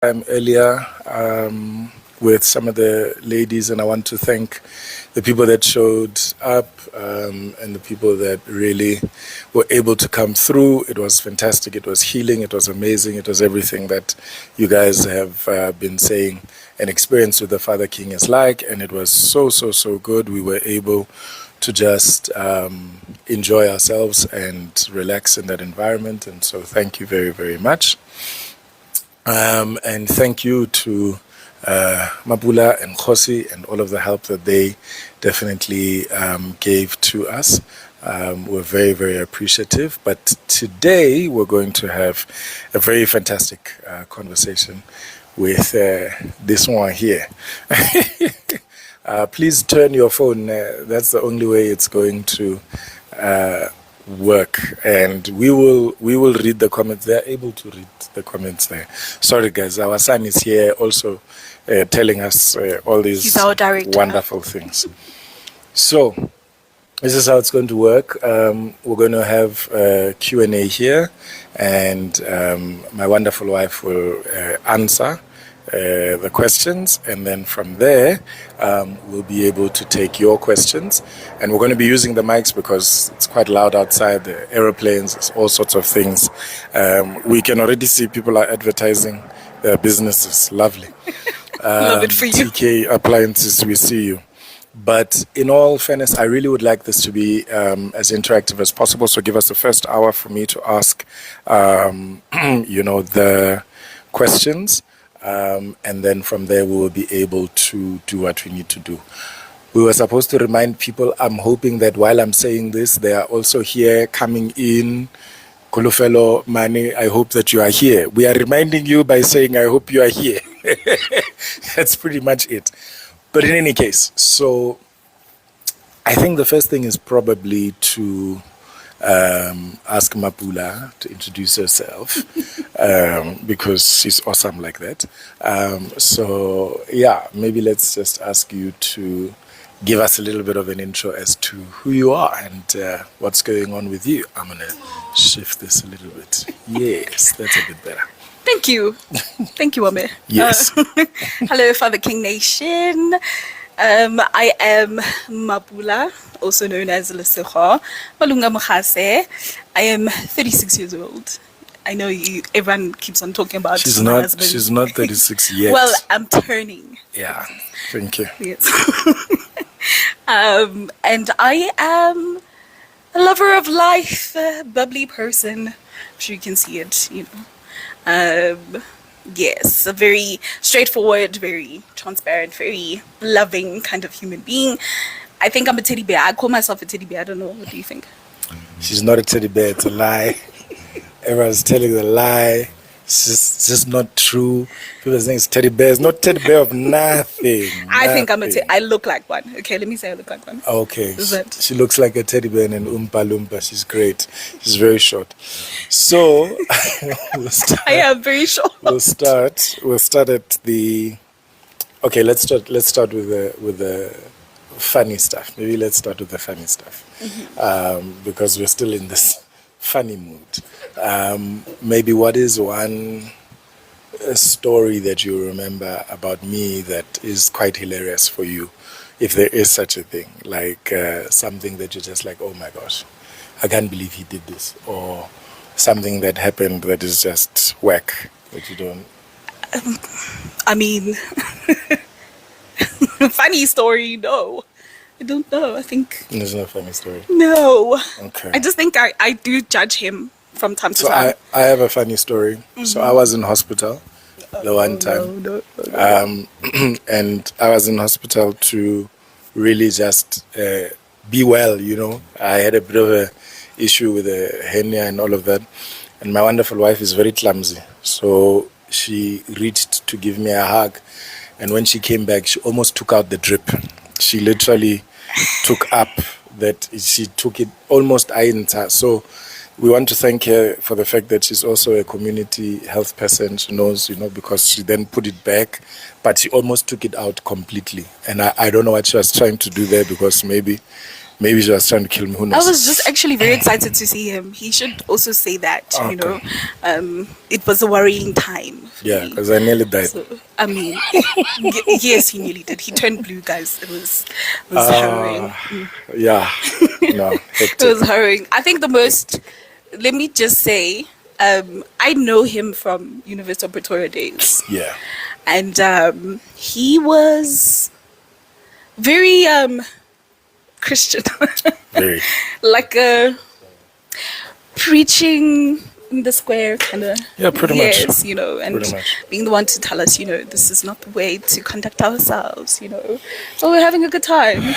time earlier with some of the ladies, and I want to thank the people that showed up and the people that really were able to come through. It was fantastic. It was healing. It was amazing. It was everything that you guys have been saying an experience with the Father King is like, and it was so good. We were able to just enjoy ourselves and relax in that environment, and so thank you very much. And thank you to Mapula and Khosi and all of the help that they definitely gave to us. We're very appreciative. But today we're going to have a very fantastic conversation with this one here. Please turn your phone. That's the only way it's going to work, and we will read the comments. They're able to read the comments there. Sorry guys, our son is here also telling us all these wonderful things. So this is how it's going to work. We're going to have a Q&A here, and my wonderful wife will answer the questions, and then from there we'll be able to take your questions, and we're going to be using the mics because it's quite loud outside, the aeroplanes, all sorts of things. We can already see people are advertising their businesses. Lovely. Love it for you. TK Appliances, we see you. But in all fairness, I really would like this to be as interactive as possible, so give us the first hour for me to ask the questions. And then from there we will be able to do what we need to do. We were supposed to remind people. I'm hoping that while I'm saying this, they are also here coming in. Kolofelo Mane, I hope that you are here. We are reminding you by saying I hope you are here. That's pretty much it. But in any case, so I think the first thing is probably to ask Mapula to introduce herself because she's awesome like that. So yeah, maybe let's just ask you to give us a little bit of an intro as to who you are and what's going on with you. I'm gonna shift this a little bit. Yes, that's a bit better. Thank you. Thank you, Ame. Yes. Hello, Father King Nation. I am Mapula, also known as Lesego Malunga-Mogase. I am 36 years old. I know everyone keeps on talking about my husband. She's not 36 yet. Well, I'm turning. Yeah, thank you. Yes. And I am a lover of life, a bubbly person. I'm sure you can see it, Yes, a very straightforward, very transparent, very loving kind of human being. I think I'm a teddy bear. I call myself a teddy bear. I don't know. What do you think? She's not a teddy bear. It's a lie. Everyone's telling the lie. It's just not true. People think it's teddy bear. It's not teddy bear of nothing. I think I'm a I look like one. Okay, let me say I look like one. Okay. She looks like a teddy bear and an Oompa Loompa. She's great. She's very short. So we'll start. I am very short. We'll start at the. Okay, let's start with the funny stuff. Maybe let's start with the funny stuff, because we're still in this funny mood. Maybe what is one story that you remember about me that is quite hilarious for you, if there is such a thing, like something that you're just like, oh my gosh, I can't believe he did this, or something that happened that is just whack that you don't. I mean, funny story, no. I don't know. I think There's no funny story. no. Okay. I just think I do judge him from time to time. I have a funny story. So I was in hospital the one time. No. And I was in hospital to really just be well, I had a bit of a issue with a hernia and all of that. And my wonderful wife is very clumsy. So she reached to give me a hug. And when she came back, she almost took out the drip. She literally took up that, she took it almost her. So we want to thank her for the fact that she's also a community health person. She knows, because she then put it back, but she almost took it out completely. And I don't know what she was trying to do there, because maybe Maybe she was trying to kill me. Who I knows? was just actually very excited to see him. He should also say that, you know. It was a worrying time for Yeah, me. because I nearly died. So, I mean, yes, he nearly did. He turned blue, guys. It was harrowing. Yeah. No, It hectic. was harrowing. I think the most, let me just say, I know him from University of Pretoria days. Yeah. And he was very Christian. Very. Like a preaching in the square kind of. Yeah, pretty much. Yes, you know, and Pretty much. being the one to tell us, you know, this is not the way to conduct ourselves, you know. But we're having a good time.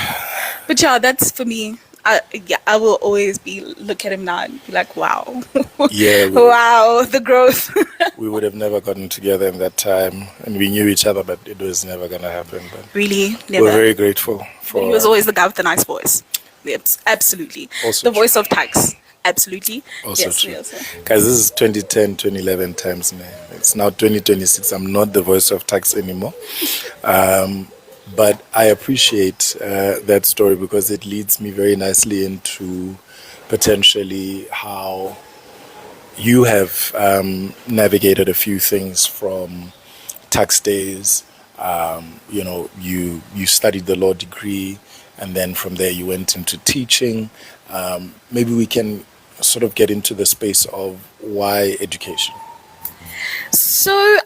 But yeah, that's for me. I will always look at him now and be like, wow. Yeah. Wow, the growth. We would have never gotten together in that time, and we knew each other, but it was never gonna happen. But Really, never. we're very grateful for. He was always the guy with the nice voice. Yep, absolutely. Also the voice of tax. Absolutely. Also yes, true. yes. Guys, this is 2010, 2011 times, man. It's now 2026. I'm not the voice of tax anymore. But I appreciate that story because it leads me very nicely into potentially how you have navigated a few things from tax days. You know, you studied the law degree, and then from there you went into teaching. Maybe we can sort of get into the space of why education. So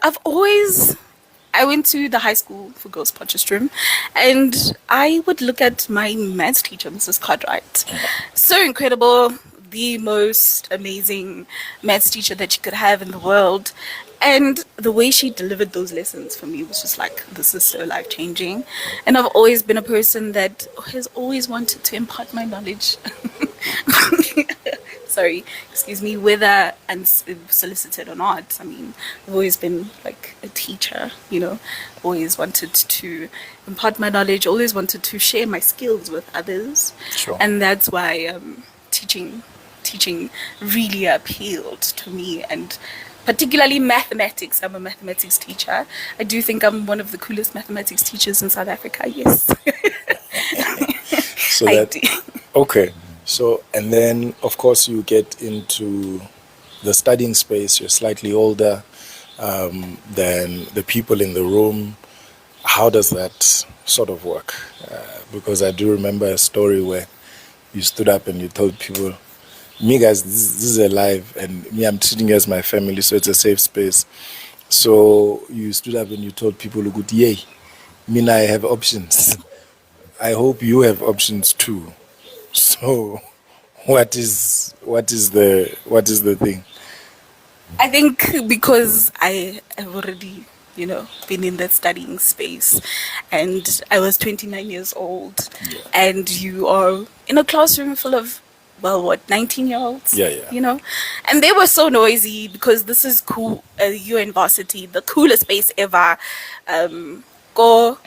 I went to the high school for girls Potchefstroom, and I would look at my maths teacher, Mrs. Cartwright. So incredible, the most amazing maths teacher that you could have in the world. And the way she delivered those lessons for me was just like, this is so life-changing. And I've always been a person that has always wanted to impart my knowledge. Sorry, excuse me, whether unsolicited or not. I mean, I've always been like a teacher, you know, always wanted to impart my knowledge, always wanted to share my skills with others. Sure. And that's why teaching really appealed to me, and particularly mathematics. I'm a mathematics teacher. I do think I'm one of the coolest mathematics teachers in South Africa, yes. So I that do. okay. So and then of course you get into the studying space. You're slightly older than the people in the room. How does that sort of work? Because I do remember a story where you stood up and you told people, me guys, this is alive, and me, I'm treating you as my family, so it's a safe space. So you stood up and you told people, good, yay, me, I have options. I hope you have options too. So what is the thing? I think because I have already, you know, been in that studying space, and I was 29 years old, and you are in a classroom full of, well, what, 19-year-olds? Yeah. You know? And they were so noisy because this is cool, you're in varsity, the coolest space ever. Go,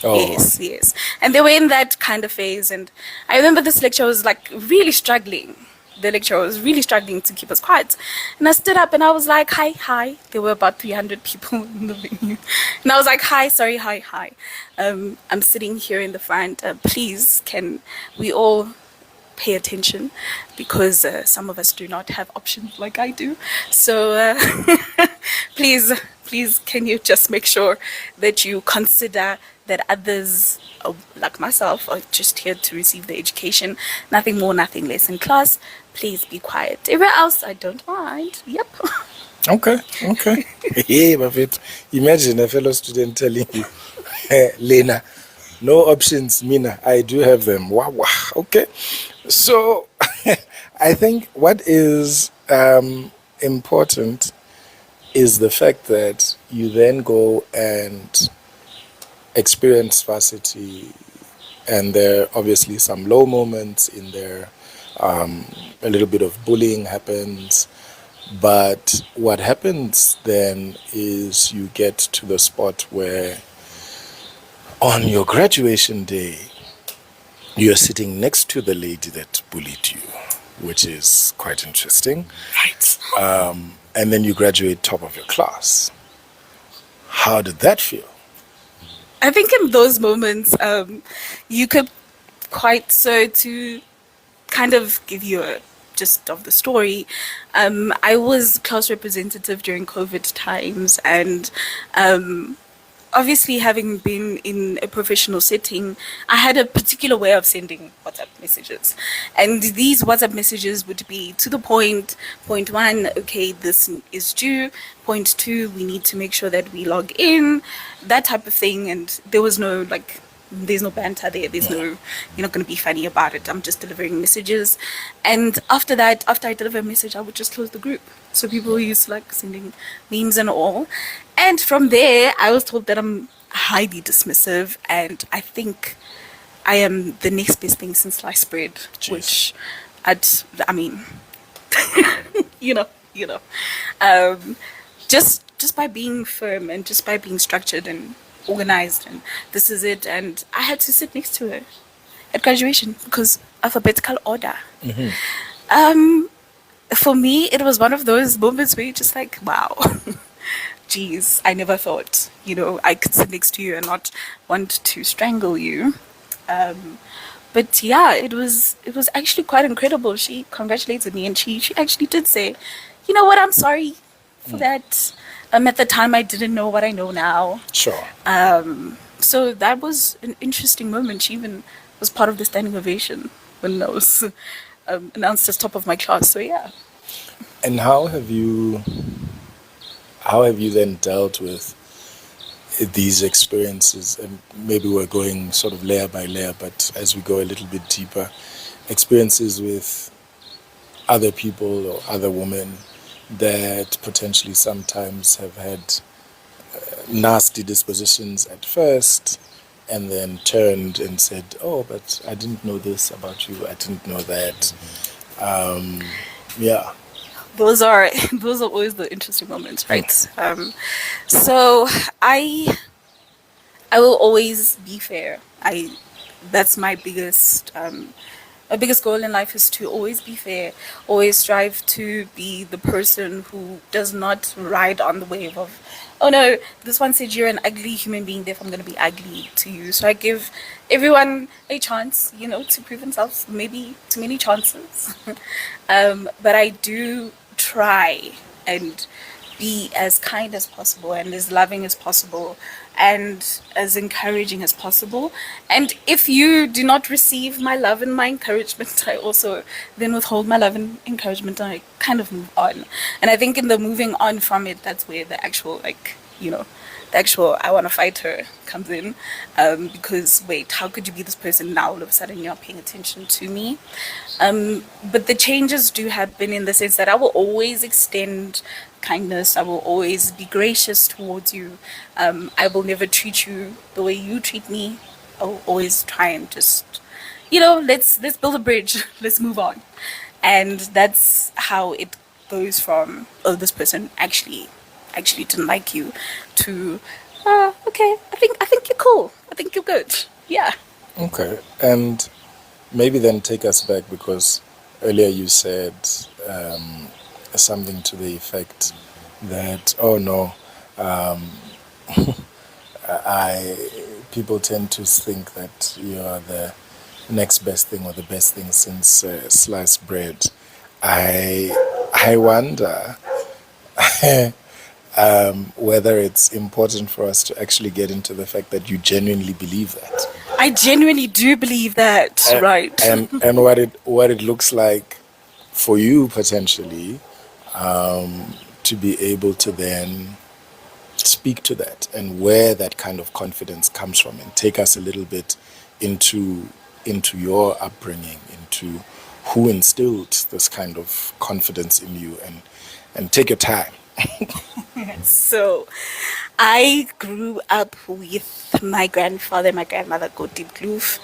Oh. Yes. And they were in that kind of phase, and I remember this lecturer was like really struggling. The lecturer was really struggling to keep us quiet. And I stood up and I was like, hi. There were about 300 people in the venue. And I was like, hi. I'm sitting here in the front. Please, can we all pay attention? Because some of us do not have options like I do. So please, can you just make sure that you consider that others, like myself, are just here to receive the education, nothing more, nothing less in class. Please be quiet. Everywhere else, I don't mind. Yep. Okay. Hey, Buffett, imagine a fellow student telling you, Lena, no options, Mina, I do have them. Wow. Okay. So I think what is important is the fact that you then go and experience varsity, and there are obviously some low moments in there. A little bit of bullying happens, but what happens then is you get to the spot where on your graduation day you're sitting next to the lady that bullied you, which is quite interesting. Right. And then you graduate top of your class. How did that feel? I think in those moments, you could quite so to kind of give you a gist of the story. I was class representative during COVID times, and obviously having been in a professional setting, I had a particular way of sending WhatsApp messages. And these WhatsApp messages would be to the point. Point one, okay, this is due. Point two, we need to make sure that we log in, that type of thing. And there was no there's no banter there. There's no, you're not going to be funny about it. I'm just delivering messages. And after that, after I deliver a message, I would just close the group. So people used to like sending memes and all. And from there, I was told that I'm highly dismissive. And I think I am the next best thing since sliced bread, Jeez. which I mean, you know, just by being firm and just by being structured and organized, and this is it. And I had to sit next to her at graduation because alphabetical order. For me, it was one of those moments where you're just like, wow, geez, I never thought, I could sit next to you and not want to strangle you. But yeah, it was actually quite incredible. She congratulated me, and she actually did say, you know what, I'm sorry for that. At the time, I didn't know what I know now. Sure. So that was an interesting moment. She even was part of the standing ovation when I was announced as top of my class. So yeah. And how have you then dealt with these experiences? And maybe we're going sort of layer by layer, but as we go a little bit deeper, experiences with other people or other women that potentially sometimes have had nasty dispositions at first, and then turned and said, oh, but I didn't know this about you, I didn't know that. Yeah. Those are always the interesting moments, right? So I will always be fair. That's my biggest goal in life, is to always be fair, always strive to be the person who does not ride on the wave of, oh no, this one said you're an ugly human being, therefore I'm going to be ugly to you. So I give everyone a chance, to prove themselves, maybe too many chances. But I do try and be as kind as possible and as loving as possible and as encouraging as possible. And if you do not receive my love and my encouragement, I also then withhold my love and encouragement, and I kind of move on. And I think in the moving on from it, that's where the actual I want to fight her comes in. Because wait, how could you be this person now all of a sudden you're not paying attention to me? But the changes do happen in the sense that I will always extend kindness. I will always be gracious towards you. I will never treat you the way you treat me. I will always try and just, let's build a bridge. Let's move on. And that's how it goes from, oh, this person actually didn't like you, to okay, I think you're cool. I think you're good. Yeah. Okay. And maybe then take us back, because earlier you said something to the effect that, oh no, people tend to think that you are the next best thing or the best thing since sliced bread. I wonder whether it's important for us to actually get into the fact that you genuinely believe that. I genuinely do believe that, right? And what it looks like for you potentially, to be able to then speak to that and where that kind of confidence comes from, and take us a little bit into your upbringing, into who instilled this kind of confidence in you, and take your time. So, I grew up with my grandfather and my grandmother, Godin Kloof.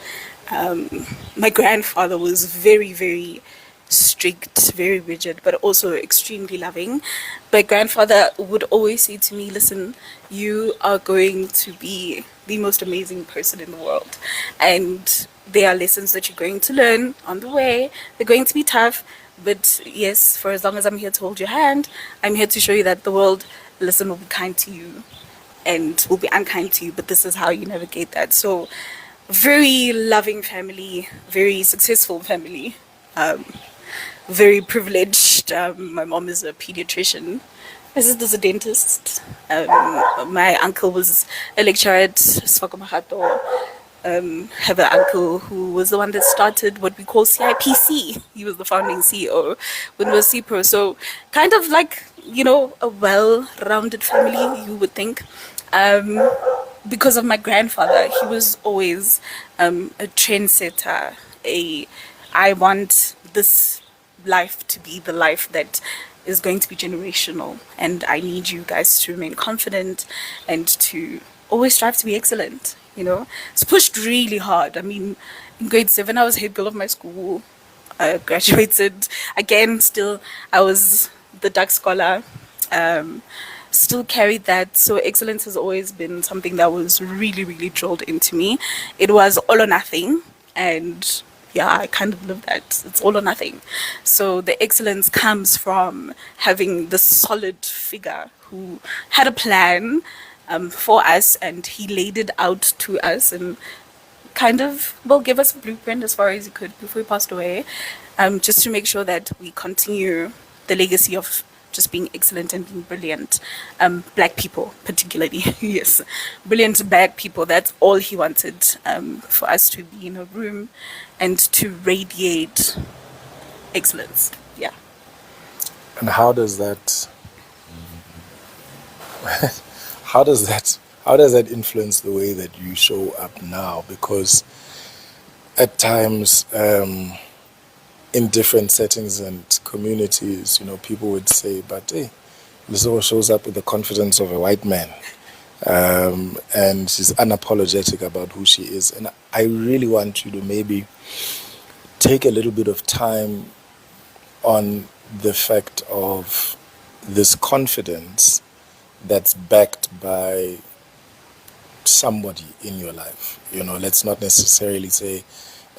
My grandfather was very, very strict, very rigid, but also extremely loving. My grandfather would always say to me, listen, you are going to be the most amazing person in the world. And there are lessons that you're going to learn on the way. They're going to be tough. But yes, for as long as I'm here to hold your hand, I'm here to show you that the world, will be kind to you and will be unkind to you. But this is how you navigate that. So very loving family, very successful family, um, very privileged. My mom is a pediatrician. My sister's a dentist. My uncle was a lecturer at Sfako Mahato. Have an uncle who was the one that started what we call CIPC. He was the founding CEO when we were CPRO. So kind of like, a well-rounded family, you would think. Because of my grandfather, he was always a trendsetter. I want this life to be the life that is going to be generational, and I need you guys to remain confident and to always strive to be excellent. It's pushed really hard. I mean, in grade 7, I was head girl of my school. I graduated again. Still, I was the duck scholar. Still carried that. So excellence has always been something that was really, really drilled into me. It was all or nothing, and yeah, I kind of live that. It's all or nothing. So the excellence comes from having the solid figure who had a plan for us, and he laid it out to us and kind of, well, give us a blueprint as far as he could before he passed away, just to make sure that we continue the legacy of just being excellent and being brilliant. Black people, particularly, yes, brilliant black people. That's all he wanted, for us to be in a room and to radiate excellence. Yeah. And how does that how does that influence the way that you show up now? Because at times, in different settings and communities, people would say, but hey, Lesego shows up with the confidence of a white man. And she's unapologetic about who she is. And I really want you to maybe take a little bit of time on the fact of this confidence that's backed by somebody in your life. Let's not necessarily say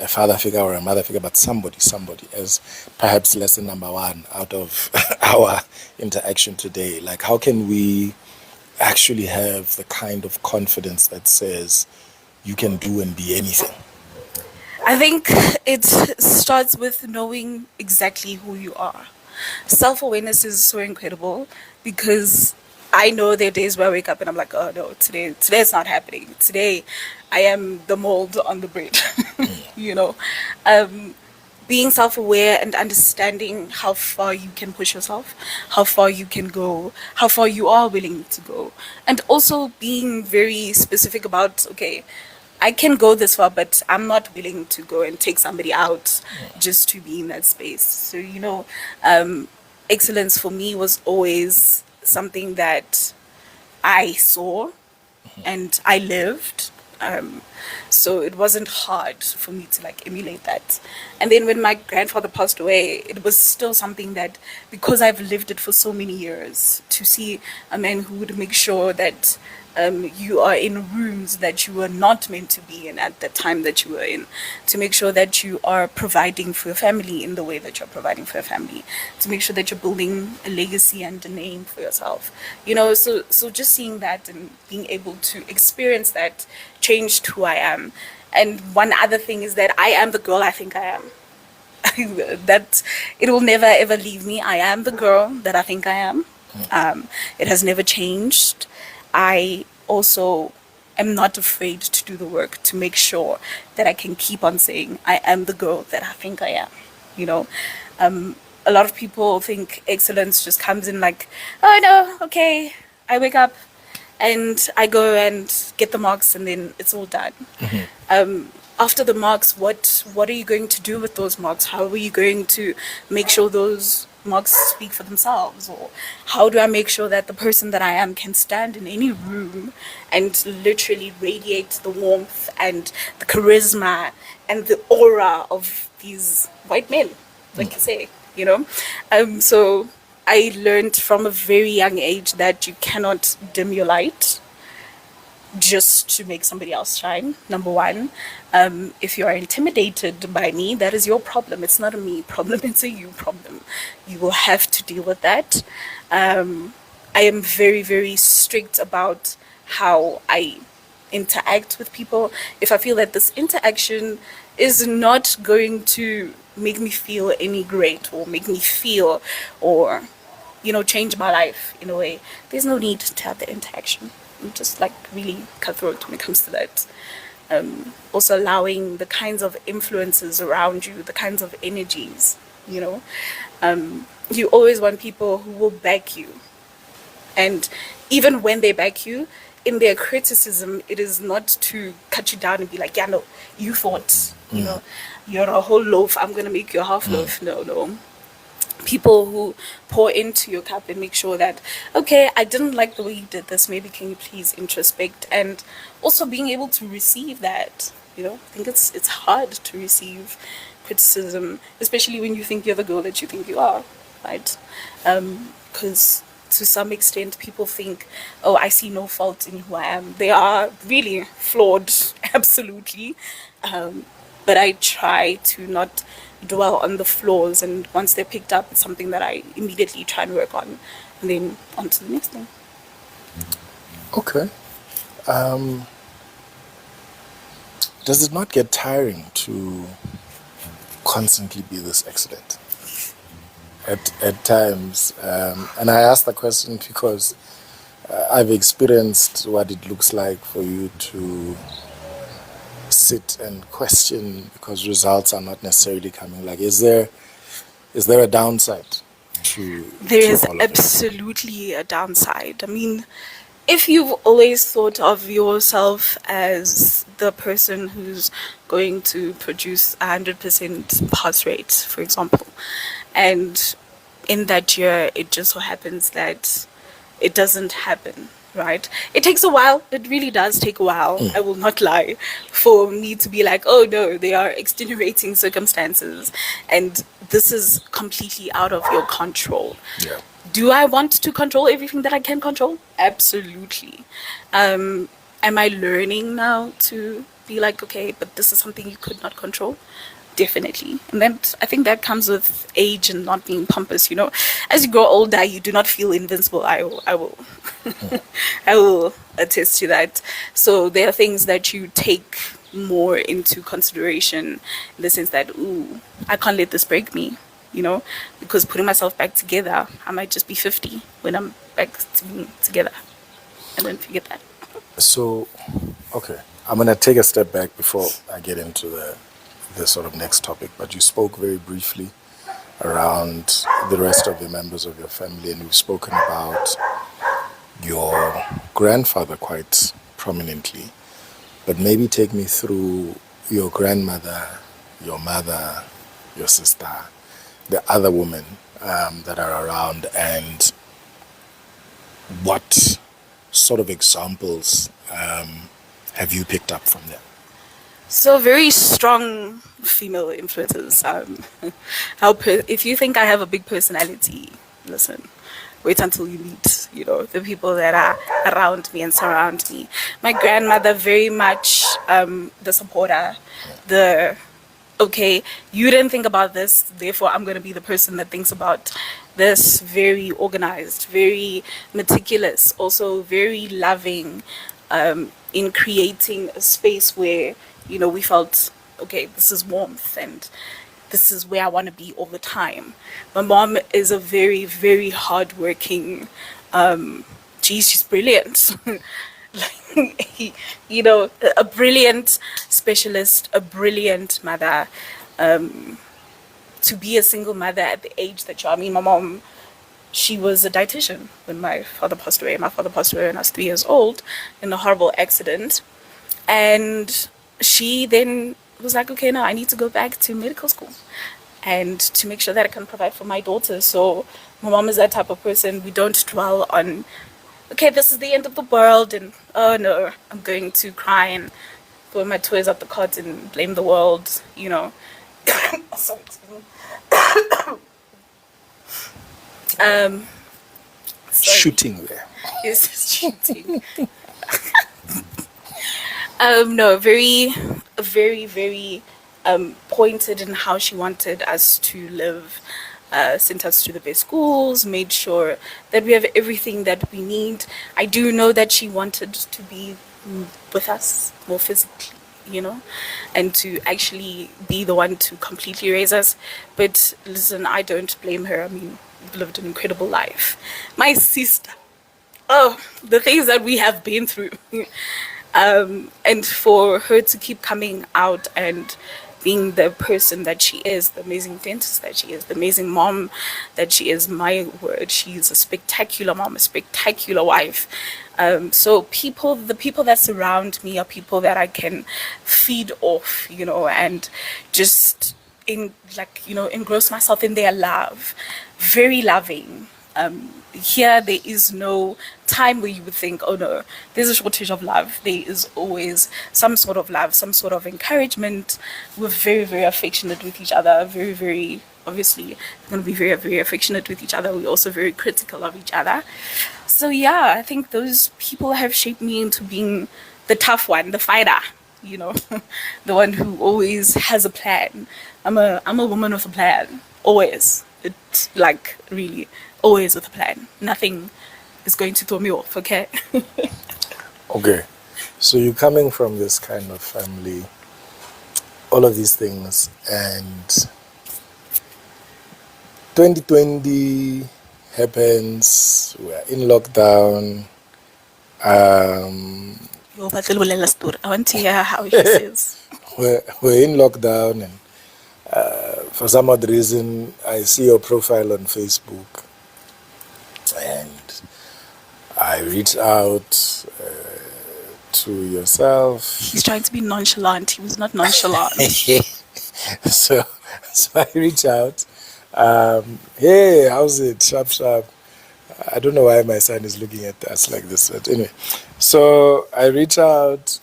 a father figure or a mother figure, but somebody as perhaps lesson number 1 out of our interaction today. Like, how can we actually have the kind of confidence that says you can do and be anything? I think it starts with knowing exactly who you are. Self-awareness is so incredible because I know there are days where I wake up and I'm like, oh no, today's not happening. Today I am the mold on the bread. Being self-aware and understanding how far you can push yourself, how far you can go, how far you are willing to go. And also being very specific about, okay, I can go this far, but I'm not willing to go and take somebody out just to be in that space. So, excellence for me was always something that I saw and I lived. So it wasn't hard for me to emulate that. And then when my grandfather passed away, it was still something that, because I've lived it for so many years, to see a man who would make sure that you are in rooms that you were not meant to be in at the time that you were in, to make sure that you are providing for your family in the way that you're providing for your family, to make sure that you're building a legacy and a name for yourself. So just seeing that and being able to experience that changed who I am. And one other thing is that I am the girl I think I am. That it will never ever leave me. I am the girl that I think I am. It has never changed. I also am not afraid to do the work to make sure that I can keep on saying I am the girl that I think I am. A lot of people think excellence just comes in like, oh no, okay, I wake up and I go and get the marks and then it's all done. After the marks, what are you going to do with those marks? How are you going to make sure those marks speak for themselves? Or how do I make sure that the person that I am can stand in any room and literally radiate the warmth and the charisma and the aura of these white men, like you say, So I learned from a very young age that you cannot dim your light just to make somebody else shine, number one. If you are intimidated by me, that is your problem. It's not a me problem, it's a you problem. You will have to deal with that. I am very, very strict about how I interact with people, if I feel that this interaction is not going to make me feel any great or make me feel or, change my life in a way, there's no need to have the interaction. I'm just like really cutthroat when it comes to that. Also allowing the kinds of influences around you, the kinds of energies, you always want people who will back you. And even when they back you, in their criticism, it is not to cut you down and be like, yeah, no, you thought, you're a whole loaf, I'm going to make you a half loaf. No. People who pour into your cup and make sure that, okay, I didn't like the way you did this, maybe can you please introspect, and also being able to receive that. I think it's hard to receive criticism, especially when you think you're the girl that you think you are, right? Because to some extent people think, oh, I see no fault in who I am. They are really flawed, absolutely. But I try to not dwell on the flaws, and once they're picked up, it's something that I immediately try and work on, and then on to the next thing. Okay. Does it not get tiring to constantly be this excellent at times? And I ask the question because I've experienced what it looks like for you to sit and question because results are not necessarily coming. Like, is there a downside to There is all of it? absolutely a downside. I mean, if you've always thought of yourself as the person who's going to produce 100% pass rate, for example, and in that year it just so happens that it doesn't happen, right? It takes a while. It really does take a while. I will not lie, for me to be like, oh no, they are extenuating circumstances and this is completely out of your control. Yeah. Do I want to control everything that I can control? Absolutely. Am I learning now to be like, okay, but this is something you could not control? Definitely. And then I think that comes with age and not being pompous, As you grow older, you do not feel invincible. I will I will attest to that. So there are things that you take more into consideration in the sense that, ooh, I can't let this break me, because putting myself back together, I might just be 50 when I'm back to being together, and then forget that. So, okay, I'm going to take a step back before I get into the sort of next topic, but you spoke very briefly around the rest of the members of your family, and we've spoken about your grandfather quite prominently, but maybe take me through your grandmother, your mother, your sister, the other women that are around, and what sort of examples have you picked up from them? So very strong female influences. If you think I have a big personality, listen, wait until you meet, the people that are around me and surround me. My grandmother, very much the supporter, okay, you didn't think about this, therefore I'm going to be the person that thinks about this. Very organized, very meticulous, also very loving, in creating a space where, we felt, okay, this is warmth and this is where I want to be all the time. My mom is a very, very hardworking, she's brilliant. A brilliant specialist, a brilliant mother. To be a single mother at the age that you are. I mean, my mom, she was a dietitian when my father passed away. My father passed away when I was 3 years old in a horrible accident. And she then was like, okay, now I need to go back to medical school and to make sure that I can provide for my daughter. So my mom is that type of person. We don't dwell on, okay, this is the end of the world, and oh no, I'm going to cry and throw my toys out the cot and blame the world, Sorry, excuse me. Sorry. Shooting there. Yes, shooting. No, very, very, very pointed in how she wanted us to live. sent us to the best schools, made sure that we have everything that we need. I do know that she wanted to be with us more physically, you know, and to actually be the one to completely raise us. But listen, I don't blame her. I mean, we've lived an incredible life. My sister, oh, the things that we have been through. And for her to keep coming out and being the person that she is, the amazing dentist that she is, the amazing mom that she is, my word, she's a spectacular mom, a spectacular wife. So the people that surround me are people that I can feed off, you know, and just engross myself in their love. Very loving. Here there is no time where you would think, oh no, there's a shortage of love. There is always some sort of love, some sort of encouragement. We're very, very affectionate with each other. Very, very, obviously, we're going to be very, very affectionate with each other. We're also very critical of each other. So yeah, I think those people have shaped me into being the tough one, the fighter, you know, the one who always has a plan. I'm a woman with a plan, always. It's like really always with a plan. Nothing is going to throw me off, okay? Okay. So you're coming from this kind of family, all of these things, and 2020 happens, we're in lockdown. Yo, but I want to hear how he says. We're in lockdown, and for some odd reason, I see your profile on Facebook, and I reach out to yourself. He's trying to be nonchalant. He was not nonchalant. so I reach out. Hey, how's it? Sharp, sharp. I don't know why my son is looking at us like this. But anyway, so I reach out,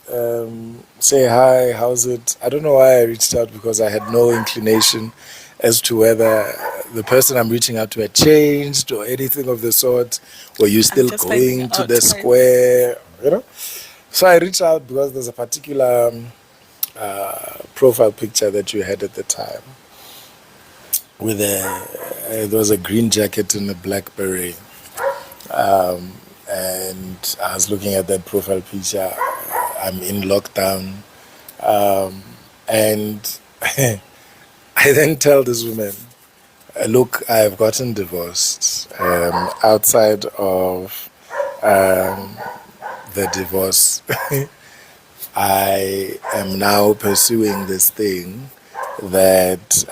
say hi, how's it? I don't know why I reached out, because I had no inclination as to whether the person I'm reaching out to had changed or anything of the sort. Were you still going to the square? You know? So I reached out because there's a particular profile picture that you had at the time with there was a green jacket and a black beret. And I was looking at that profile picture. I'm in lockdown. And I then tell this woman, look, I've gotten divorced. Outside of the divorce, I am now pursuing this thing that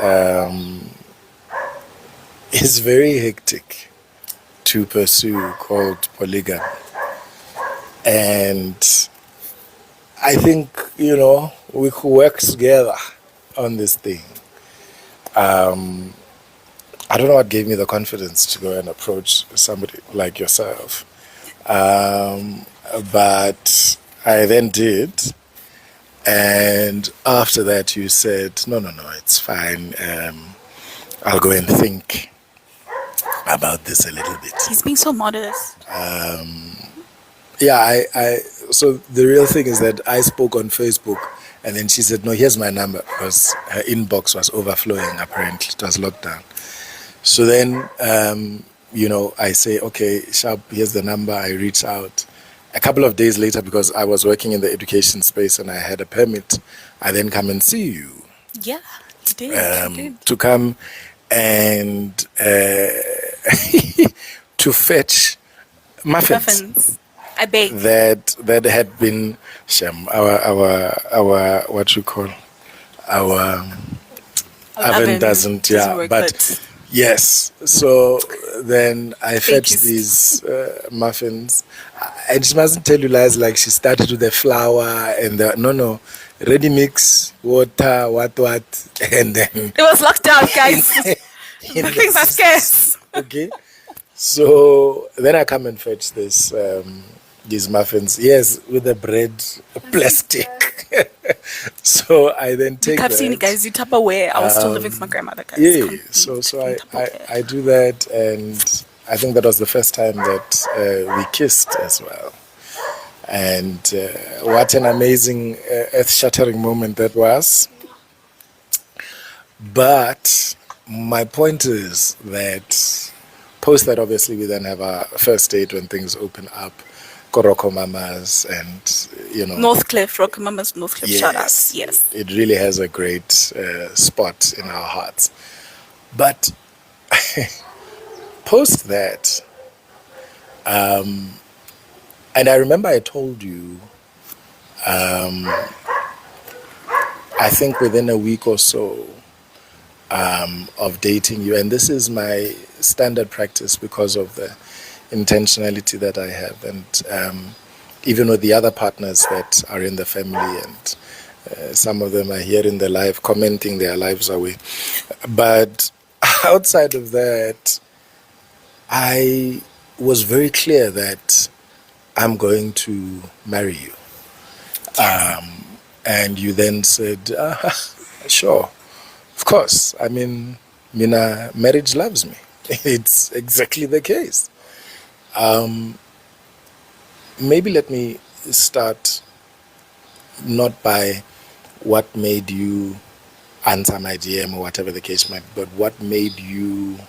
is very hectic to pursue, called polygamy. And I think, you know, we could work together on this thing. I don't know what gave me the confidence to go and approach somebody like yourself. But I then did. And after that, you said, no, it's fine. I'll go and think about this a little bit. He's being so modest. Yeah, so the real thing is that I spoke on Facebook, and then she said, no, here's my number, because her inbox was overflowing, apparently. It was locked down. So then, you know, I say, okay, Sharp, here's the number. I reach out. A couple of days later, because I was working in the education space and I had a permit, I then come and see you. Yeah, you did. You did. To come and to fetch muffins. I beg. That had been our what you call our oven doesn't work, but yes. So then I fetched these muffins, and she mustn't tell you lies, like she started with the flour and no ready mix, water, what, and then it was locked down, guys. The things are scarce. Okay, so then I come and fetch this these muffins, yes, with the bread plastic. So I then take that. Guys, you Tupperware. I was still living with my grandmother, guys. Yeah, so I do that, and I think that was the first time that we kissed as well. And what an amazing, earth-shattering moment that was. But my point is that post that, obviously, we then have our first date when things open up. Koroko Mamas and, Northcliffe, Rockamamas, Northcliffe, shout out. yes, Yes. it really has a great spot in our hearts. But post that, and I remember I told you, I think within a week or so of dating you, and this is my standard practice because of the intentionality that I have, and even with the other partners that are in the family, and some of them are here in the live commenting their lives away. But outside of that, I was very clear that I'm going to marry you. And you then said, sure, of course. I mean, Mina, marriage loves me. It's exactly the case. Maybe let me start not by what made you answer my DM or whatever the case might be, but what made you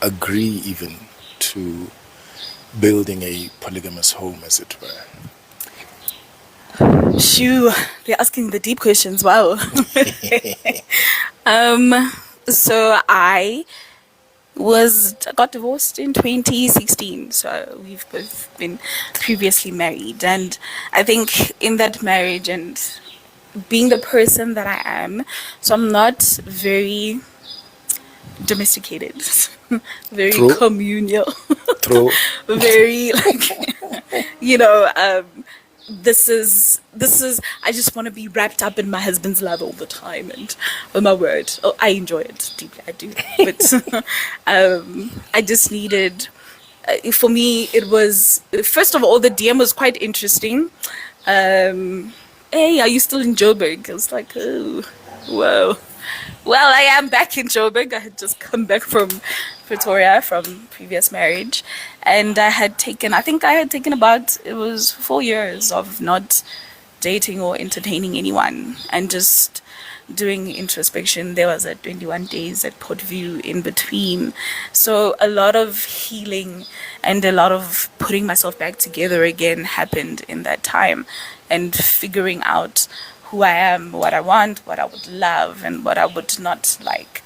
agree even to building a polygamous home, as it were. Shoo, they're asking the deep questions. Wow. So I got divorced in 2016. So we've both been previously married, and I think in that marriage and being the person that I am, so I'm not very domesticated, very True. communal, True. very this is I just want to be wrapped up in my husband's love all the time, and oh my word, I enjoy it deeply, I do, but I just needed, for me it was, first of all, the DM was quite interesting. Hey, are you still in Joburg? I was like, oh, whoa. Well, I am back in Joburg. I had just come back from Pretoria from previous marriage, and I think I had taken about, it was 4 years of not dating or entertaining anyone and just doing introspection. There was 21 days at Port View in between. So a lot of healing and a lot of putting myself back together again happened in that time, and figuring out who I am, what I want, what I would love, and what I would not like.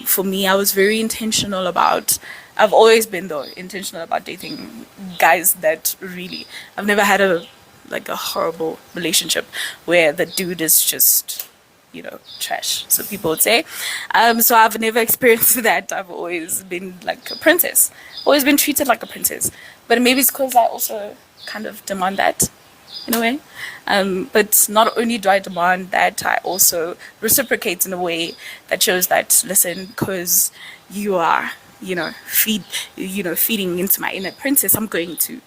For me, I was very intentional about, I've always been though intentional about dating guys that really, I've never had a horrible relationship where the dude is just, trash, so people would say. So I've never experienced that. I've always been like a princess, always been treated like a princess. But maybe it's because I also kind of demand that in a way. But not only do I demand that, I also reciprocate in a way that shows that, listen, because you are, feeding into my inner princess, I'm going to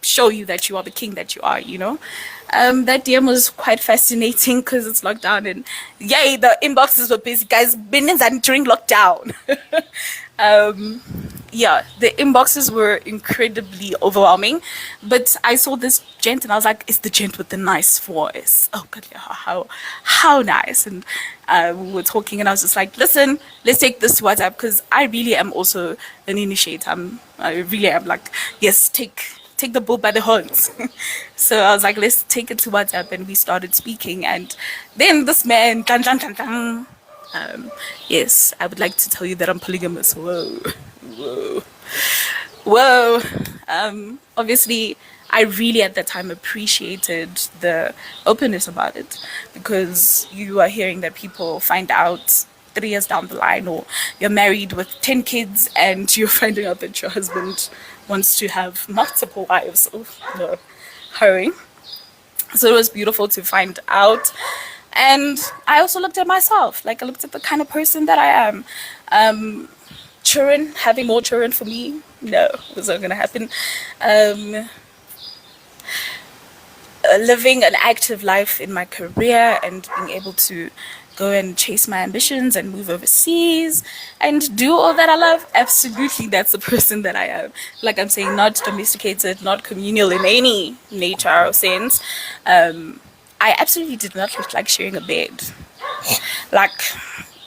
show you that you are the king that you are, That DM was quite fascinating because it's lockdown, and yay, the inboxes were busy, guys. Been during lockdown. Yeah, the inboxes were incredibly overwhelming, but I saw this gent and I was like, it's the gent with the nice voice. Oh god, how nice. And we were talking and I was just like, listen, let's take this to WhatsApp, because I really am also an initiator. I really am like, yes, take the bull by the horns. So I was like, let's take it to WhatsApp, and we started speaking, and then this man, yes, I would like to tell you that I'm polygamous. Whoa. Obviously, I really at that time appreciated the openness about it, because you are hearing that people find out 3 years down the line, or you're married with 10 kids and you're finding out that your husband wants to have multiple wives. Oh, no. Hurry. So it was beautiful to find out. And I also looked at myself, I looked at the kind of person that I am. Children, having more children for me, no, it was not going to happen. Living an active life in my career and being able to go and chase my ambitions and move overseas and do all that I love, absolutely, that's the person that I am. Like I'm saying, not domesticated, not communal in any nature or sense. I absolutely did not like sharing a bed.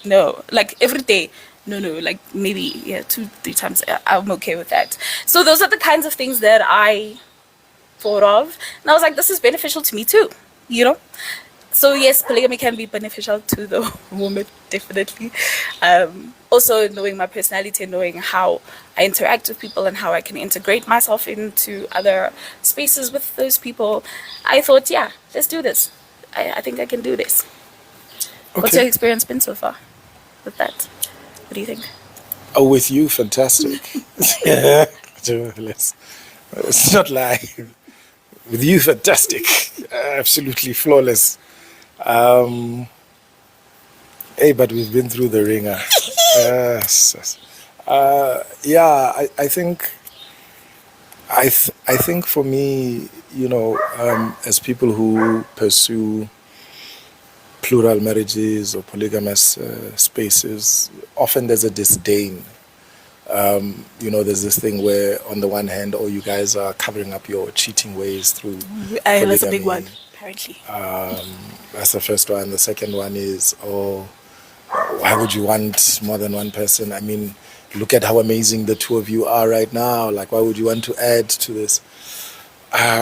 No, like every day. No, like maybe, yeah, 2, 3 times. I'm okay with that. So those are the kinds of things that I thought of. And I was like, this is beneficial to me too, you know? So yes, polygamy can be beneficial to the woman, definitely. Also knowing my personality and knowing how I interact with people and how I can integrate myself into other spaces with those people, I thought, yeah, let's do this. I think I can do this. What's your Okay. experience been so far with that? What do you think? Oh, with you, fantastic. Let's not lie. With you, fantastic. Absolutely flawless. Um, hey, but we've been through the ringer. Yes. Yeah, I think I think for me, as people who pursue plural marriages or polygamous spaces, often there's a disdain. There's this thing where, on the one hand, you guys are covering up your cheating ways through That's a big one, polygamy. apparently. That's the first one. The second one is, why would you want more than one person? I mean, look at how amazing the two of you are right now. Like, why would you want to add to this?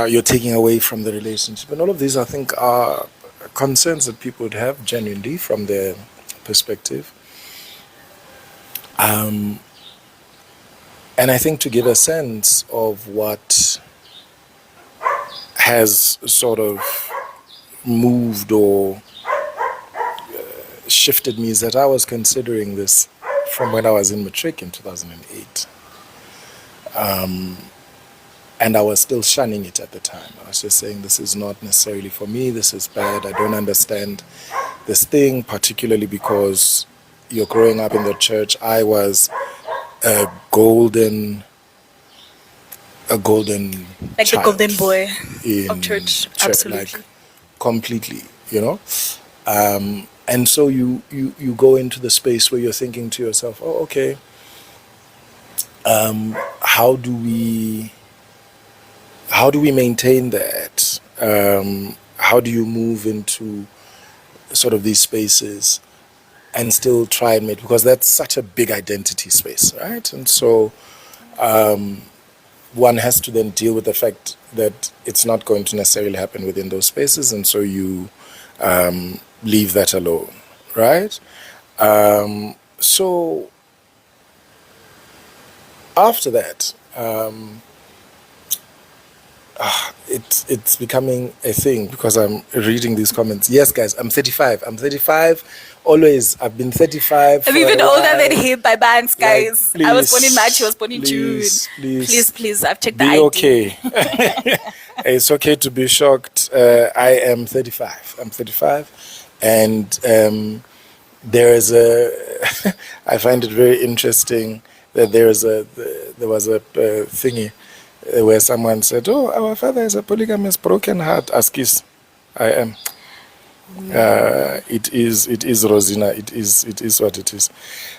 You're taking away from the relationship. And all of these, I think, are concerns that people would have genuinely from their perspective. And I think to give a sense of what has sort of moved or shifted me is that I was considering this from when I was in matric in 2008. And I was still shunning it at the time. I was just saying, this is not necessarily for me, this is bad, I don't understand this thing, particularly because you're growing up in the church. I was a golden Like child the golden boy in of church, church, absolutely. like completely, and so you go into the space where you're thinking to yourself, oh, okay, how do we maintain that? How do you move into sort of these spaces and still try and make, because that's such a big identity space, right? And so one has to then deal with the fact that it's not going to necessarily happen within those spaces, and so you leave that alone, right? So after that, it's becoming a thing because I'm reading these comments. Yes, guys, I'm 35. Always, I've been 35. I'm for even a older while. than him by bands, Like, guys. I was born in March, he was born in please, June. Please, I've checked the be ID. okay. It's okay to be shocked. I am 35. I'm 35, and there is a. I find it very interesting that there was a thingy where someone said, "Oh, our father is a polygamous, broken heart." Askis, I am. It is Rosina. It is what it is.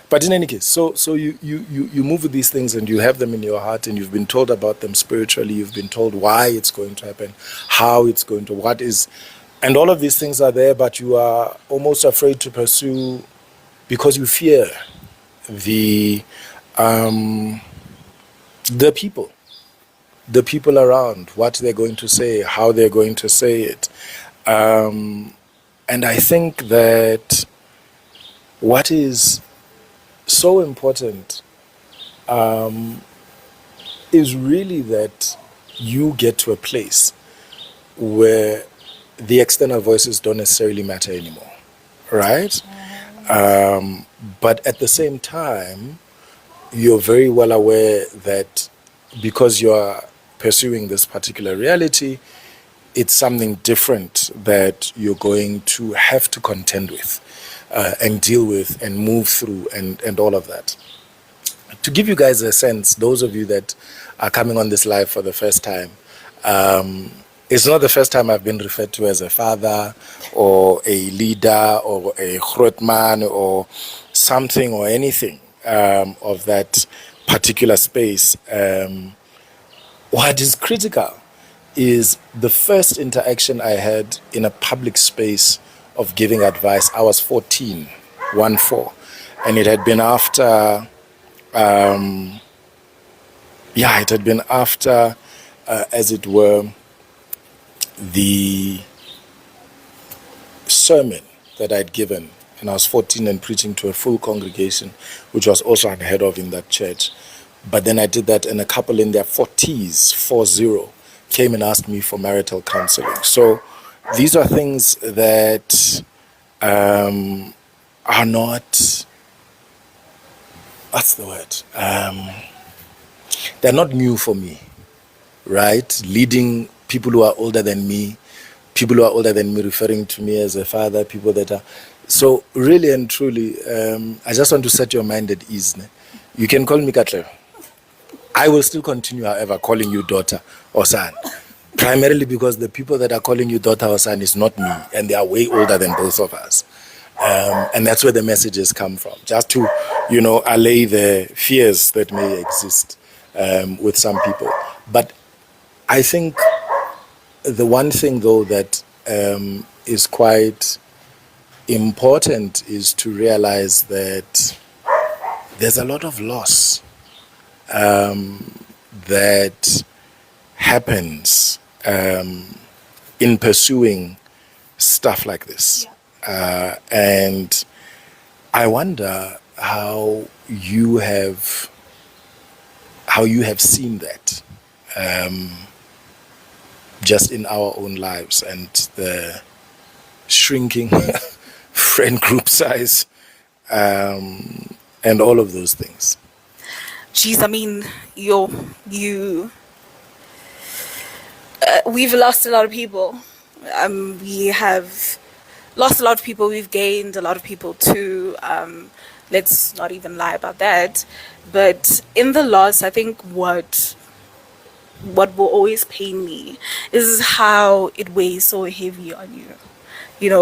But in any case, so you move with these things and you have them in your heart, and you've been told about them spiritually. You've been told why it's going to happen, how it's going to, what is, and all of these things are there. But you are almost afraid to pursue because you fear the people around, what they're going to say, how they're going to say it. And I think that what is so important is really that you get to a place where the external voices don't necessarily matter anymore, right? But at the same time, you're very well aware that because you are pursuing this particular reality, it's something different that you're going to have to contend with and deal with and move through and all of that. To give you guys a sense, those of you that are coming on this live for the first time, it's not the first time I've been referred to as a father or a leader or a grootman or something or anything of that particular space. What is critical is the first interaction I had in a public space of giving advice. I was 14. 1-4. And it had been after, it had been after, as it were, the sermon that I'd given. And I was 14 and preaching to a full congregation, which was also unheard of in that church. But then I did that, and a couple in their 40s, 40, came and asked me for marital counseling. So these are things that are not, what's the word? They're not new for me, right? Leading people who are older than me, referring to me as a father, people that are. So really and truly, I just want to set your mind at ease. Ne? You can call me Katle. I will still continue, however, calling you daughter or son. Primarily because the people that are calling you daughter or son is not me, and they are way older than both of us. And that's where the messages come from, just to, allay the fears that may exist with some people. But I think the one thing, though, that is quite important is to realize that there's a lot of loss that happens in pursuing stuff like this. And I wonder how you have seen that just in our own lives, and the shrinking friend group size, and all of those things. Geez, I mean, we've lost a lot of people. We have lost a lot of people. We've gained a lot of people too. Let's not even lie about that. But in the loss, I think what will always pain me is how it weighs so heavy on you.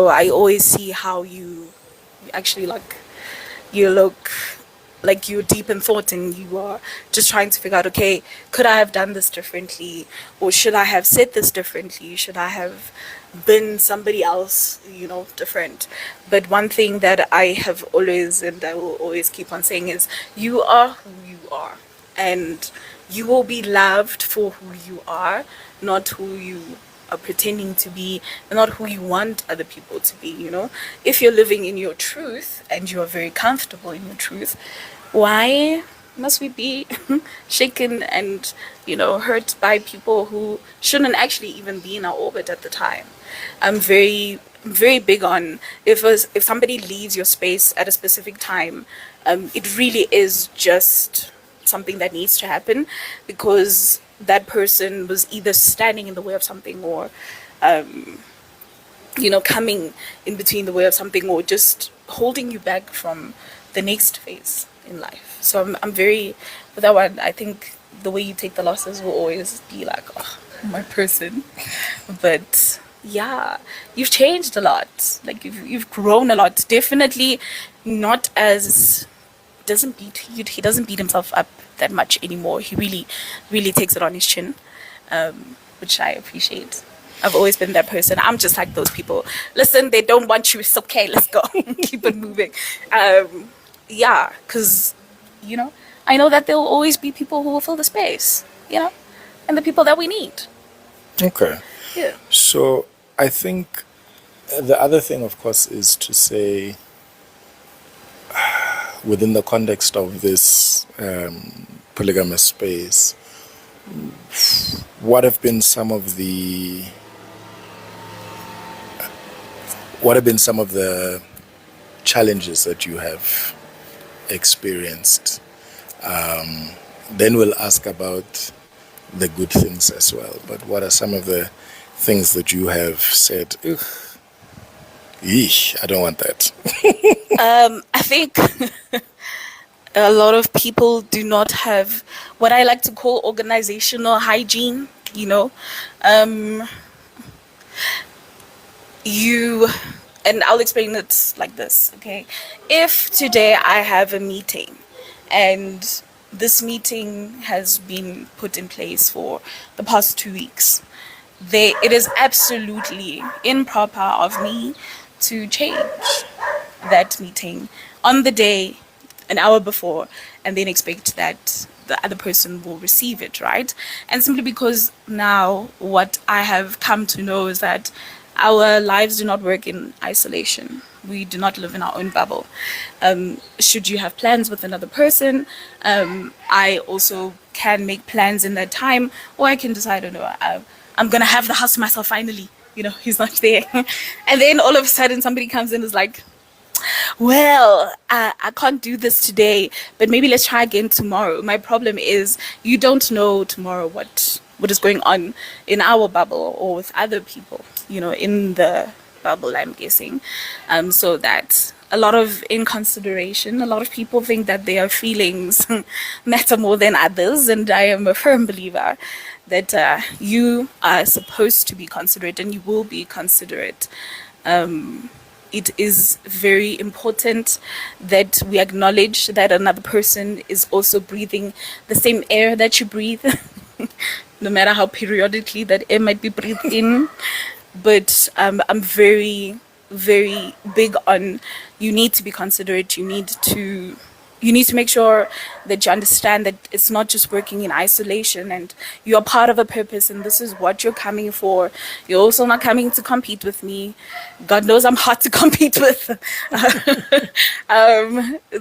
I always see how you actually you look like you're deep in thought, and you are just trying to figure out, okay, could I have done this differently? Or should I have said this differently? Should I have been somebody else, different? But one thing that I have always, and I will always keep on saying, is you are who you are. And you will be loved for who you are, not who you are pretending to be, and not who you want other people to be. If you're living in your truth and you are very comfortable in your truth, why must we be shaken and hurt by people who shouldn't actually even be in our orbit at the time? I'm very big on, if somebody leaves your space at a specific time, it really is just something that needs to happen, because that person was either standing in the way of something, or coming in between the way of something, or just holding you back from the next phase in life. So I'm very, with that one, I think the way you take the losses will always be like, oh, my person. But yeah, you've changed a lot. Like you've grown a lot. Definitely not as, he doesn't beat himself up that much anymore. He really takes it on his chin, which I appreciate. I've always been that person. I'm just like those people. Listen, they don't want you. It's okay. Let's go. Keep it moving. Yeah, because, I know that there will always be people who will fill the space, and the people that we need. Okay. Yeah. So I think the other thing, of course, is to say, within the context of this polygamous space, what have been some of the challenges that you have experienced? Then we'll ask about the good things as well. But what are some of the things that you have said, ugh, yeesh, I don't want that? I think a lot of people do not have what I like to call organizational hygiene. And I'll explain it like this, okay? If today I have a meeting, and this meeting has been put in place for the past 2 weeks, it is absolutely improper of me to change that meeting on the day, an hour before, and then expect that the other person will receive it, right? And simply because now what I have come to know is that our lives do not work in isolation. We do not live in our own bubble. Should you have plans with another person, I also can make plans in that time, or I can decide, oh no, I'm gonna have the house to myself finally. You know, he's not there. And then all of a sudden somebody comes in and is like, well, I can't do this today, but maybe let's try again tomorrow. My problem is you don't know tomorrow what is going on in our bubble or with other people, you know, in the bubble, I'm guessing. So that a lot of inconsideration, a lot of people think that their feelings matter more than others, and I am a firm believer that you are supposed to be considerate and you will be considerate. It is very important that we acknowledge that another person is also breathing the same air that you breathe, no matter how periodically that air might be breathed in. But I'm very, very big on you need to be considerate. You need to make sure that you understand that it's not just working in isolation and you're part of a purpose and this is what you're coming for. You're also not coming to compete with me. God knows I'm hard to compete with.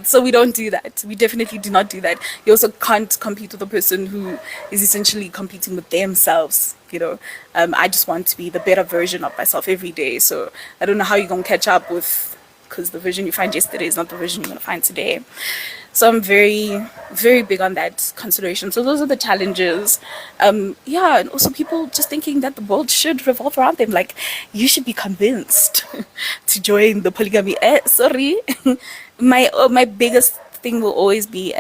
So we don't do that. We definitely do not do that. You also can't compete with a person who is essentially competing with themselves. You know, I just want to be the better version of myself every day. So I don't know how you're going to catch up with, because the version you find yesterday is not the version you're going to find today. So I'm very, very big on that consideration. So those are the challenges. Yeah, and also people just thinking that the world should revolve around them. Like, you should be convinced to join the polygamy. Sorry. My biggest thing will always be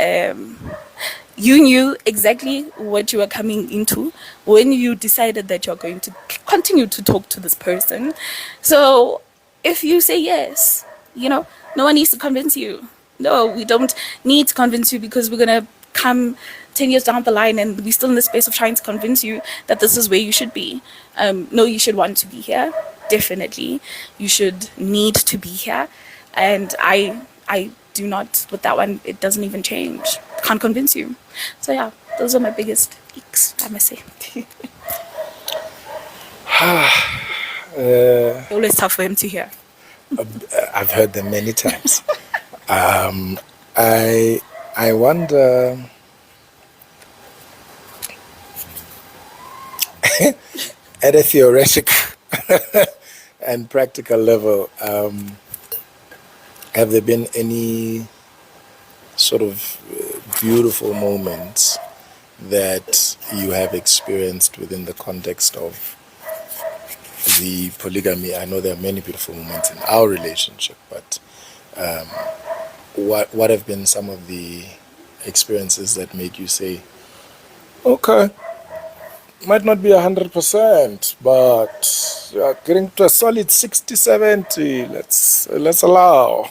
you knew exactly what you were coming into when you decided that you're going to continue to talk to this person. So if you say yes, you know, no one needs to convince you. No, we don't need to convince you, because we're going to come 10 years down the line and we're still in the space of trying to convince you that this is where you should be. No, you should want to be here. Definitely. You should need to be here. And I do not, with that one, it doesn't even change. Can't convince you. So yeah, those are my biggest geeks, I must say. Always tough for him to hear. I've heard them many times. I wonder at a theoretical and practical level, have there been any sort of beautiful moments that you have experienced within the context of the polygamy? I know there are many beautiful moments in our relationship, but what have been some of the experiences that make you say, okay, might not be 100%, but getting to a solid 60-70, let's allow.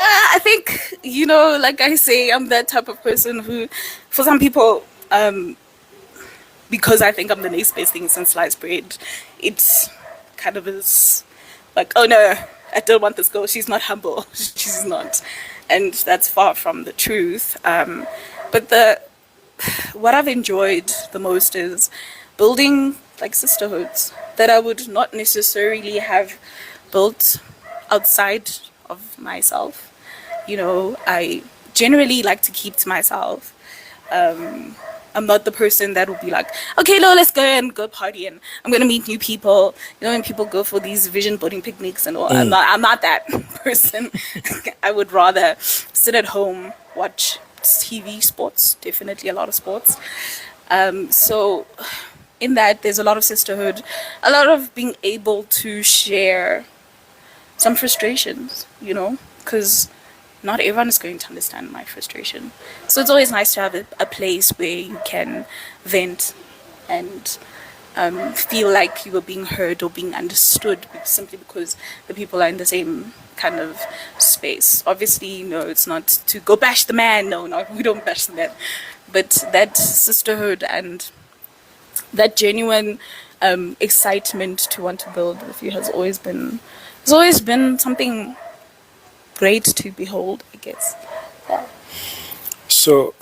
I think, you know, like I say, I'm that type of person who, for some people, because I think I'm the next best thing since sliced bread, it's kind of is like, oh no, I don't want this girl, she's not humble, she's not. And that's far from the truth. But what I've enjoyed the most is building like sisterhoods that I would not necessarily have built outside of myself. You know, I generally like to keep to myself. I'm not the person that will be like, okay, no, let's go and go party and I'm gonna meet new people. You know, when people go for these vision boarding picnics and all, I'm not that person. I would rather sit at home, watch TV, sports, definitely a lot of sports. So in that, there's a lot of sisterhood, a lot of being able to share some frustrations, you know, because not everyone is going to understand my frustration. So it's always nice to have a place where you can vent and feel like you are being heard or being understood, simply because the people are in the same kind of space. Obviously, no, it's not to go bash the man. No, we don't bash the man. But that sisterhood and that genuine excitement to want to build with you has always been something great to behold, I guess. Yeah. So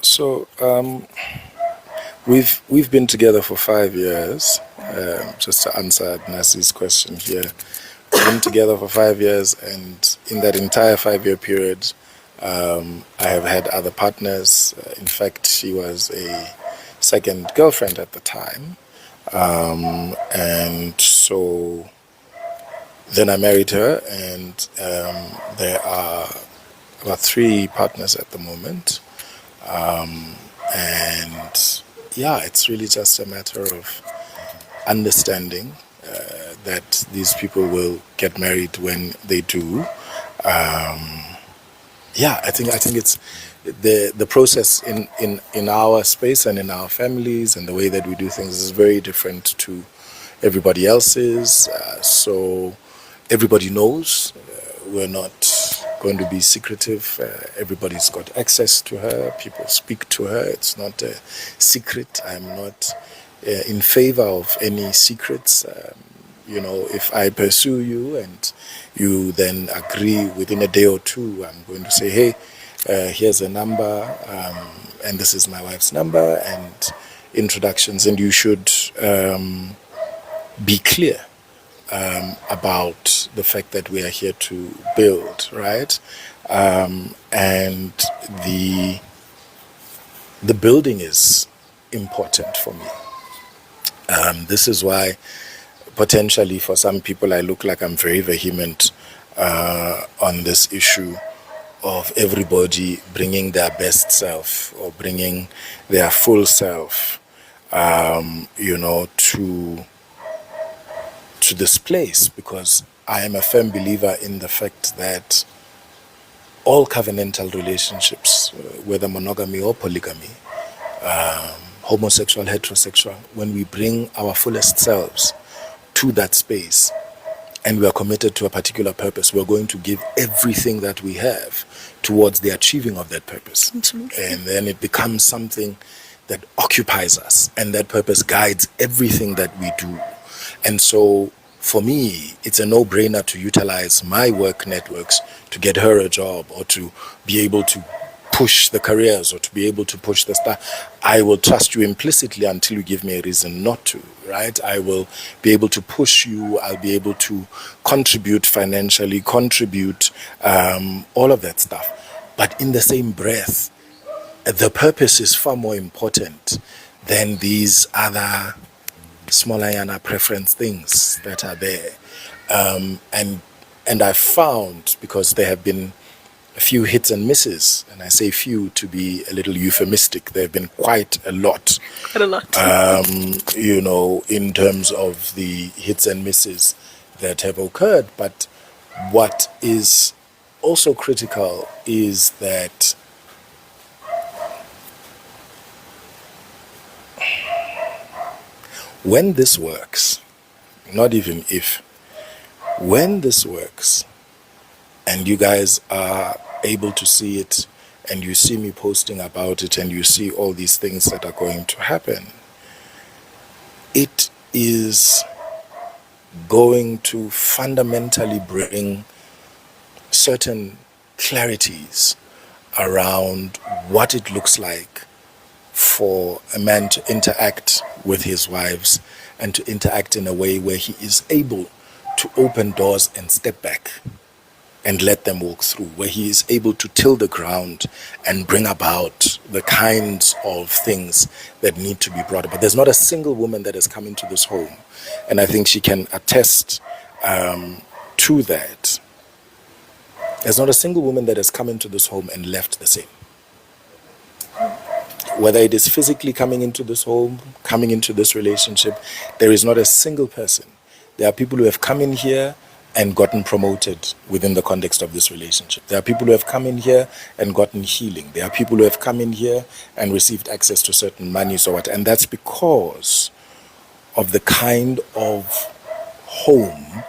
we've been together for 5 years. Just to answer Nasi's question here, we've been together for 5 years, and in that entire 5-year period, I have had other partners. In fact, she was a second girlfriend at the time, and so then I married her, and there are about 3 partners at the moment. And yeah, it's really just a matter of understanding that these people will get married when they do. Yeah, I think it's the process in our space and in our families and the way that we do things is very different to everybody else's. So everybody knows we're not going to be secretive. Everybody's got access to her. People speak to her. It's not a secret. I'm not in favor of any secrets. If I pursue you and you then agree within a day or two, I'm going to say, hey, here's a number, and this is my wife's number, and introductions, and you should be clear about the fact that we are here to build, right? And the building is important for me. This is why potentially for some people I look like I'm very vehement on this issue of everybody bringing their best self or bringing their full self, to this place, because I am a firm believer in the fact that all covenantal relationships, whether monogamy or polygamy, homosexual, heterosexual, when we bring our fullest selves to that space and we are committed to a particular purpose, we're going to give everything that we have towards the achieving of that purpose. Absolutely. And then it becomes something that occupies us, and that purpose guides everything that we do. And so for me, it's a no-brainer to utilize my work networks to get her a job, or to be able to push the careers, or to be able to push the stuff. I will trust you implicitly until you give me a reason not to, right? I will be able to push you. I'll be able to contribute financially, contribute all of that stuff. But in the same breath, the purpose is far more important than these other smaller yana preference things that are there. And I found, because there have been a few hits and misses, and I say few to be a little euphemistic, there have been quite a lot. Quite a lot. In terms of the hits and misses that have occurred. But what is also critical is that when this works, not even if, when this works, and you guys are able to see it, and you see me posting about it, and you see all these things that are going to happen, it is going to fundamentally bring certain clarities around what it looks like for a man to interact with his wives, and to interact in a way where he is able to open doors and step back and let them walk through, where he is able to till the ground and bring about the kinds of things that need to be brought about. There's not a single woman that has come into this home, and I think she can attest to that. There's not a single woman that has come into this home and left the same. Whether it is physically coming into this home, coming into this relationship, there is not a single person. There are people who have come in here and gotten promoted within the context of this relationship. There are people who have come in here and gotten healing. There are people who have come in here and received access to certain monies or what. And that's because of the kind of home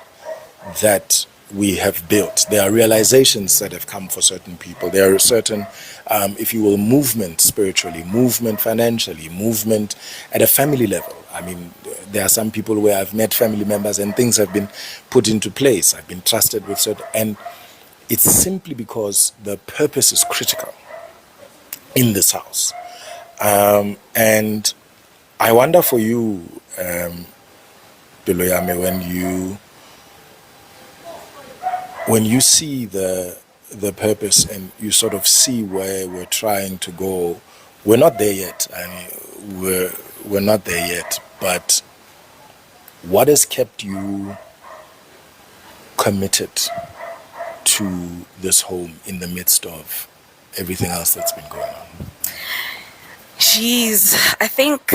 that we have built. There are realizations that have come for certain people. There are certain, if you will, movement spiritually, movement financially, movement at a family level. I mean, there are some people where I've met family members and things have been put into place. I've been trusted with certain, and it's simply because the purpose is critical in this house. And I wonder for you, Beloyame, when you see the purpose and you sort of see where we're trying to go, we're not there yet. I mean, we're not there yet. But what has kept you committed to this home in the midst of everything else that's been going on? Jeez, I think,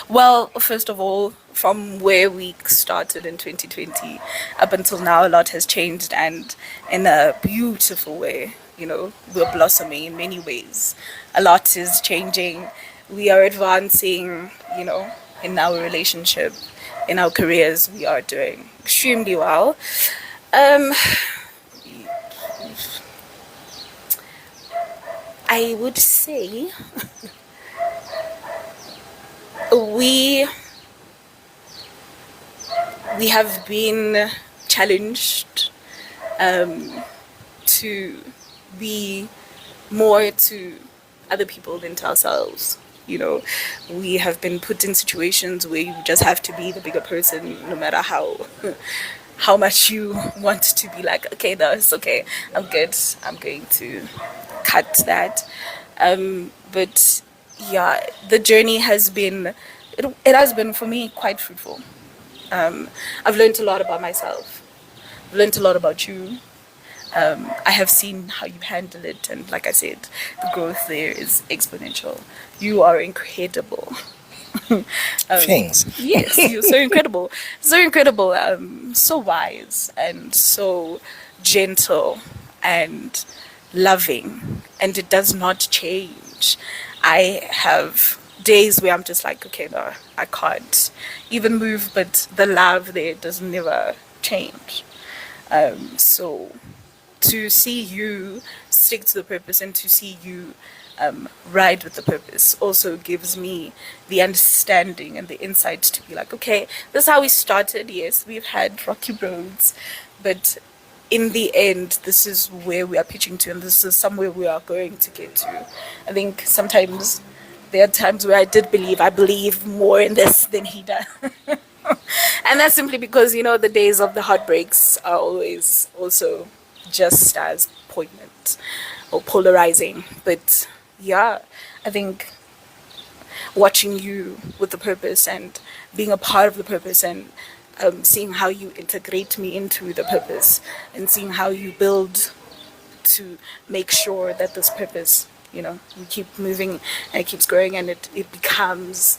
well, first of all, from where we started in 2020 up until now, a lot has changed, and in a beautiful way. You know, we're blossoming in many ways. A lot is changing. We are advancing, you know, in our relationship, in our careers. We are doing extremely well. Um, I would say we have been challenged to be more to other people than to ourselves. You know, we have been put in situations where you just have to be the bigger person, no matter how much you want to be like, okay, no, it's okay, I'm good, I'm going to cut that. But yeah, the journey has been, it has been for me quite fruitful. I've learned a lot about myself. I've learned a lot about you. I have seen how you handle it, and like I said, the growth there is exponential. You are incredible. Thanks. Yes, you're so incredible. So incredible. So wise and so gentle and loving, and it does not change. I have days where I'm just like, okay, no, I can't even move, but the love there does never change. So to see you stick to the purpose and to see you ride with the purpose also gives me the understanding and the insight to be like, okay, this is how we started. Yes, we've had rocky roads, but in the end, this is where we are pitching to, and this is somewhere we are going to get to. I think sometimes there are times where I believe more in this than he does. And that's simply because, you know, the days of the heartbreaks are always also just as poignant or polarizing. But yeah, I think watching you with the purpose and being a part of the purpose and seeing how you integrate me into the purpose and seeing how you build to make sure that this purpose, you know, we keep moving and it keeps growing and it becomes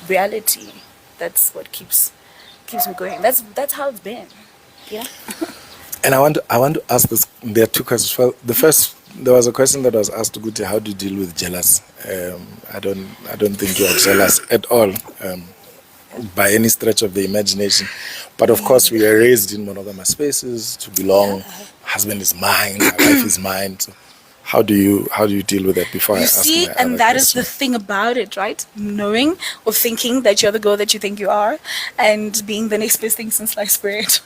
reality. That's what keeps me going. That's how it's been. Yeah. And I want to ask this. There are two questions. Well, the first, there was a question that was asked to Guti, how do you deal with jealous? I don't think you are jealous at all, by any stretch of the imagination. But of course, we are raised in monogamous spaces to belong. Husband is mine, my wife is mine. So how do you deal with that before I You ask see, my and other that is question? the thing about it, right? Knowing or thinking that you're the girl that you think you are and being the next best thing since sliced bread.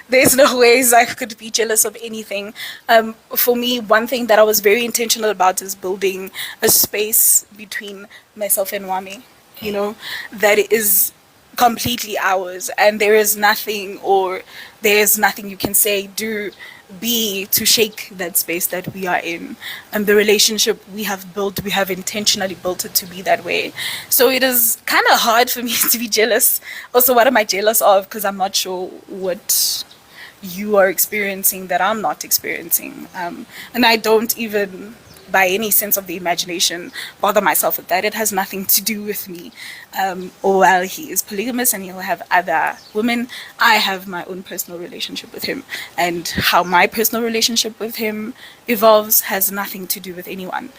There's no ways I could be jealous of anything. For me, one thing that I was very intentional about is building a space between myself and Wami, you know, that is completely ours, and there's nothing you can say, do, be to shake that space that we are in. And the relationship we have intentionally built it to be that way. So it is kind of hard for me to be jealous. Also, what am I jealous of? Because I'm not sure what you are experiencing that I'm not experiencing. And I don't even, by any sense of the imagination, bother myself with that. It has nothing to do with me. Or while he is polygamous and he'll have other women, I have my own personal relationship with him. And how my personal relationship with him evolves has nothing to do with anyone.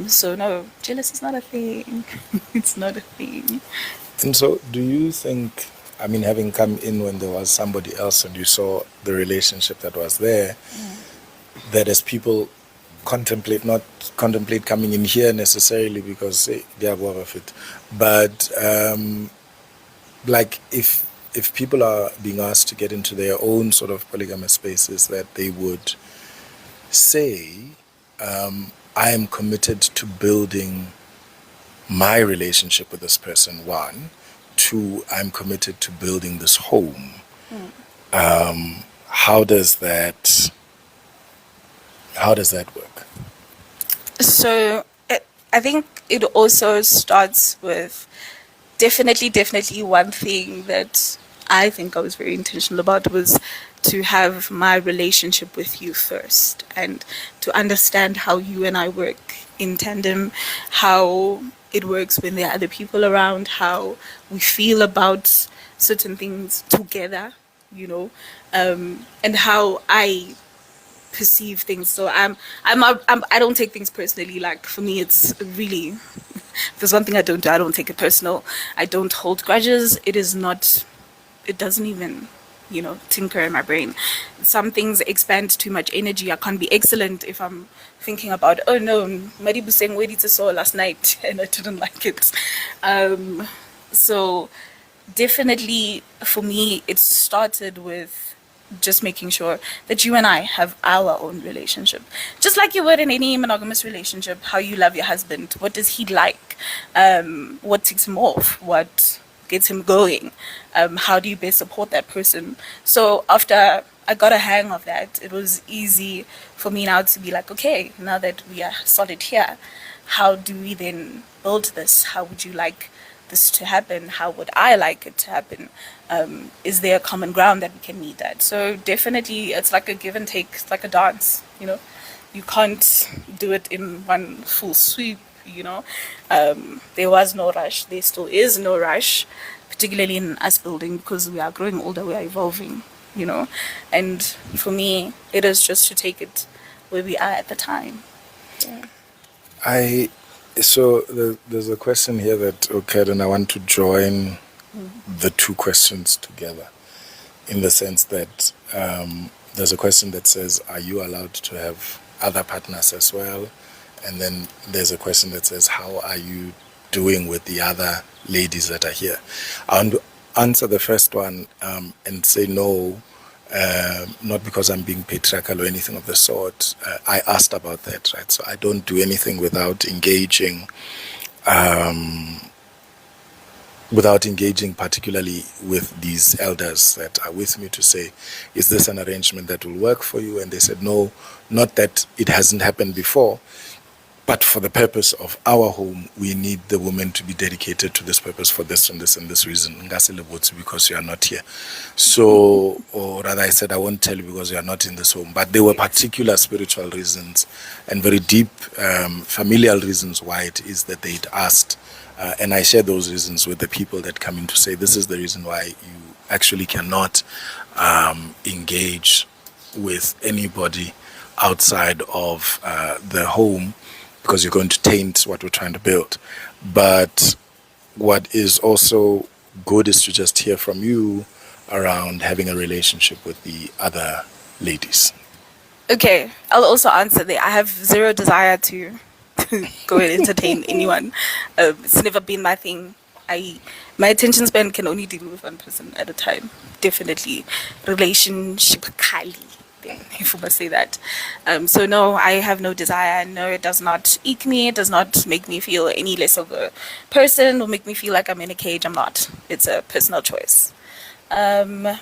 So no, jealous is not a thing. It's not a thing. And so, do you think, I mean, having come in when there was somebody else and you saw the relationship that was there, that as people not contemplate coming in here necessarily because they are aware of it, but like if if people are being asked to get into their own sort of polygamous spaces, that they would say, I am committed to building my relationship with this person, one. Two, I'm committed to building this home. How does that work? So I think it also starts with definitely one thing that I think I was very intentional about was to have my relationship with you first and to understand how you and I work in tandem, how it works when there are other people around, how we feel about certain things together, and how I perceive things. So I don't take things personally. Like for me, it's really, if there's one thing I don't do, I don't take it personal. I don't hold grudges. It doesn't even, tinker in my brain. Some things expend too much energy. I can't be excellent if I'm thinking about, oh no, Maribu sang Wedita saw last night and I didn't like it. So definitely for me, it started with just making sure that you and I have our own relationship. Just like you would in any monogamous relationship, how you love your husband. What does he like? What ticks him off? What gets him going? How do you best support that person? So after I got a hang of that, it was easy for me now to be like, okay, now that we are solid here, how do we then build this? How would you like this to happen? How would I like it to happen? Is there a common ground that we can meet at? So definitely it's like a give and take. It's like a dance, you can't do it in one full sweep. There was no rush, there still is no rush, particularly in us building, because we are growing older, we are evolving, and for me it is just to take it where we are at the time. So there's a question here that occurred, and I want to join the two questions together, in the sense that there's a question that says, are you allowed to have other partners as well? And then there's a question that says, how are you doing with the other ladies that are here? I want to answer the first one and say no, not because I'm being patriarchal or anything of the sort. I asked about that, right? So I don't do anything without engaging particularly with these elders that are with me to say, is this an arrangement that will work for you? And they said, no, not that it hasn't happened before, but for the purpose of our home, we need the woman to be dedicated to this purpose for this and this and this reason. Because you are not here. So, or rather I said, I won't tell you because you are not in this home. But there were particular spiritual reasons and very deep familial reasons why it is that they'd asked. And I share those reasons with the people that come in to say, this is the reason why you actually cannot engage with anybody outside of the home, because you're going to taint what we're trying to build. But what is also good is to just hear from you around having a relationship with the other ladies. Okay, I'll also answer that. I have zero desire to go and entertain anyone. It's never been my thing. My attention span can only deal with one person at a time. Definitely relationship kali, if I must say that. So no, I have no desire. No, it does not eke me. It does not make me feel any less of a person or make me feel like I'm in a cage. I'm not. It's a personal choice. The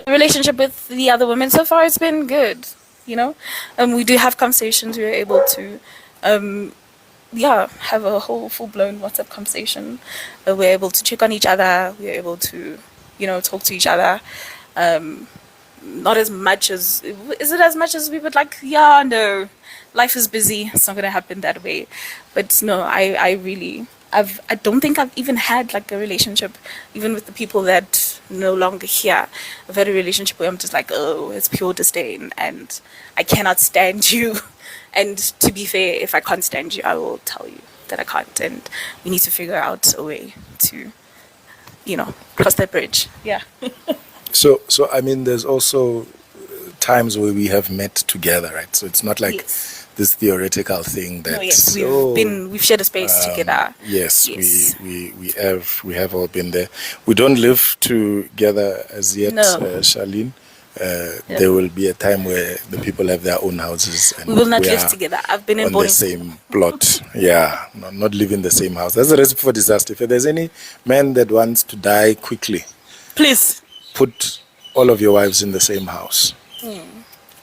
relationship with the other women so far, it's been good. We do have conversations. We're able to have a whole full-blown WhatsApp conversation. We're able to check on each other. We're able to talk to each other. Not as much as, is it as much as we would like? Yeah, no, life is busy. It's not going to happen that way. But no, I don't think I've even had like a relationship, even with the people that no longer here. I've had a relationship where I'm just like, oh, it's pure disdain and I cannot stand you. And to be fair, if I can't stand you, I will tell you that I can't. And we need to figure out a way to, cross that bridge. Yeah. So I mean, there's also times where we have met together, right? So it's not like yes. this theoretical thing that No, yes, we've shared a space together. yes, Yes. we have all been there. We don't live together as yet, No. Charlene. Yeah. There will be a time where the people have their own houses and We will not we live are together. I've been in on the boarding school. same plot. Yeah, not live in the same house. That's a recipe for disaster. If there's any man that wants to die quickly, Please. put all of your wives in the same house.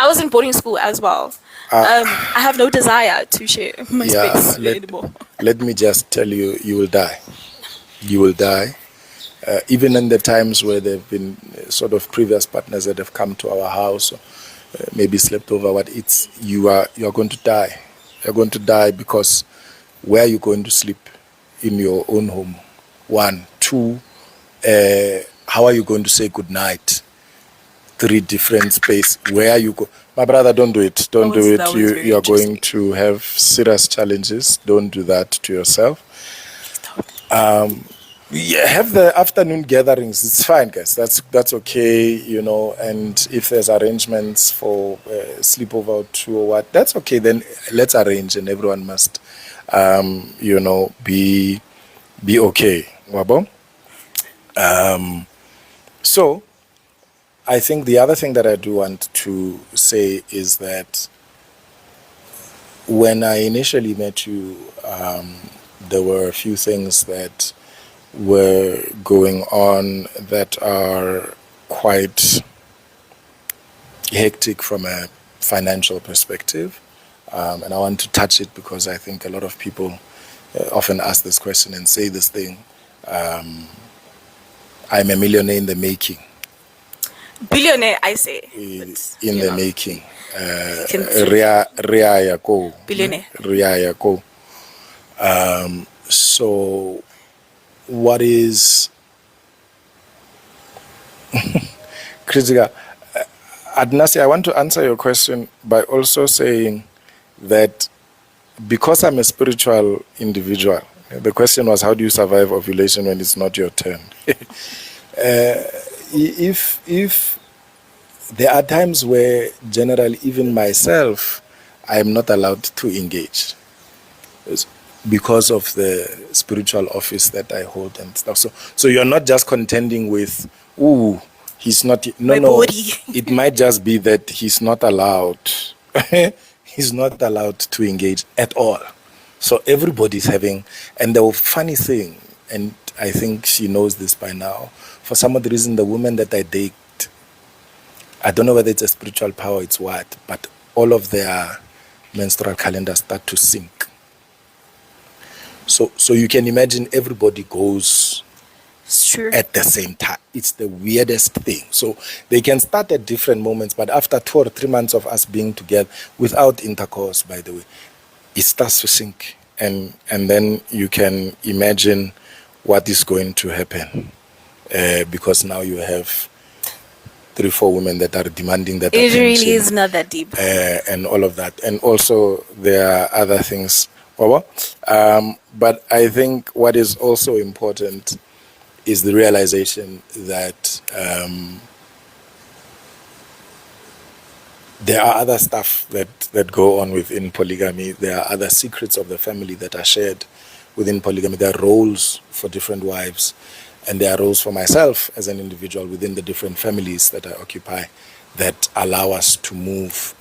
I was in boarding school as well. I have no desire to share my space anymore. Let me just tell you, you will die. You will die. Even in the times where there have been sort of previous partners that have come to our house, maybe slept over, you are going to die. You're going to die because where are you going to sleep? In your own home. 1, 2, how are you going to say good night? 3 different space. Where are you go? My brother, don't do it. Don't do it. You are going to have serious challenges. Don't do that to yourself. Yeah, have the afternoon gatherings. It's fine, guys. That's okay, you know. And if there's arrangements for sleepover or 2 or what, that's okay. Then let's arrange, and everyone must, you know, be okay. Wabo. So, I think the other thing that I do want to say is that when I initially met you, there were a few things that were going on that are quite hectic from a financial perspective. And I want to touch it because I think a lot of people often ask this question and say this thing. I'm a millionaire in the making. Billionaire, I say. In the making. Billionaire. Ria Yako. So, what is critical? Adnasi, I want to answer your question by also saying that because I'm a spiritual individual, the question was, how do you survive ovulation when it's not your turn? If there are times where generally even myself, I am not allowed to engage because of the spiritual office that I hold and stuff. So you're not just contending with, ooh, he's not, no, body. It might just be that he's not allowed. He's not allowed to engage at all. So everybody's having, and the funny thing, and I think she knows this by now, for some of the reason, the women that I date, I don't know whether it's a spiritual power, it's what, but all of their menstrual calendars start to sync. So you can imagine everybody goes at the same time. It's the weirdest thing. So they can start at different moments, but after 2 or 3 months of us being together, without intercourse, by the way, it starts to sync. And then you can imagine what is going to happen. Because now you have 3, 4 women that are demanding that it attention. Really is not that deep. And all of that. And also there are other things. But I think what is also important is the realization that there are other stuff that go on within polygamy. There are other secrets of the family that are shared within polygamy. There are roles for different wives, and there are roles for myself as an individual within the different families that I occupy that allow us to move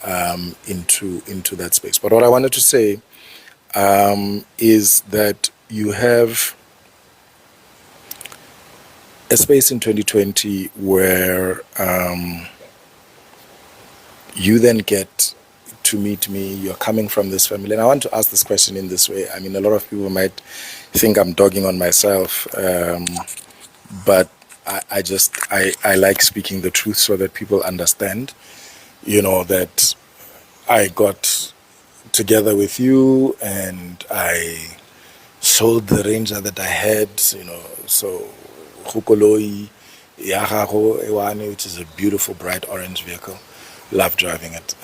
into that space. But what I wanted to say is that you have a space in 2020 where you then get to meet me. You're coming from this family. And I want to ask this question in this way. I mean, a lot of people might think I'm dogging on myself, but I like speaking the truth so that people understand, you know, that I got together with you and I sold the Ranger that I had, you know, so Hukoloi Yahaho Ewane, which is a beautiful bright orange vehicle. Love driving it.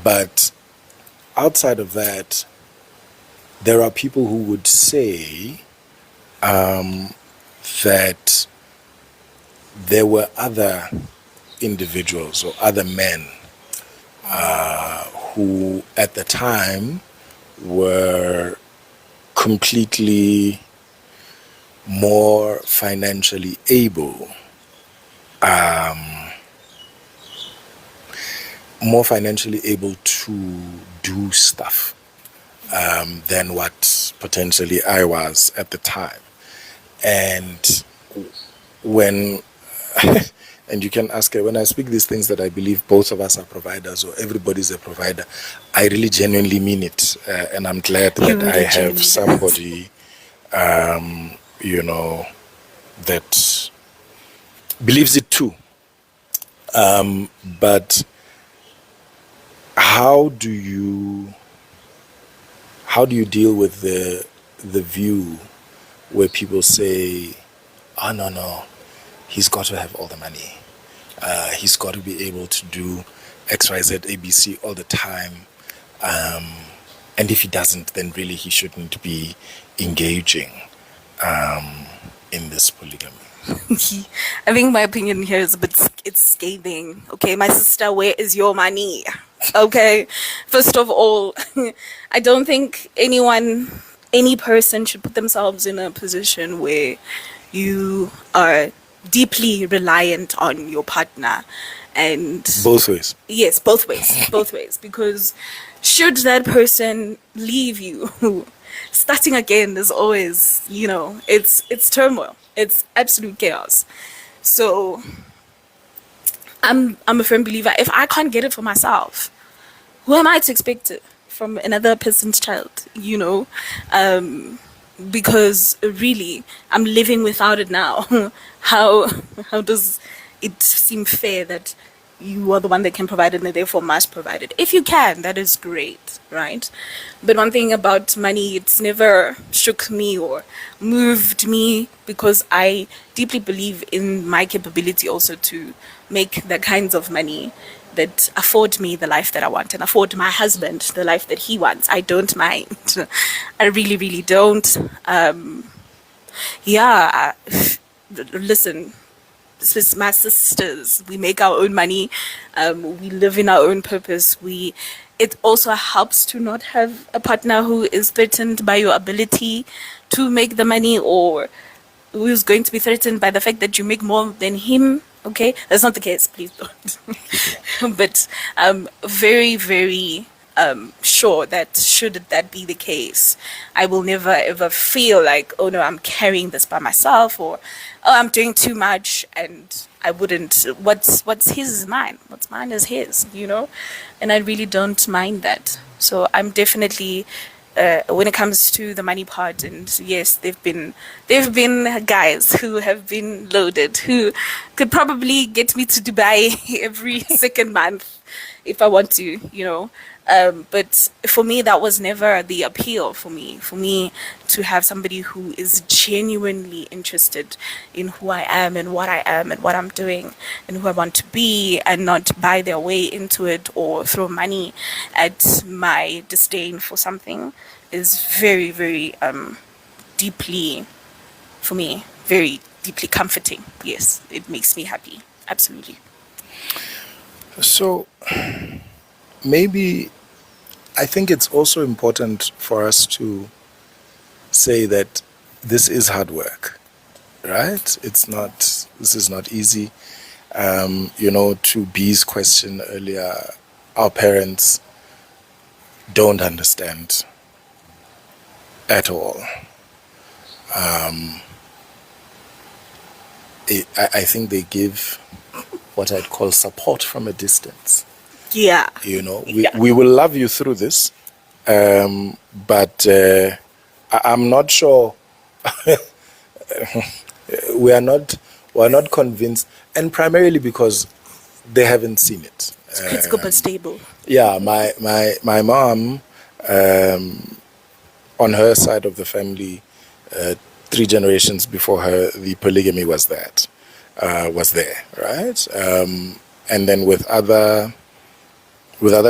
But outside of that, there are people who would say that there were other individuals or other men who at the time were completely more financially able, to do stuff than what potentially I was at the time. And when and you can ask her, when I speak these things that I believe both of us are providers or everybody's a provider, I really genuinely mean it. And I'm glad You that I really have genuinely somebody, that believes it too. But how do you deal with the view where people say, oh, no, he's got to have all the money. He's got to be able to do X, Y, Z, ABC all the time. And if he doesn't, then really he shouldn't be engaging in this polygamy. I think my opinion here is a bit, it's scathing. Okay, my sister, where is your money? Okay, first of all, I don't think any person should put themselves in a position where you are deeply reliant on your partner. And Both ways. yes, both ways, because should that person leave you, starting again is always, it's turmoil, it's absolute chaos. So I'm a firm believer, if I can't get it for myself, who am I to expect it from another person's child, because really I'm living without it now. How does it seem fair that you are the one that can provide it and therefore must provide it? If you can, that is great, right? But one thing about money, it's never shook me or moved me, because I deeply believe in my capability also to make the kinds of money that afford me the life that I want and afford my husband the life that he wants. I don't mind. I really, really don't. Yeah, listen, this is my sisters. We make our own money. We live in our own purpose. It also helps to not have a partner who is threatened by your ability to make the money, or who is going to be threatened by the fact that you make more than him. Okay, that's not the case. Please don't. But very, very sure that should that be the case, I will never ever feel like, oh no, I'm carrying this by myself, or oh, I'm doing too much, and I wouldn't. What's his is mine. What's mine is his. And I really don't mind that. So I'm definitely. When it comes to the money part, and yes, there've been guys who have been loaded, who could probably get me to Dubai every second month if I want to. But for me, that was never the appeal for me. For me to have somebody who is genuinely interested in who I am and what I am and what I'm doing and who I want to be, and not buy their way into it or throw money at my disdain for something, is very, very deeply, for me, very deeply comforting. Yes, it makes me happy. Absolutely. So maybe I think it's also important for us to say that this is hard work, right? This is not easy. To B's question earlier, our parents don't understand at all. I think they give what I'd call support from a distance. Yeah. We will love you through this, but I'm not sure. We're not convinced, and primarily because they haven't seen it. It's critical but stable. Yeah, my mom, on her side of the family, 3 generations before her, the polygamy was there, right? And then with other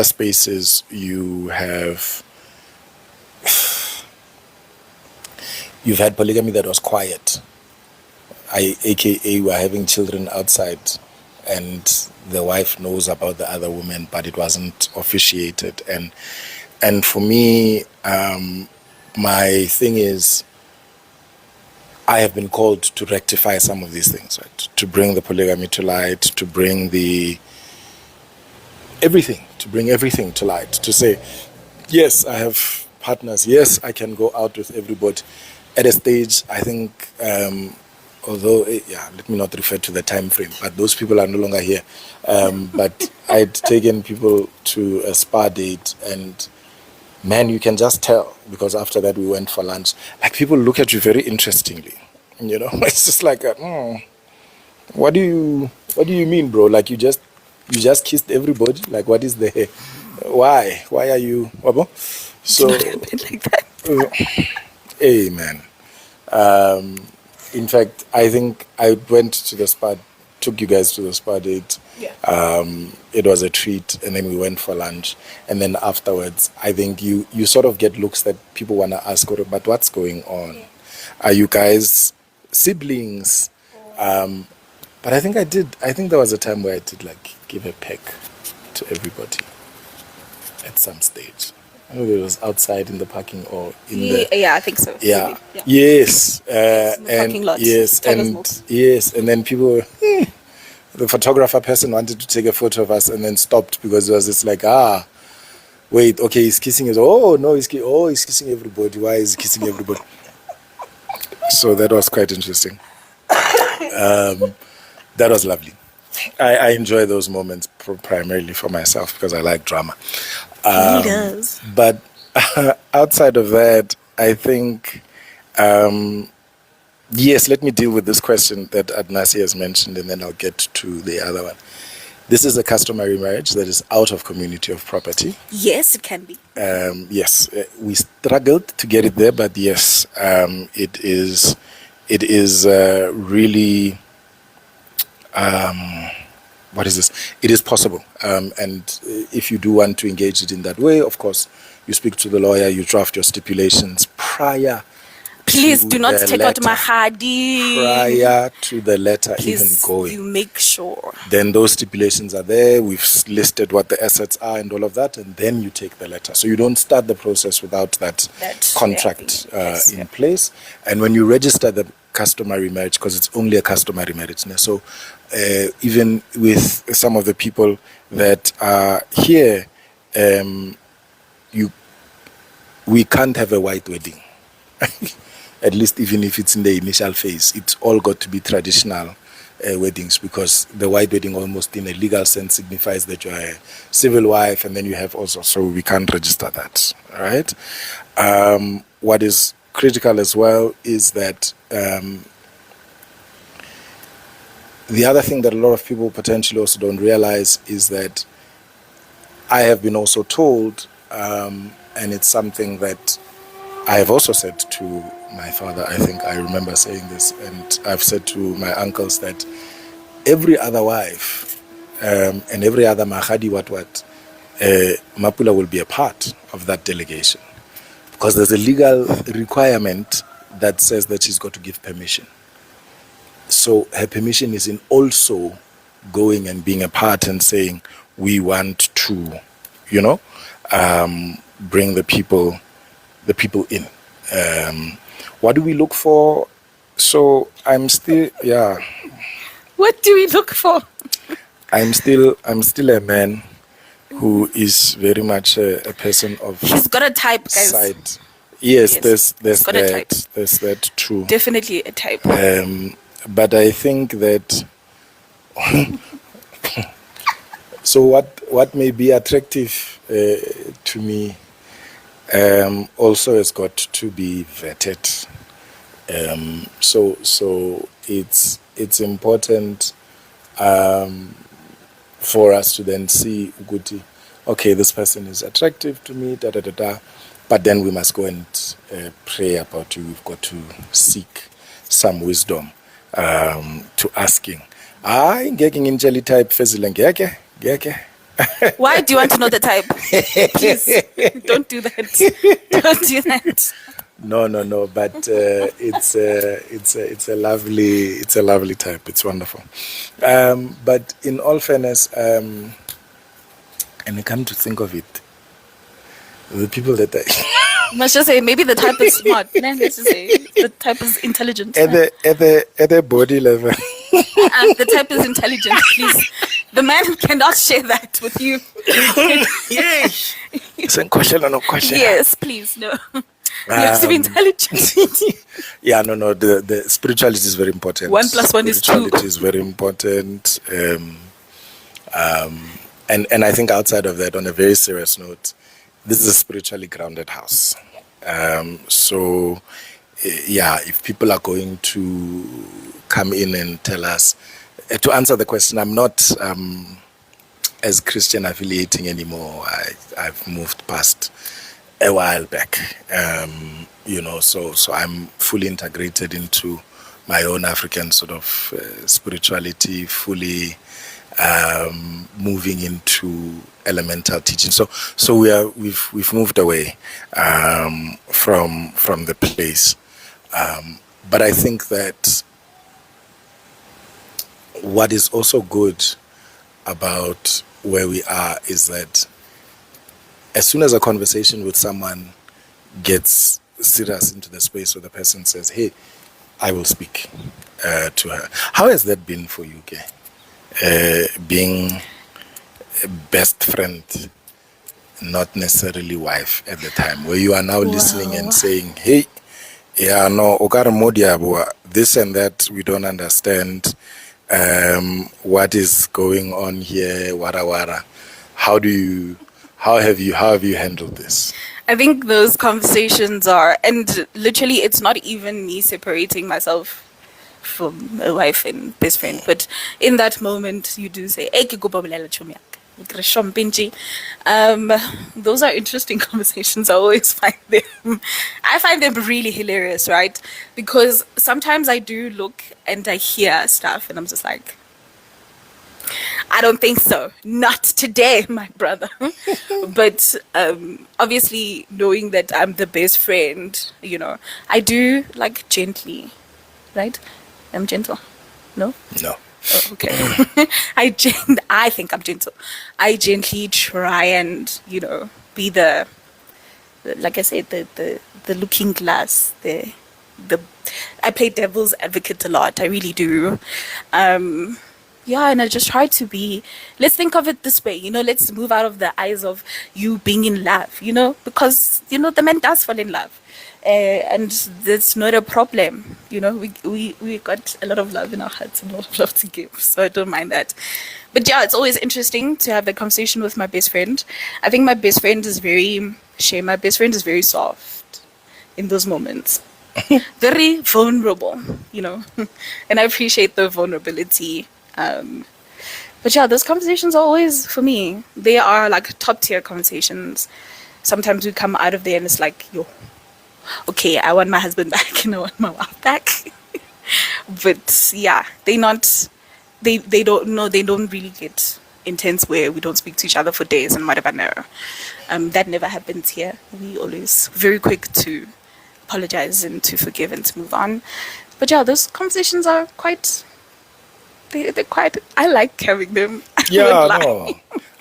spaces, you've had polygamy that was quiet, aka we're having children outside and the wife knows about the other woman, but it wasn't officiated. And for me, my thing is, I have been called to rectify some of these things, right? To bring the polygamy to light, to bring everything to light, to say, yes, I have partners, yes, I can go out with everybody. At a stage, I think, let me not refer to the time frame, but those people are no longer here. But I'd taken people to a spa date, and man, you can just tell, because after that we went for lunch. Like, people look at you very interestingly, It's just like, what do you mean, bro? Like, you just kissed everybody. Like, what is the why are you wabo? So Do not happen like that. hey, man. In fact, I think I went to the spa, took you guys to the spa date. Yeah. It was a treat, and then we went for lunch. And then afterwards, I think you sort of get looks that people want to ask, but what's going on? Yeah. Are you guys siblings? But I think there was a time where I did, like, give a peck to everybody at some stage. I don't know if it was outside in the parking or in the... Yeah, I think so. Yeah. Yeah. Yes. In the parking lot. Yes, and then people were, the photographer person wanted to take a photo of us and then stopped, because it was just like, wait, okay, he's kissing us. Oh, no, he's kissing everybody. Why is he kissing everybody? So that was quite interesting. That was lovely. I enjoy those moments primarily for myself, because I like drama. He does. But outside of that, I think, yes, let me deal with this question that Adnasi has mentioned, and then I'll get to the other one. This is a customary marriage that is out of community of property. Yes, it can be. Yes, we struggled to get it there, but yes, it is really... what is this? It is possible. And if you do want to engage it in that way, of course, you speak to the lawyer, you draft your stipulations prior. Please do not take out my hadi. Prior to the letter Please, even going. you make sure. Then those stipulations are there. We've listed what the assets are and all of that, and then you take the letter. So you don't start the process without that contract in place. And when you register the customary marriage, because it's only a customary marriage now. So even with some of the people that are here, we can't have a white wedding. At least even if it's in the initial phase, it's all got to be traditional weddings, because the white wedding almost in a legal sense signifies that you're a civil wife, and then you have also, so we can't register that, all right? What is critical as well is that the other thing that a lot of people potentially also don't realize is that I have been also told, and it's something that I have also said to my father, I think I remember saying this, and I've said to my uncles that every other wife and every other mahadi Mapula will be a part of that delegation, because there's a legal requirement that says that she's got to give permission. So her permission is in also going and being a part and saying, we want to, bring the people in. What do we look for? So I'm still, What do we look for? I'm still a man who is very much a person of... He's got a type, guys. Sight. Yes, there's got a type. There's that too. Definitely a type. But I think that... So what may be attractive to me also has got to be vetted. So it's important for us to then see, okay, this person is attractive to me, but then we must go and pray about you. We've got to seek some wisdom to asking. Ngeke nginjeli type fezile ngeke. Why do you want to know the type? Please, don't do that. Don't do that. No. But it's a lovely type. It's wonderful. But in all fairness, and I come to think of it, the people that Let's just say maybe the type is smart. Let's just say the type is intelligent. at the body level. The type is intelligent, please. The man cannot share that with you. Yes. It's a question or no question. Yes, please, no. You have to be intelligent. Yeah, no. The spirituality is very important. 1 + 1 is 2. Spirituality is very important. And I think outside of that, on a very serious note, this is a spiritually grounded house. So, if people are going to come in and tell us, to answer the question, I'm not as Christian affiliating anymore. I've moved past a while back, so I'm fully integrated into my own African sort of spirituality, fully moving into elemental teaching. So we've moved away from the place, but I think that what is also good about where we are is that as soon as a conversation with someone gets serious into the space where the person says, "Hey, I will speak to her." How has that been for you, Kay? Being a best friend, not necessarily wife at the time, where you are now listening and saying, "Hey, yeah, no, okare modiabua, this and that, we don't understand. What is going on here? Wara wara." How have you handled this? I think those conversations are, and literally it's not even me separating myself from a wife and best friend, but in that moment you do say, "Hey, ke kopa bolela chomi ya ka, ke re shompintji." Those are interesting conversations. I always find them really hilarious, right? Because sometimes I do look and I hear stuff and I'm just like, I don't think so. Not today, my brother. But obviously, knowing that I'm the best friend, I do like gently, right? I'm gentle. No? No. Oh, okay. I think I'm gentle. I gently try and, be like I said, the looking glass, I play devil's advocate a lot. I really do. And I just try to be, let's think of it this way, let's move out of the eyes of you being in love, because, the man does fall in love. And that's not a problem. We got a lot of love in our hearts and a lot of love to give. So I don't mind that. But it's always interesting to have that conversation with my best friend. I think my best friend is very soft in those moments. Very vulnerable, and I appreciate the vulnerability. But those conversations are always, for me, they are like top tier conversations. Sometimes we come out of there and it's like, yo, okay, I want my husband back and I want my wife back. But they don't really get intense where we don't speak to each other for days and whatever. No, that never happens here. We always very quick to apologize and to forgive and to move on. But those conversations are quite. They're quite. I like having them. No.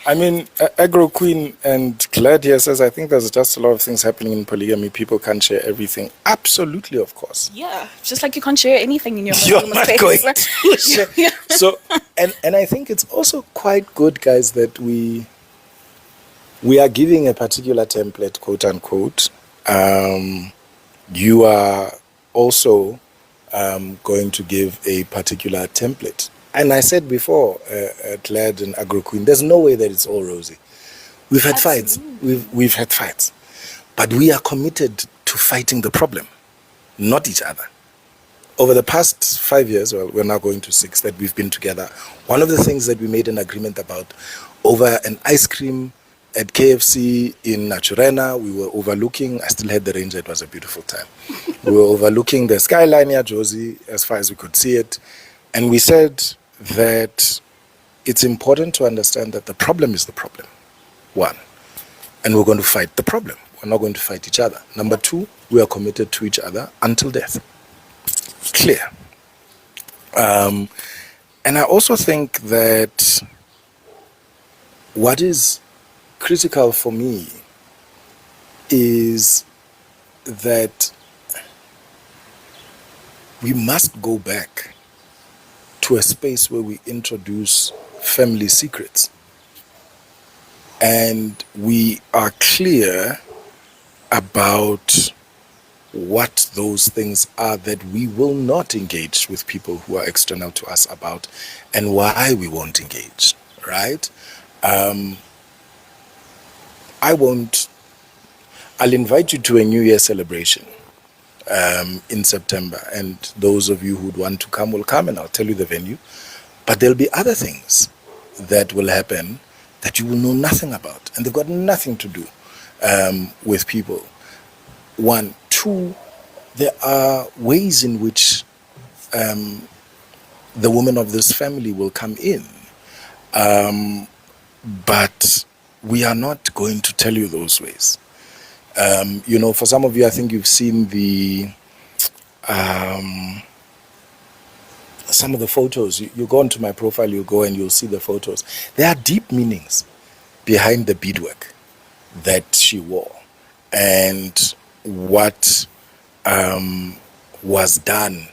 I mean, Agro Queen and Glad here says, I think there's just a lot of things happening in polygamy. People can't share everything. Absolutely, of course. Yeah, just like you can't share anything in your You're not space. going to share. So, and I think it's also quite good, guys, that we are giving a particular template, quote unquote. You are also going to give a particular template. And I said before, Glad and Agro Queen, there's no way that it's all rosy. We've had fights. We've had fights. But we are committed to fighting the problem, not each other. Over the past 5 years, well, we're now going to 6 that we've been together, one of the things that we made an agreement about over an ice cream at KFC in Naturena, we were overlooking, I still had the Ranger, it was a beautiful time. We were overlooking the skyline here, Josie, as far as we could see it. And we said that it's important to understand that the problem is the problem, one. And we're going to fight the problem. we're not going to fight each other. Number two, we are committed to each other until death. Clear. And I also think that what is critical for me is that we must go back to a space where we introduce family secrets. And we are clear about what those things are that we will not engage with people who are external to us about, and why we won't engage, right? I'll invite you to a New Year celebration in September, and those of you who'd want to come will come, and I'll tell you the venue. But there'll be other things that will happen that you will know nothing about, and they've got nothing to do with people. One. Two, there are ways in which the women of this family will come in, but we are not going to tell you those ways. For some of you, I think you've seen some of the photos. You go onto my profile, you go and you'll see the photos. There are deep meanings behind the beadwork that she wore, and what was done,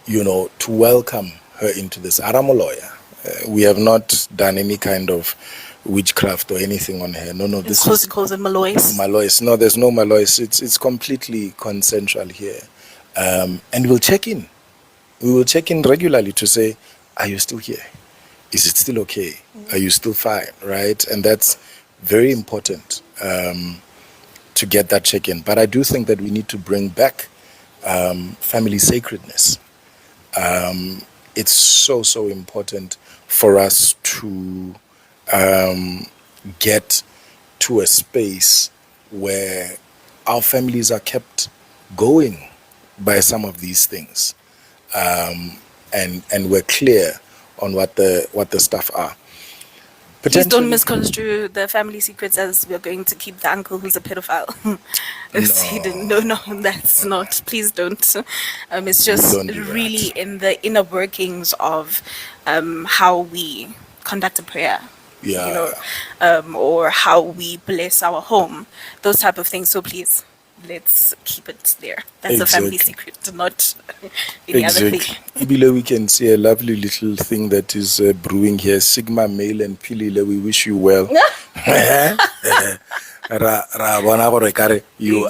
to welcome her into this. Aramoloya. We have not done any kind of witchcraft or anything on her. No, this is calls it Malois. Malois. No, there's no Malois. It's completely consensual here, and we'll check in. We will check in regularly to say, are you still here? Is it still okay? Are you still fine? Right? And that's very important to get that check-in. But I do think that we need to bring back family sacredness. It's so important for us to get to a space where our families are kept going by some of these things, and we're clear on what the stuff are. Please don't misconstrue the family secrets as we're going to keep the uncle who's a pedophile. It's hidden. No, that's not. Please don't. It's just really in the inner workings of how we conduct a prayer. Or how we bless our home. Those type of things. So please, let's keep it there. That's a family secret, not any other thing. Ibile, we can see a lovely little thing that is brewing here. Sigma male and Pilile, we wish you well. You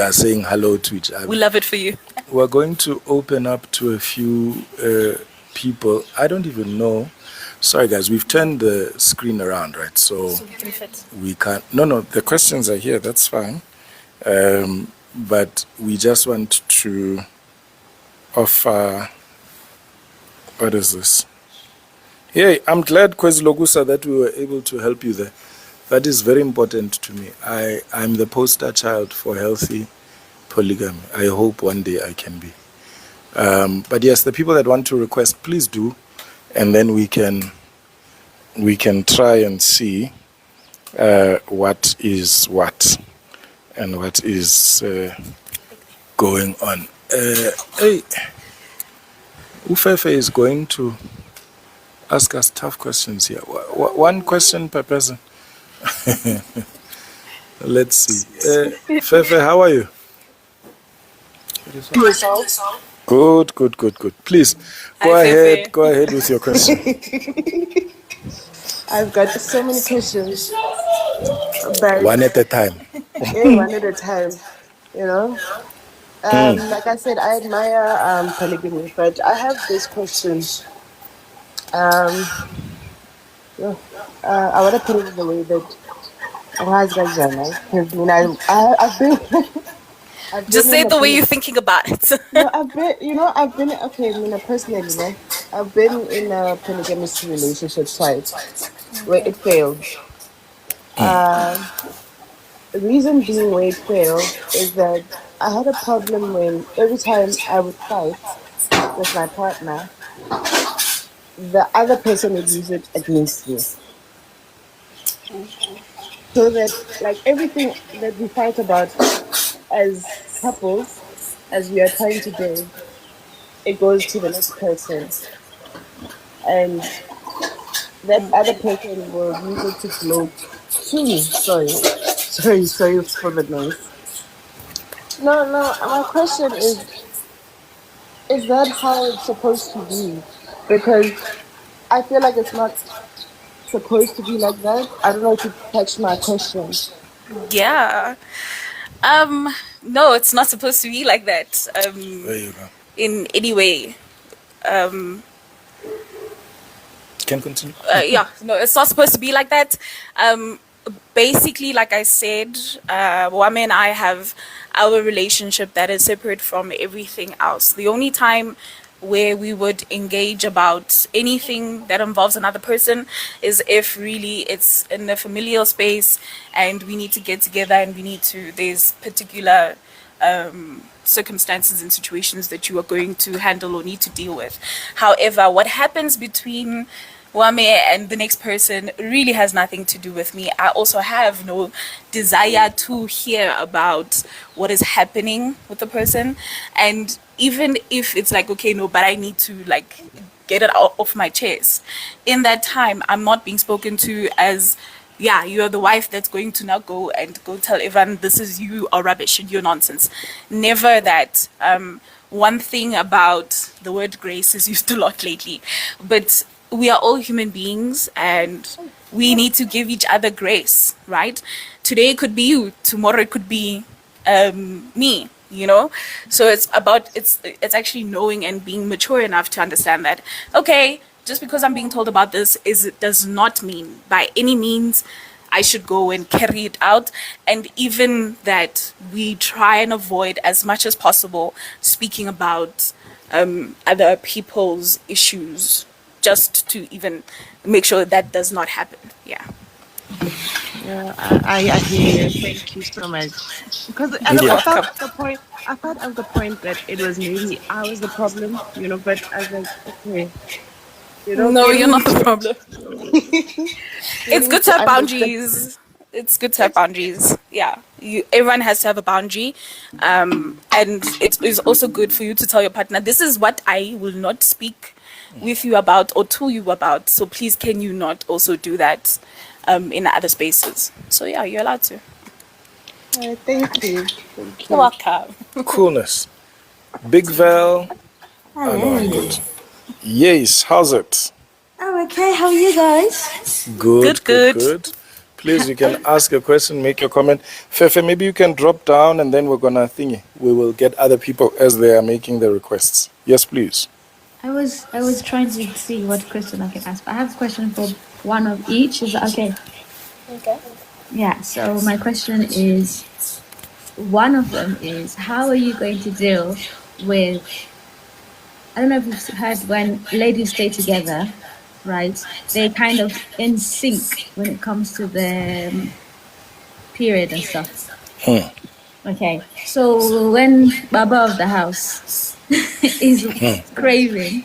are saying hello to each other. We love it for you. We're going to open up to a few people. I don't even know. Sorry guys, we've turned the screen around, right? So we can't. No, the questions are here. That's fine. But we just want to offer, what is this? Hey, I'm glad, Kwezi Logusa, that we were able to help you there. That is very important to me. I'm the poster child for healthy polygamy. I hope one day I can be. But yes, the people that want to request, please do. And then we can try and see what is what. And what is going on. Hey, Ufefe is going to ask us tough questions here. One question per person. Let's see. Fefe, how are you? Good. Please, go ahead with your question. I've got so many questions. But one at a time. One at a time, Like I said, I admire polygamy, but I have this question. I want to put it in the way that I've been just say it the way you're thinking about it. No, I've been personally, I've been in a polygamous relationship twice where it failed. The reason being where it failed is that I had a problem when every time I would fight with my partner, the other person would use it against me. so that like everything that we fight about as couples, as we are trying to do, it goes to the next person, and that other person will use it to gloat to me. Sorry for the noise. No. My question is that how it's supposed to be? Because I feel like it's not supposed to be like that. I don't know if you catch my question. Yeah. No, it's not supposed to be like that. There you go. In any way. Can continue. Yeah, no, it's not supposed to be like that. Basically, like I said, Wame and I have our relationship that is separate from everything else. The only time where we would engage about anything that involves another person is if really it's in the familial space and we need to get together and there's particular circumstances and situations that you are going to handle or need to deal with. However, what happens between Wame and the next person really has nothing to do with me. I also have no desire to hear about what is happening with the person. And even if it's like, okay, no, but I need to like get it out off my chest. In that time, I'm not being spoken to as, yeah, you're the wife that's going to now go tell everyone this is you are rubbish and you're nonsense. Never that. One thing about the word grace is used a lot lately, but we are all human beings and we need to give each other grace, right? Today it could be you, tomorrow it could be me, you know? So it's actually knowing and being mature enough to understand that, okay, just because I'm being told about this does not mean by any means I should go and carry it out. And even that we try and avoid as much as possible speaking about other people's issues, just to even make sure that does not happen. Yeah. Yeah, I hear you. Thank you so much. Because I felt at the point that it was maybe I was the problem, but I was like, okay, No, you're not the problem. It's good to have understand. boundaries. It's good to have boundaries. Yeah. Everyone has to have a boundary. And it is also good for you to tell your partner, this is what I will not speak with you about or to you about. So please, can you not also do that in other spaces? So yeah, you're allowed to. Thank you. You're welcome. Coolness. Big Val. Hello. I'm good. Yes, how's it? I'm okay. How are you guys? Good. Please, you can ask a question, make your comment. Fefe, maybe you can drop down and then we're gonna thingy. We will get other people as they are making the requests. Yes, please. I was trying to see what question I can ask. But I have a question for one of each. Is that okay? Okay. Yeah. So my question is, one of them is, how are you going to deal with? I don't know if you've heard when ladies stay together, right? They're kind of in sync when it comes to the period and stuff. Okay. So when Baba of the house is craving,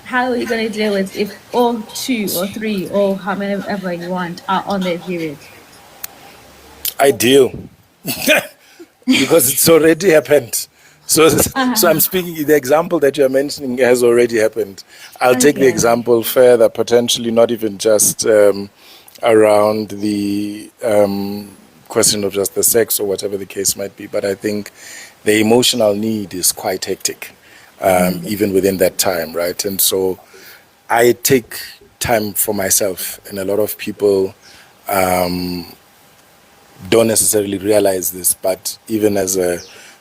how are you going to deal with if all 2 or 3 or how many ever you want are on their period? Ideal. Because it's already happened. So I'm speaking, the example that you're mentioning has already happened. I'll take the example further, potentially not even just around the question of just the sex or whatever the case might be, but I think the emotional need is quite hectic, even within that time, right? And so I take time for myself, and a lot of people don't necessarily realize this, but even as a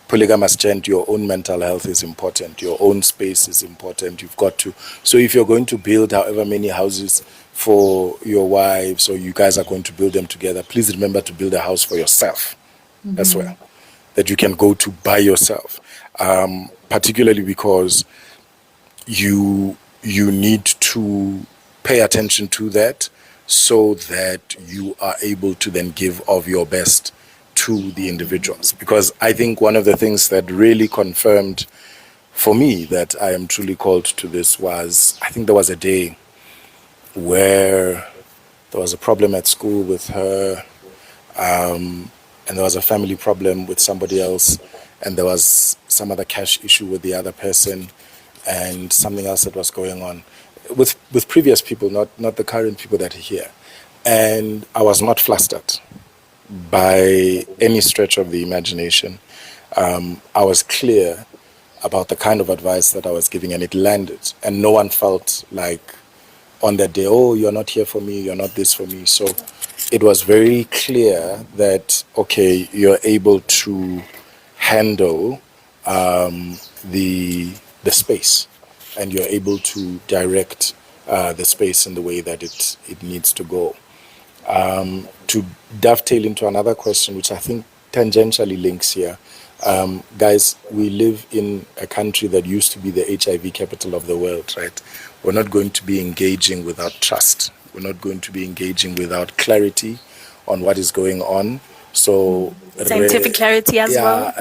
polygamous gent, your own mental health is important. Your own space is important. You've got to. So if you're going to build however many houses for your wives, or you guys are going to build them together, please remember to build a house for yourself as well, that you can go to by yourself. Particularly because you need to pay attention to that, so that you are able to then give of your best to the individuals. Because I think one of the things that really confirmed for me that I am truly called to this was, I think there was a day where there was a problem at school with her and there was a family problem with somebody else, and there was some other cash issue with the other person, and something else that was going on with previous people, not the current people that are here. And I was not flustered by any stretch of the imagination. I was clear about the kind of advice that I was giving, and it landed. And no one felt like on that day, oh, you're not here for me, you're not this for me. So it was very clear that, okay, you're able to handle the space, and you're able to direct the space in the way that it needs to go. To dovetail into another question, which I think tangentially links here, guys, we live in a country that used to be the HIV capital of the world, right? We're not going to be engaging without trust. We're not going to be engaging without clarity on what is going on. So Scientific clarity as well.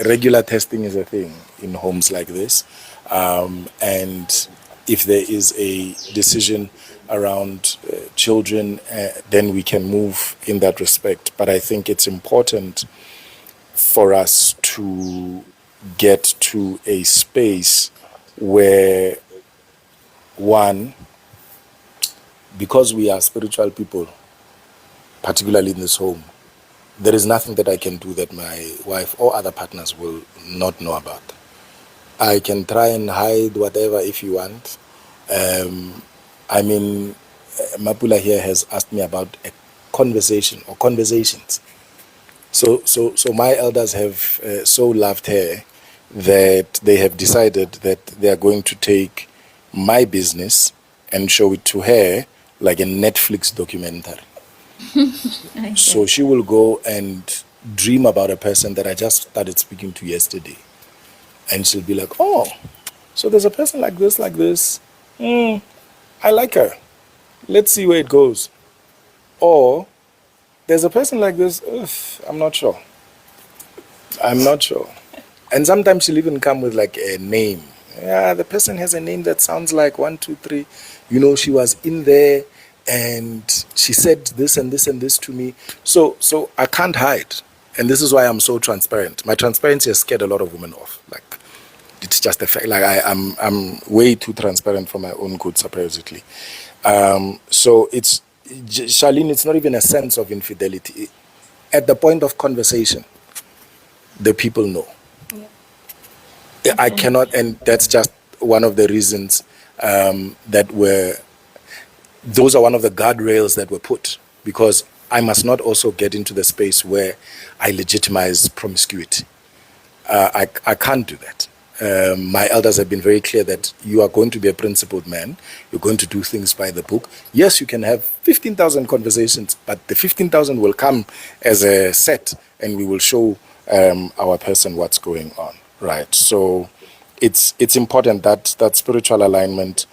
Regular testing is a thing in homes like this. And if there is a decision around children, then we can move in that respect. But I think it's important for us to get to a space where, one, because we are spiritual people, particularly in this home, there is nothing that I can do that my wife or other partners will not know about. I can try and hide whatever if you want. Mapula here has asked me about a conversation or conversations. So my elders have so loved her that they have decided that they are going to take my business and show it to her like a Netflix documentary. Okay. So she will go and dream about a person that I just started speaking to yesterday. And she'll be like, oh, so there's a person like this. I like her. Let's see where it goes. Or there's a person like this. I'm not sure. And sometimes she'll even come with like a name. Yeah, the person has a name that sounds like 1, 2, 3. You know, she was in there and she said this and this and this to me. So I can't hide. And this is why I'm so transparent. My transparency has scared a lot of women off. Like, it's just a fact. Like I'm way too transparent for my own good, supposedly. So it's, Charlene, it's not even a sense of infidelity. At the point of conversation, the people know. Yeah. I cannot, and that's just one of the reasons those are one of the guardrails that were put, because I must not also get into the space where I legitimize promiscuity. I can't do that. My elders have been very clear that you are going to be a principled man. You're going to do things by the book. Yes, you can have 15,000 conversations, but the 15,000 will come as a set, and we will show our person what's going on, right? So it's important that spiritual alignment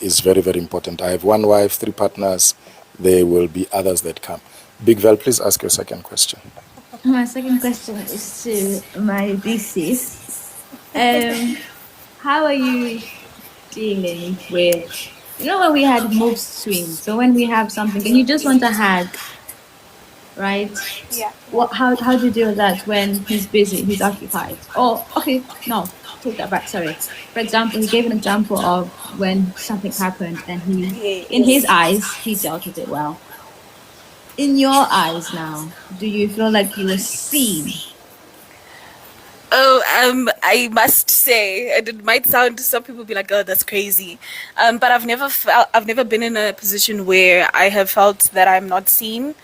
is very, very important. I have one wife, 3 partners. There will be others that come. Big Val, please ask your second question. My second question is to my DC. How are you dealing with, when we had mood swings? So when we have something and you just want a hug, right? Yeah. How do you deal with that when he's busy, he's occupied? Oh, okay, no, take that back, sorry. For example, he gave an example of when something happened and in his eyes, he dealt with it well. In your eyes now, do you feel like you were seen? Oh, I must say, and it might sound, some people be like, "Oh, that's crazy," but I've never been in a position where I have felt that I'm not seen.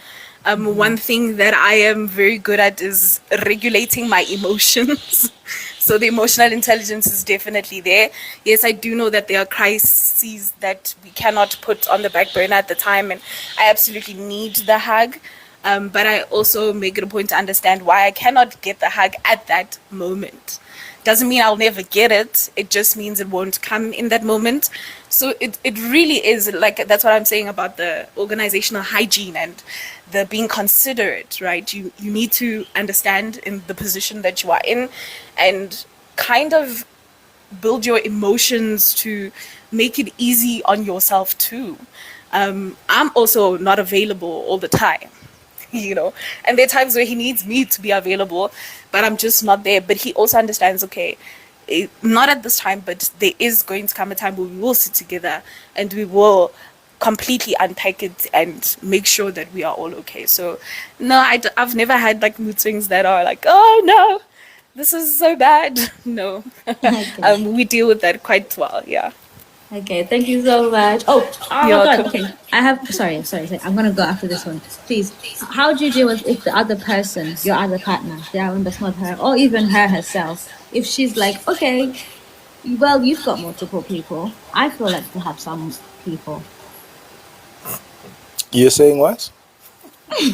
One thing that I am very good at is regulating my emotions. So the emotional intelligence is definitely there. Yes, I do know that there are crises that we cannot put on the back burner at the time, and I absolutely need the hug. But I also make it a point to understand why I cannot get the hug at that moment. Doesn't mean I'll never get it. It just means it won't come in that moment. So it really is like, that's what I'm saying about the organizational hygiene and the being considerate, right? You need to understand in the position that you are in and kind of build your emotions to make it easy on yourself too. I'm also not available all the time. you know. And there are times where he needs me to be available, but I'm just not there. But he also understands, okay, not at this time, but there is going to come a time where we will sit together and we will completely unpack it and make sure that we are all okay. So, no, I've never had like mood swings that are like, oh no, this is so bad. No, Okay. we deal with that quite well. Yeah. Okay, thank you so much. Oh my You're God. welcome. Okay, I have. Sorry. I'm gonna go after this one. Please. How do you deal with if the other person, your other partner, the one that's not her, or even her herself, if she's like, okay, well, you've got multiple people. I feel like to have some people. You're saying what?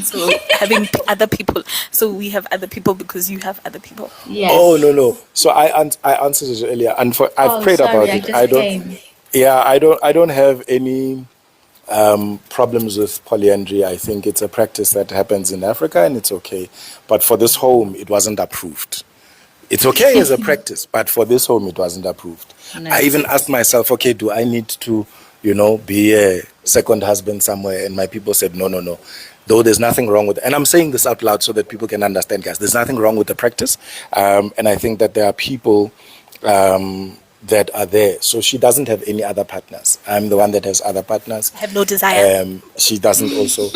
So having other people. So we have other people because you have other people. Yes. Oh no. So I answered it earlier, and I've prayed sorry, about I it. just I don't. came. Yeah, I don't have any problems with polyandry. I think it's a practice that happens in Africa, and it's okay. But for this home, it wasn't approved. It's okay as a practice, but for this home, it wasn't approved. No. I even asked myself, okay, do I need to, be a second husband somewhere? And my people said, no. Though there's nothing wrong with it. And I'm saying this out loud so that people can understand, guys. There's nothing wrong with the practice. And I think that there are people that are there. So she doesn't have any other partners. I'm the one that has other partners. I have no desire. She doesn't also.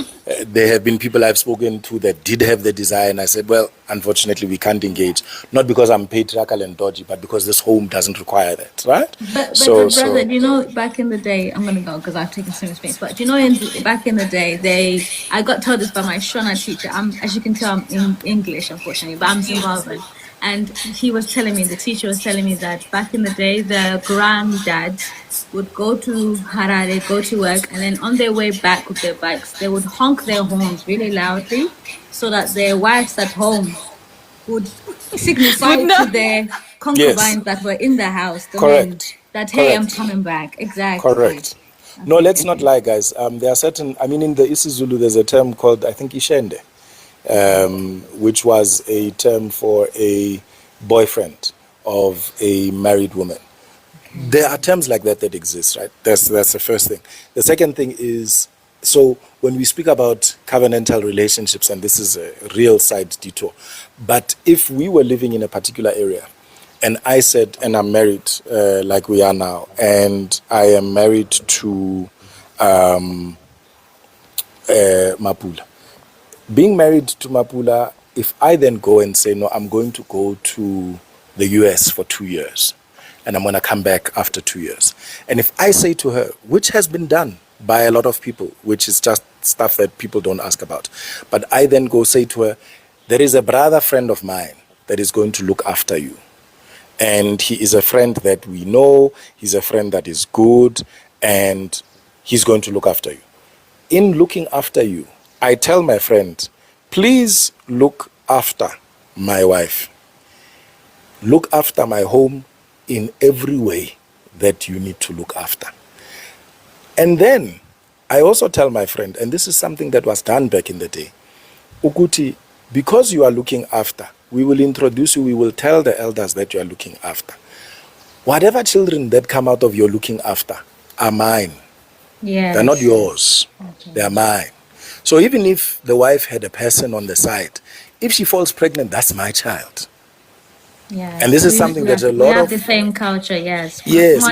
There have been people I've spoken to that did have the desire, and I said, well, unfortunately, we can't engage. Not because I'm patriarchal and dodgy, but because this home doesn't require that, right? But brother, you know, back in the day, I'm gonna go because I've taken so much space. But you know, back in the day, I got told this by my Shona teacher. As you can tell, I'm in English, unfortunately, but I'm Zimbabwean. And the teacher was telling me that back in the day, the granddad would go to Harare, go to work, and then on their way back with their bikes, they would honk their horns really loudly so that their wives at home would signify to their concubines that were in the house, the men, that, hey, I'm coming back. Exactly. Correct. No, let's not lie, guys. There are certain, in the isiZulu, there's a term called, I think, Ishende, which was a term for a boyfriend of a married woman. There are terms like that exist, right? That's the first thing. The second thing is, so when we speak about covenantal relationships, and this is a real side detour, but if we were living in a particular area, and I said, and I'm married like we are now, and I am married to Mapula. Being married to Mapula, if I then go and say, no, I'm going to go to the US for 2 years, and I'm going to come back after 2 years. And if I say to her, which has been done by a lot of people, which is just stuff that people don't ask about, but I then go say to her, there is a brother friend of mine that is going to look after you. And he is a friend that we know, he's a friend that is good, and he's going to look after you. In looking after you, I tell my friend, please look after my wife. Look after my home in every way that you need to look after. And then I also tell my friend, and this is something that was done back in the day, Ukuti, because you are looking after, we will introduce you, we will tell the elders that you are looking after. Whatever children that come out of your looking after are mine. Yeah. They're not yours. Okay. They're mine. So even if the wife had a person on the side, if she falls pregnant, that's my child. Yeah. And this is something that a lot of... We have the same culture, yes. Yes.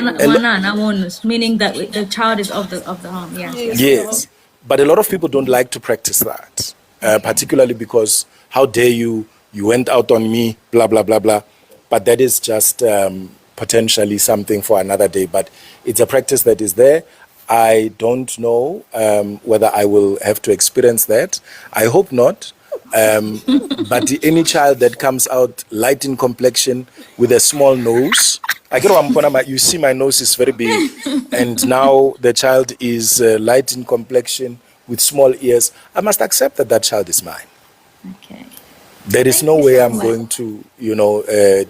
Meaning that the child is of the home, yes. Yes. But a lot of people don't like to practice that, particularly because, how dare you went out on me, blah, blah, blah, blah. But that is just potentially something for another day. But it's a practice that is there. I don't know whether I will have to experience that. I hope not. But any child that comes out light in complexion with a small nose, you see my nose is very big, and now the child is light in complexion with small ears, I must accept that child is mine. Okay. There is no way I'm going to,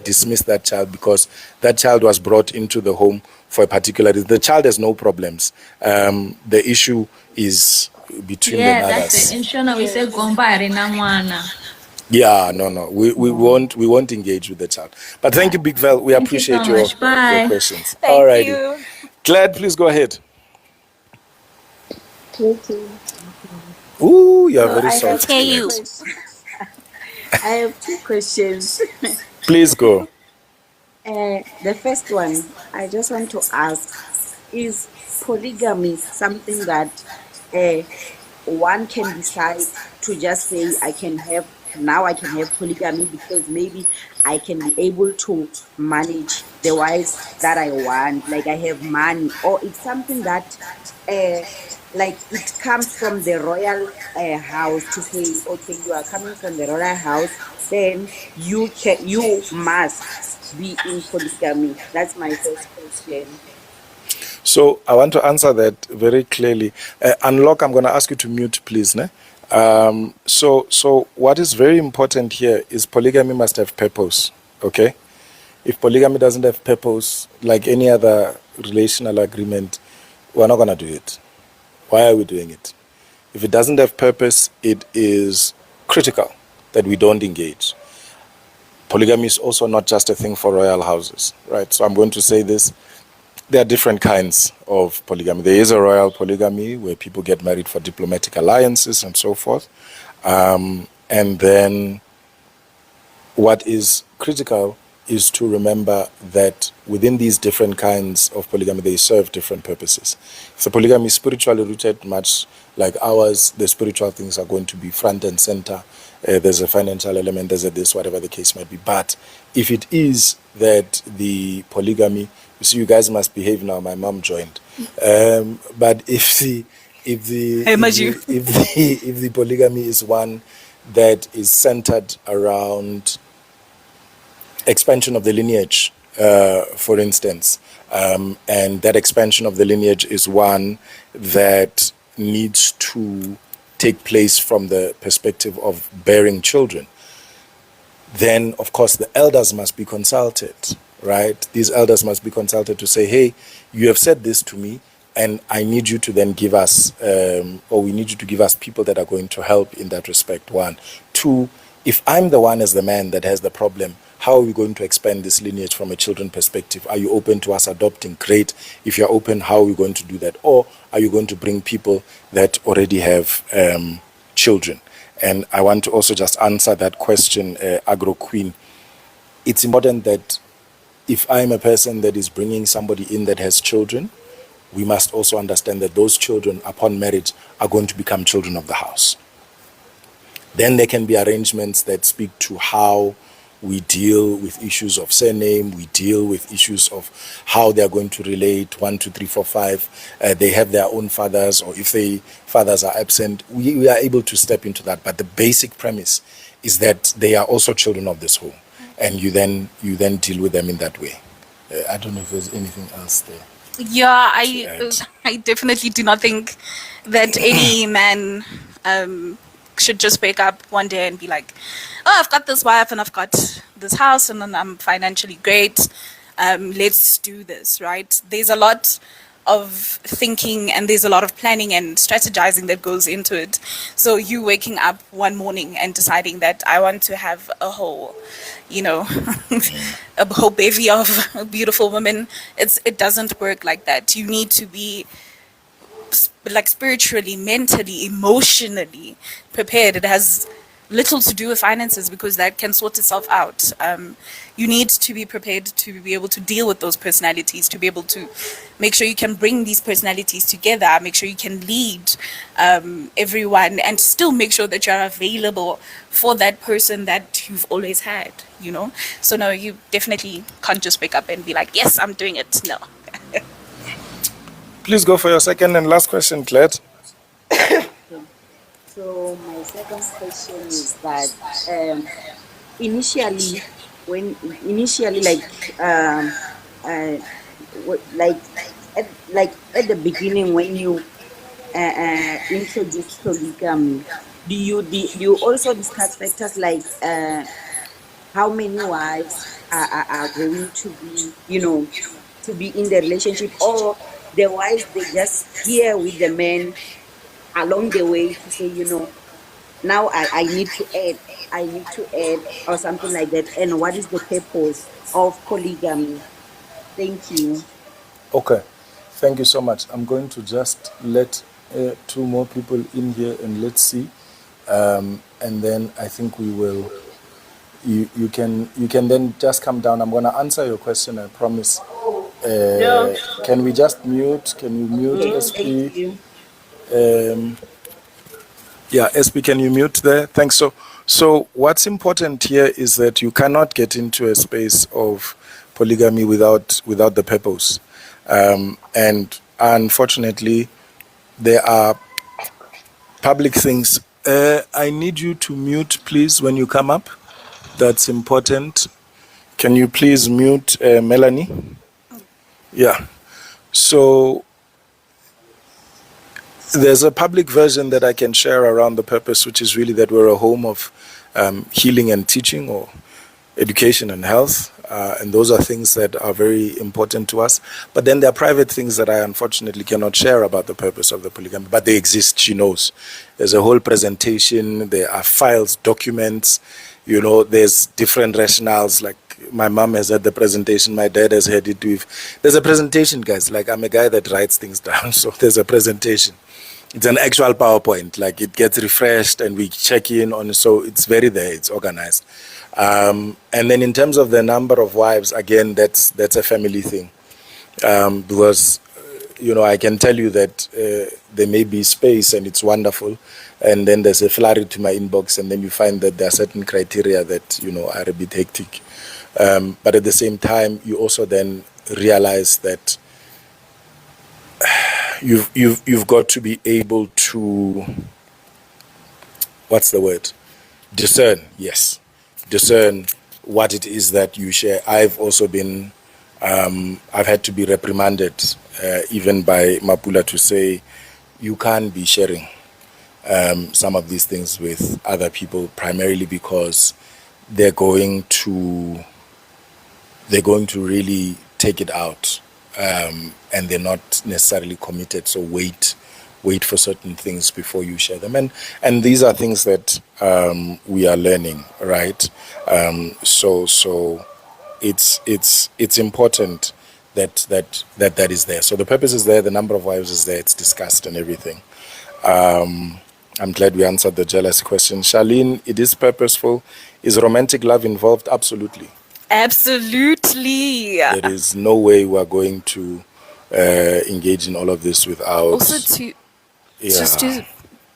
dismiss that child, because that child was brought into the home for a particular reason. The child has no problems. The issue is between the mothers. Yeah, that's it. In Shona, we say gombari namwana. Yeah, no. We won't engage with the child. But thank you, Big Val. We appreciate your questions. Thank you. Glad, please go ahead. Thank you. Ooh, you are So very I have soft, Hear two you. Claire. questions. I have two questions. Please go. The first one, I just want to ask, is polygamy something that uh, one can decide to just say, I can have polygamy because maybe I can be able to manage the wives that I want, like I have money, or it's something that like it comes from the royal house to say, okay, you are coming from the royal house, then you must be in polygamy. That's my first question. So I want to answer that very clearly. Unlock, I'm going to ask you to mute, please. Ne? So what is very important here is polygamy must have purpose. Okay? If polygamy doesn't have purpose, like any other relational agreement, we're not going to do it. Why are we doing it? If it doesn't have purpose, it is critical that we don't engage. Polygamy is also not just a thing for royal houses, right? So I'm going to say this. There are different kinds of polygamy. There is a royal polygamy where people get married for diplomatic alliances and so forth. And then what is critical is to remember that within these different kinds of polygamy, they serve different purposes. So polygamy is spiritually rooted, much like ours. The spiritual things are going to be front and center. There's a financial element, there's a this, whatever the case might be. But if it is that the polygamy, you see, you guys must behave now. My mom joined. But if Hey, Maju. the polygamy is one that is centered around expansion of the lineage, for instance, and that expansion of the lineage is one that needs to take place from the perspective of bearing children, then of course the elders must be consulted, right? These elders must be consulted to say, hey, you have said this to me, and I need you to then give us, or we need you to give us people that are going to help in that respect. One. Two, if I'm the one as the man that has the problem, how are we going to expand this lineage from a children perspective? Are you open to us adopting? Great. If you're open, how are we going to do that? Or are you going to bring people that already have children? And I want to also just answer that question, Agro Queen. It's important that if I'm a person that is bringing somebody in that has children, we must also understand that those children, upon marriage, are going to become children of the house. Then there can be arrangements that speak to how we deal with issues of surname, we deal with issues of how they are going to relate, 1, 2, 3, 4, 5. They have their own fathers, or if their fathers are absent, we are able to step into that. But the basic premise is that they are also children of this home, and you then deal with them in that way. I don't know if there's anything else there. Yeah, Right. I definitely do not think that any man should just wake up one day and be like, oh, I've got this wife and I've got this house and then I'm financially great. Let's do this, right? There's a lot of thinking and there's a lot of planning and strategizing that goes into it. So you waking up one morning and deciding that I want to have a whole, a whole bevy of beautiful women, it doesn't work like that. You need to be like spiritually, mentally, emotionally prepared. It has little to do with finances because that can sort itself out. You need to be prepared to be able to deal with those personalities, to be able to make sure you can bring these personalities together, make sure you can lead everyone, and still make sure that you're available for that person that you've always had. So no, you definitely can't just wake up and be like, yes, I'm doing it. No. Please go for your second and last question, Claire. So my second question is that initially, like at the beginning when you introduce polygamy, do you also discuss factors like how many wives are going to be to be in the relationship, or the wives they just hear with the men along the way to say, now I need to add or something like that, and what is the purpose of polygamy? Thank you. Okay, thank you so much. I'm going to just let two more people in here, and let's see. And then I think we will. You can then just come down. I'm gonna answer your question. I promise. Can we just mute? Can you mute SP? Yeah, SP, can you mute there? Thanks. So what's important here is that you cannot get into a space of polygamy without the purpose, and unfortunately, there are public things. I need you to mute, please, when you come up. That's important. Can you please mute Melanie? Yeah. So there's a public version that I can share around the purpose, which is really that we're a home of healing and teaching, or education and health. And those are things that are very important to us. But then there are private things that I unfortunately cannot share about the purpose of the polygamy, but they exist. She knows. There's a whole presentation. There are files, documents. There's different rationales. Like my mom has had the presentation. My dad has had it with. There's a presentation, guys. Like I'm a guy that writes things down. So there's a presentation. It's an actual PowerPoint. Like it gets refreshed and we check in on. So it's very there. It's organized. And then in terms of the number of wives, again, that's a family thing. Because, I can tell you that there may be space and it's wonderful. And then there's a flurry to my inbox, and then you find that there are certain criteria that, are a bit hectic. But at the same time, you also then realize that you've got to be able to, what's the word? Discern, yes. Discern what it is that you share. I've also been, I've had to be reprimanded, even by Mapula, to say, you can't be sharing some of these things with other people, primarily because they're going to really take it out, and they're not necessarily committed. So wait for certain things before you share them, and these are things that we are learning, right? So it's important that is there. So the purpose is there, the number of wives is there, it's discussed and everything. I'm glad we answered the jealousy question. Charlene, it is purposeful. Is romantic love involved? Absolutely. Absolutely. There is no way we're going to engage in all of this without. Also,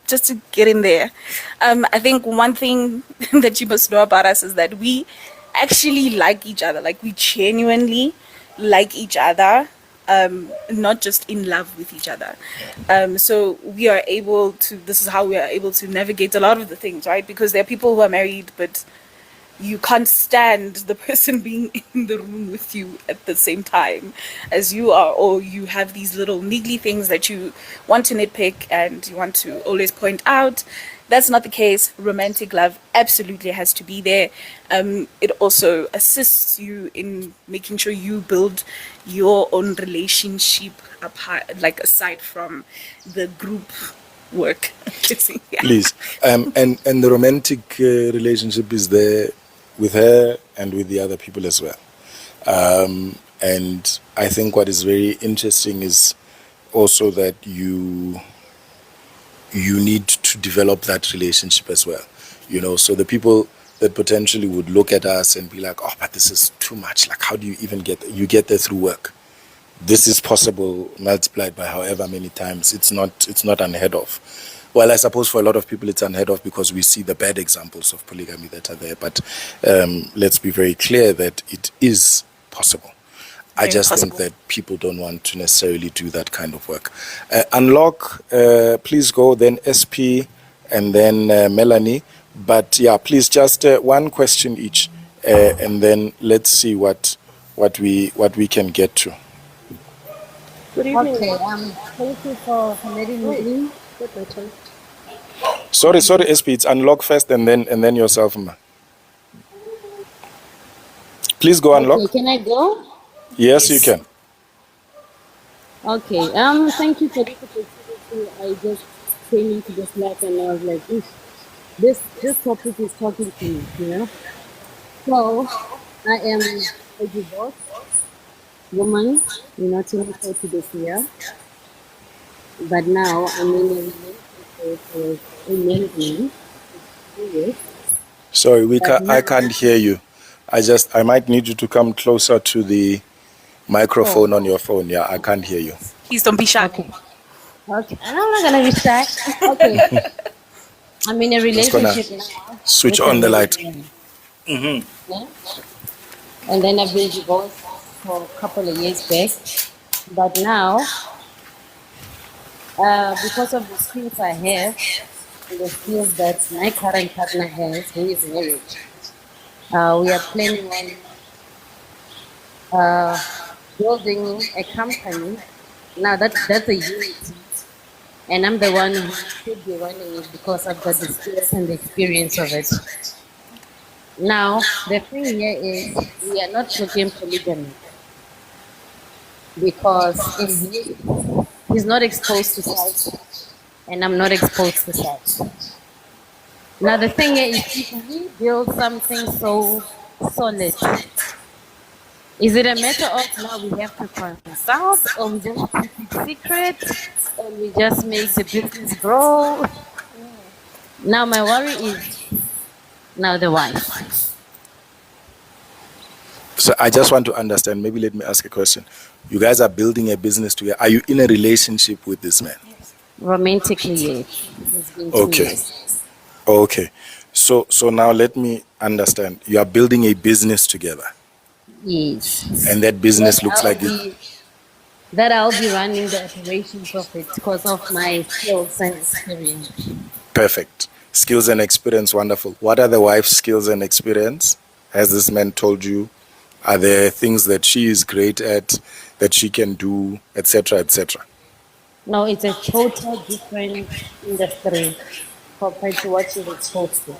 just to get in there, I think one thing that you must know about us is that we actually like each other. Like, we genuinely like each other, not just in love with each other. So we are able to, this is how we are able to navigate a lot of the things, right? Because there are people who are married, but you can't stand the person being in the room with you at the same time as you are, or you have these little niggly things that you want to nitpick and you want to always point out. That's not the case. Romantic love absolutely has to be there. It also assists you in making sure you build your own relationship apart, like aside from the group work. Yeah. Please. And the romantic relationship is there with her and with the other people as well. And I think what is very interesting is also that you need to develop that relationship as well. So the people that potentially would look at us and be like, oh, but this is too much. Like, how do you even get there? You get there through work. This is possible multiplied by however many times. It's not unheard of. Well, I suppose for a lot of people it's unheard of because we see the bad examples of polygamy that are there. But let's be very clear that it is possible. I just think that people don't want to necessarily do that kind of work. Unlock, please go, then SP, and then Melanie. But yeah, please just one question each, and then let's see what we can get to. Good evening. Okay, thank you for letting me in. Sorry, SP, it's Unlock first, and then yourself, ma. Please go, Unlock. Okay, can I go? Yes, you can. Okay, thank you for this opportunity. I just came into this life and I was like, this topic is talking to me, So, I am a divorced woman, turning 40 this year. but now I'm in a relationship with a married man. It's 2 years. Sorry, But I now, can't hear you. I might need you to come closer to the oh, microphone on your phone. Yeah, I can't hear you. Please don't be shy. okay. Okay. And I'm not gonna be shy. Okay. I'm in a Just gonna relationship now switch with a on the married light. man. Yeah. And then I've been divorced for a couple of years back. But now, because of the skills I have and the skills that my current partner has, who is married, we are planning on building a company. Now that's a unity, and I'm the one who should be running it because I've got the skills and the experience of it. Now the thing here is we are not talking polygamy because he's not exposed to sex and I'm not exposed to sex. Now the thing here is if we build something so solid, is it a matter of now we have to consult or we just keep it secret and we just make the business grow? Now my worry is now the wife. So I just want to understand. Maybe let me ask a question. You guys are building a business together. Are you in a relationship with this man? Romantically, yes. It's been 2 Okay. years. Okay. So now let me understand. You are building a business together, Yes. and that business looks like it. That I'll be running the operations of it because of my skills and experience. Perfect. Skills and experience, wonderful. What are the wife's skills and experience? Has this man told you? Are there things that she is great at, that she can do, etc., etc.? No, it's a total different industry compared to what she's exposed to.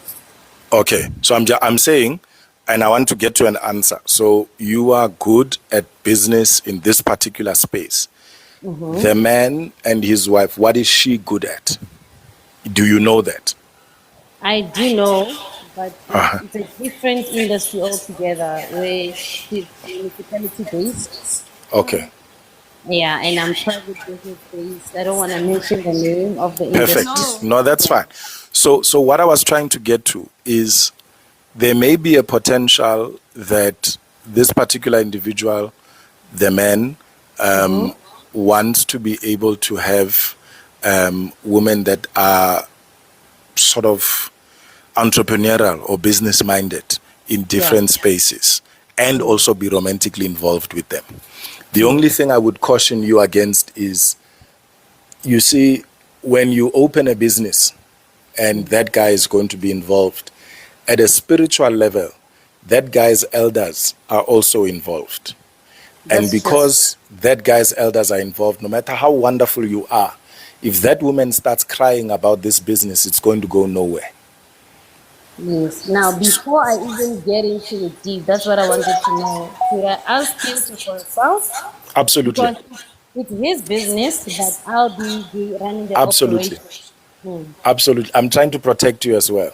Okay, so I'm saying, and I want to get to an answer. So you are good at business in this particular space. The man and his wife, what is she good at? Do you know that? I do know, but Uh-huh. it's a different industry altogether where she's municipality based. Okay, Yeah, and I'm private business based. I don't want to mention the name of the perfect. industry. No, that's fine. So what I was trying to get to is there may be a potential that this particular individual, the man, wants to be able to have women that are sort of entrepreneurial or business minded in different spaces and also be romantically involved with them. The only thing I would caution you against is, you see, when you open a business and that guy is going to be involved, at a spiritual level, that guy's elders are also involved. And That's because that guy's elders are involved, no matter how wonderful you are, if that woman starts crying about this business, it's going to go nowhere. Yes. Now, before I even get into it deep, that's what I wanted to know. Should I ask him to consult? Absolutely. Because it's his business, but I'll be running the Absolutely. operation. Hmm. Absolutely. I'm trying to protect you as well.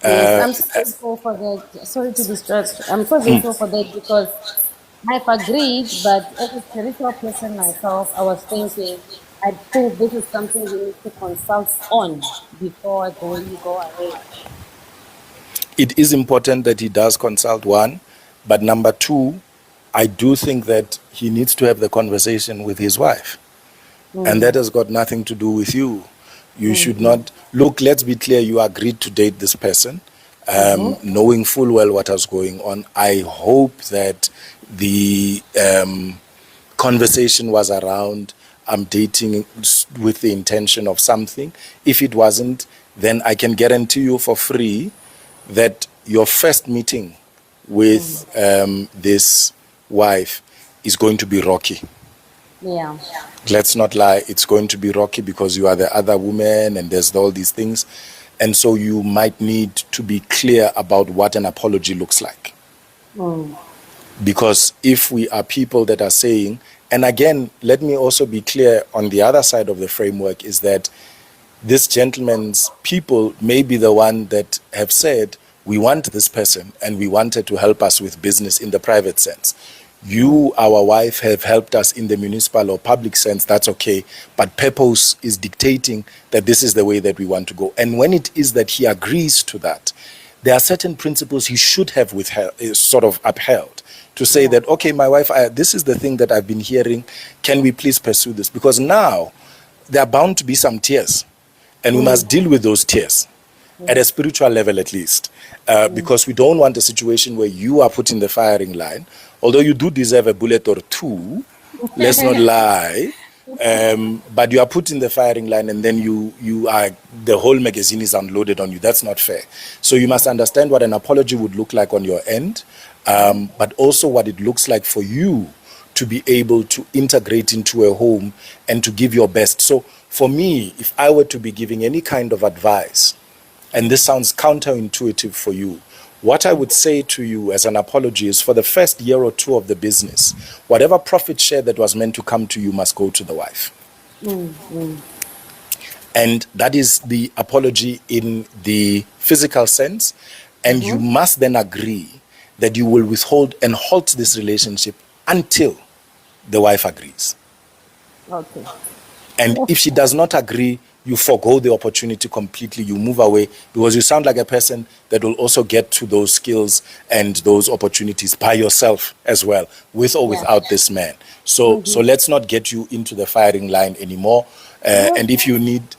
Yes, I'm so grateful for that. Sorry to distract. I'm so grateful for that because I've agreed, but as a spiritual person myself, I was thinking, I think this is something we need to consult on before we go ahead. It is important that he does consult, one, but number two, I do think that he needs to have the conversation with his wife. And that has got nothing to do with you. You should not look. Let's be clear. You agreed to date this person, knowing full well what was going on. I hope that the conversation was around, I'm dating with the intention of something. If it wasn't, then I can guarantee you for free that your first meeting with this wife is going to be rocky. Yeah. Let's not lie, it's going to be rocky because you are the other woman and there's all these things. And so you might need to be clear about what an apology looks like. Because if we are people that are saying, and again, let me also be clear on the other side of the framework, is that this gentleman's people may be the one that have said, we want this person and we wanted to help us with business in the private sense. You, our wife, have helped us in the municipal or public sense, that's okay. But purpose is dictating that this is the way that we want to go. And when it is that he agrees to that, there are certain principles he should have sort of upheld to say that, okay, my wife, this is the thing that I've been hearing. Can we please pursue this? Because now there are bound to be some tears, and we must deal with those tears at a spiritual level at least, because we don't want a situation where you are put in the firing line, although you do deserve a bullet or two, let's not lie, but you are put in the firing line and then the whole magazine is unloaded on you. That's not fair. So you must understand what an apology would look like on your end, but also what it looks like for you to be able to integrate into a home and to give your best. So for me, if I were to be giving any kind of advice, and this sounds counterintuitive for you, what I would say to you as an apology is, for the first year or two of the business, whatever profit share that was meant to come to you must go to the wife. And that is the apology in the physical sense. And you must then agree that you will withhold and halt this relationship until the wife agrees. Okay. And if she does not agree, you forgo the opportunity completely, you move away, because you sound like a person that will also get to those skills and those opportunities by yourself as well, with or without this man. So let's not get you into the firing line anymore. And if you need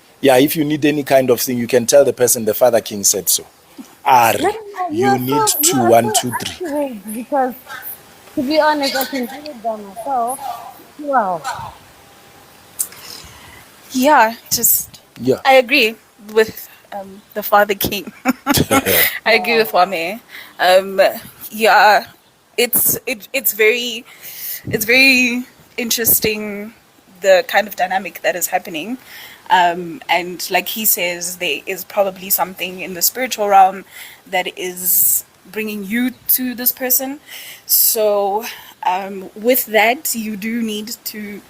any kind of thing, you can tell the person the Father King said so. You need 2, 1, 2, 3. Accurate, because to be honest, I can do it by myself. Wow. Yeah, Yeah. I agree with the Father King. I agree with Wame. Yeah, it's very interesting, the kind of dynamic that is happening. And like he says, there is probably something in the spiritual realm that is bringing you to this person. So with that, you do need to,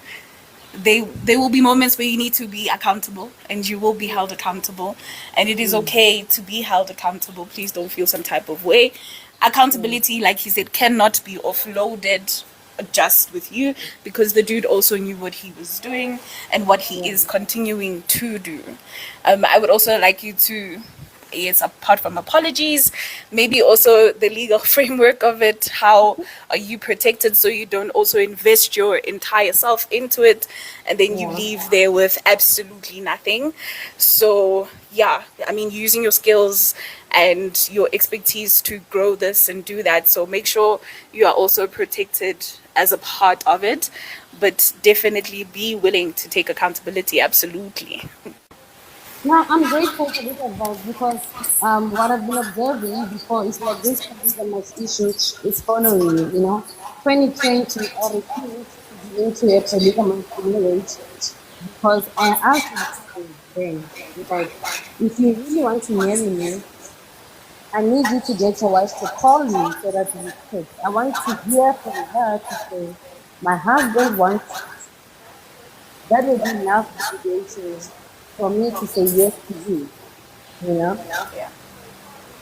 there will be moments where you need to be accountable, and you will be held accountable, and it is okay to be held accountable. Please don't feel some type of way. Accountability, like he said, cannot be offloaded just with you, because the dude also knew what he was doing and what he is continuing to do. I would also like you to, yes, apart from apologies, maybe also the legal framework of it. How are you protected so you don't also invest your entire self into it and then you leave there with absolutely nothing? So yeah, I mean, using your skills and your expertise to grow this and do that. So make sure you are also protected as a part of it, but definitely be willing to take accountability. Absolutely. Now, I'm grateful for this advice, because what I've been observing before is like this polygamous issue is following you, 2020, I refused to be into a polygamous marriage, because I asked myself then, like, if you really want to marry me, I need you to get your wife to call me so that we could. I want to hear from her to say, my husband wants, that would be enough motivation for me to say yes to you. Yeah.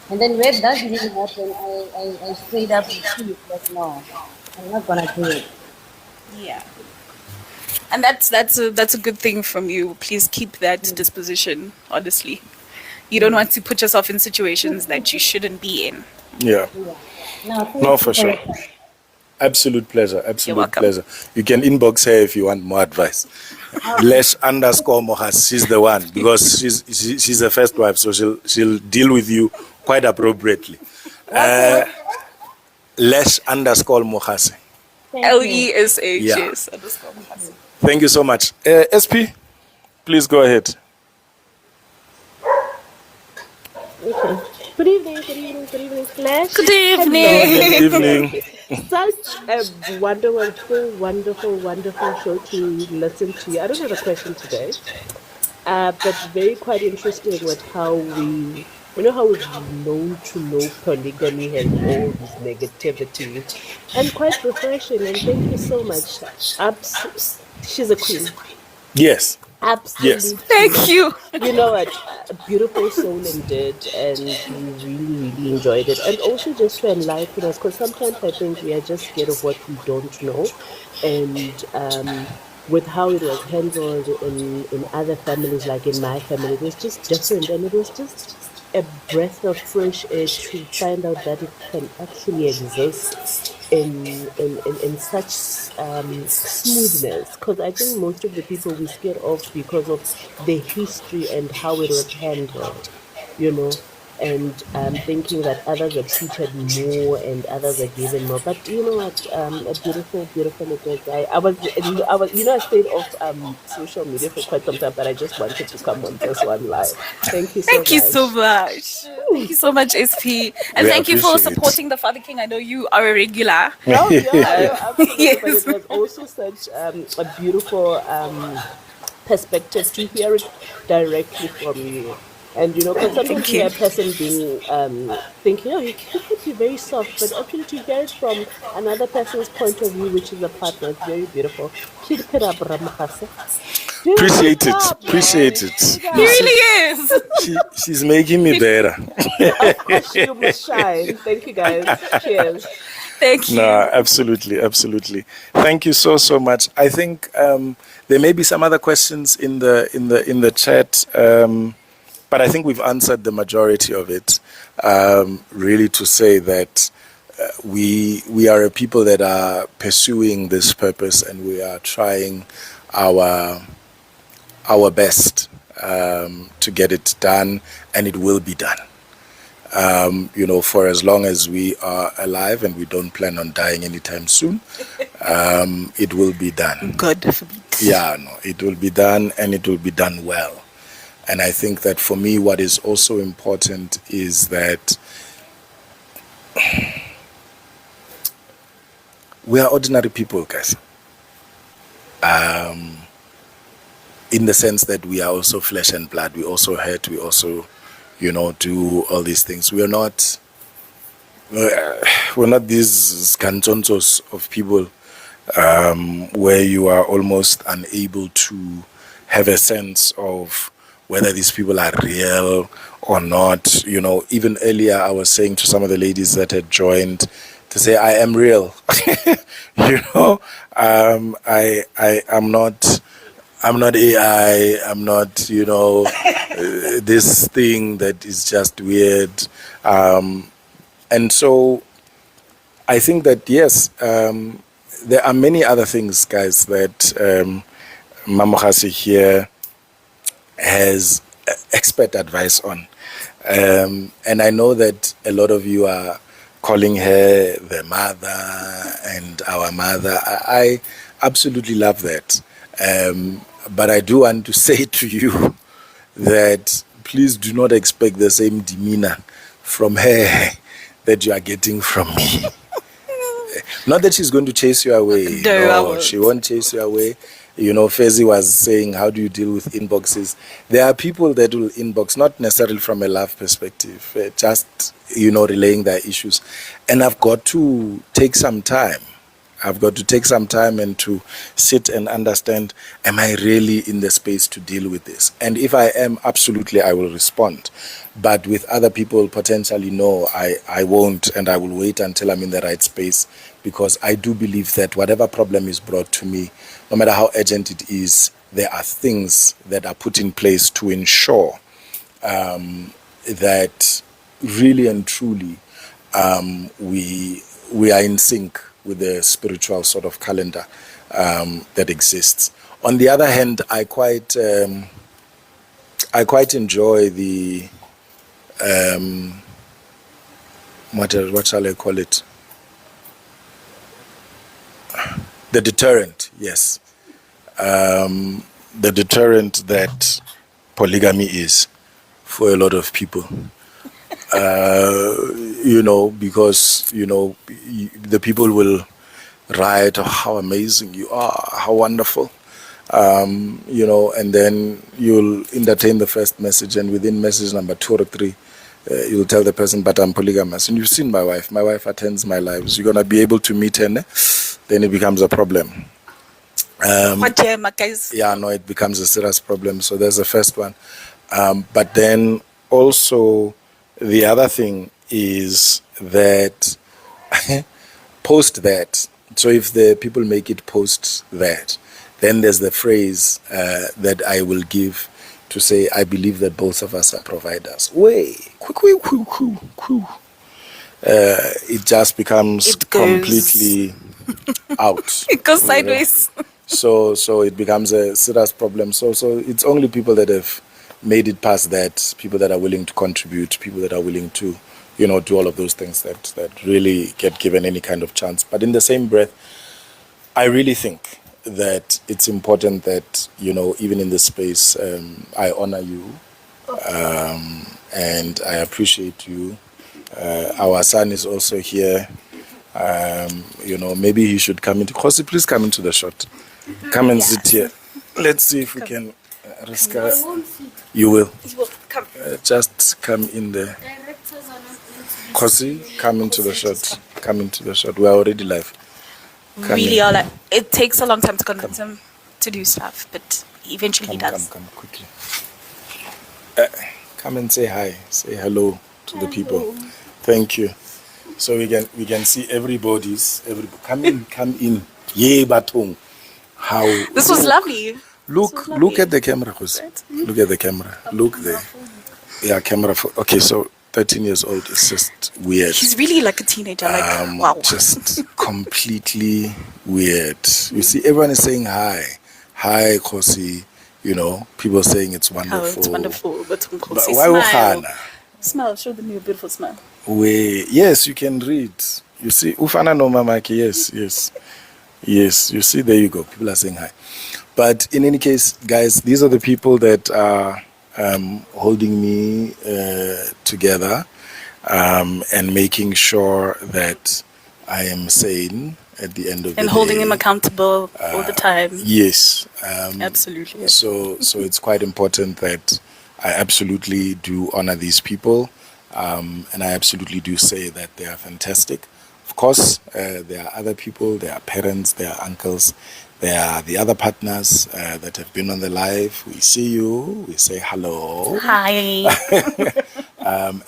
And then when that didn't happen, I straight up refused, like, no, I'm not gonna do it. Yeah. And that's a good thing from you. Please keep that disposition, honestly. You don't want to put yourself in situations that you shouldn't be in. Yeah. No, for sure. Absolute pleasure. You're Absolute welcome. pleasure. You can inbox her if you want more advice. _Mohas, she's the one, because she's the first wife, so she'll deal with you quite appropriately. _Mogase. LESH, Yeah. yes. Thank you so much. SP, please go ahead. Okay. Good evening, Flash. Good evening. Good evening. Such a wonderful show to listen to. I don't have a question today, but very quite interesting with how how we've known to know polygamy has all this negativity, and quite refreshing. And thank you so much. She's a queen. Yes. Yes. Absolutely. Thank you. You know what? A beautiful soul indeed, and we really, really enjoyed it. And also just to enlighten us, because sometimes I think we are just scared of what we don't know. And with how it was handled in other families, like in my family, it was just different. And it was just a breath of fresh air to find out that it can actually exist in such smoothness, because I think most of the people we scared off because of the history and how it was handled, you know, and thinking that others are treated more and others are given more. But you know what? A beautiful, beautiful little guy. I stayed off social media for quite some time, but I just wanted to come on this one live. Thank you so Thank you so much. much. Thank you so much, SP. And We thank you for appreciate. supporting the Father King. I know you are a regular. Oh yeah, no, absolutely. But Yes. it was also such a beautiful perspective to hear it directly from you. And you know, because sometimes Thank you hear you. a person being thinking, oh, he could be very soft, but actually to hear it from another person's point of view, which is a partner, it's very beautiful. Keep it up, Ramachase. Do a good Appreciate it. job, Appreciate man. it. Keep it He You up. see, really is. she's making me better. Of course, you must shine. Thank you, guys. Cheers. Thank No, you. absolutely, absolutely. Thank you so much. I think there may be some other questions in the chat, but I think we've answered the majority of it. Really, to say that we are a people that are pursuing this purpose, and we are trying our best to get it done, and it will be done. For as long as we are alive, and we don't plan on dying anytime soon, it will be done. God forbid. Yeah, no, it will be done, and it will be done well. And I think that for me, what is also important is that we are ordinary people, guys. In the sense that we are also flesh and blood. We also hurt. We also, do all these things. We're not these cantontos of people where you are almost unable to have a sense of whether these people are real or not. Even earlier I was saying to some of the ladies that had joined to say, I am real. I'm not AI. I'm not, this thing that is just weird. And so I think that, yes, there are many other things, guys, that Mamogase here has expert advice on. And I know that a lot of you are calling her the mother and our mother. I absolutely love that. But I do want to say to you that please do not expect the same demeanor from her that you are getting from me. Not that she's going to chase you away. No, I No, won't. she won't chase you away. Fezi was saying, how do you deal with inboxes? There are people that will inbox, not necessarily from a love perspective, just, relaying their issues. And I've got to take some time. I've got to take some time and to sit and understand, am I really in the space to deal with this? And if I am, absolutely, I will respond. But with other people, potentially, no, I won't, and I will wait until I'm in the right space, because I do believe that whatever problem is brought to me, no matter how urgent it is, there are things that are put in place to ensure that really and truly we are in sync with the spiritual sort of calendar that exists. On the other hand, I quite enjoy the what shall I call it? The deterrent, yes. The deterrent that polygamy is for a lot of people. Because, the people will write, oh, how amazing you are, how wonderful. And then you'll entertain the first message, and within message number 2 or 3, you'll tell the person, but I'm polygamous. And you've seen my wife. My wife attends my lives. You're going to be able to meet her, then it becomes a problem. Guys. Yeah, no, it becomes a serious problem. So there's the first one. But then also the other thing is that post that. So if the people make it post that, then there's the phrase that I will give to say, I believe that both of us are providers. It just becomes It goes- completely out. It goes sideways. So it becomes a serious problem. So it's only people that have made it past that, people that are willing to contribute, people that are willing to, do all of those things that really get given any kind of chance. But in the same breath, I really think that it's important that, even in this space, I honor you, and I appreciate you. Our son is also here. Maybe he should come into. Khosi, please come into the shot. Come and sit here. Let's see if we can. Riska, you will. He will come. Just come in there. Khosi, come into the shot. Come into the shot. We are already live. Really are like, it takes a long time to convince him to do stuff, but eventually he does. Come quickly. Come and say hi. Say hello to the people. Thank you. So we can see everybody's. Come in. Yay, Batong. How? This was lovely. Look at the camera, Khosi. Look at the camera. Look there. Yeah, camera. Okay, so 13 years old is just weird. He's really like a teenager. Wow. Just completely weird. You see, everyone is saying hi. Hi, Khosi. People saying it's wonderful. Oh, it's wonderful. But why smile. Smile. Show them your beautiful smile. Yes, you can read. You see, Ufana no Mamaki. Yes. You see, there you go. People are saying hi. But in any case, guys, these are the people that are holding me together and making sure that I am sane at the end of the day. And holding him accountable all the time. Yes. Absolutely. So it's quite important that I absolutely do honor these people. And I absolutely do say that they are fantastic. Of course, there are other people, there are parents, there are uncles, there are the other partners that have been on the live. We see you, we say hello. Hi.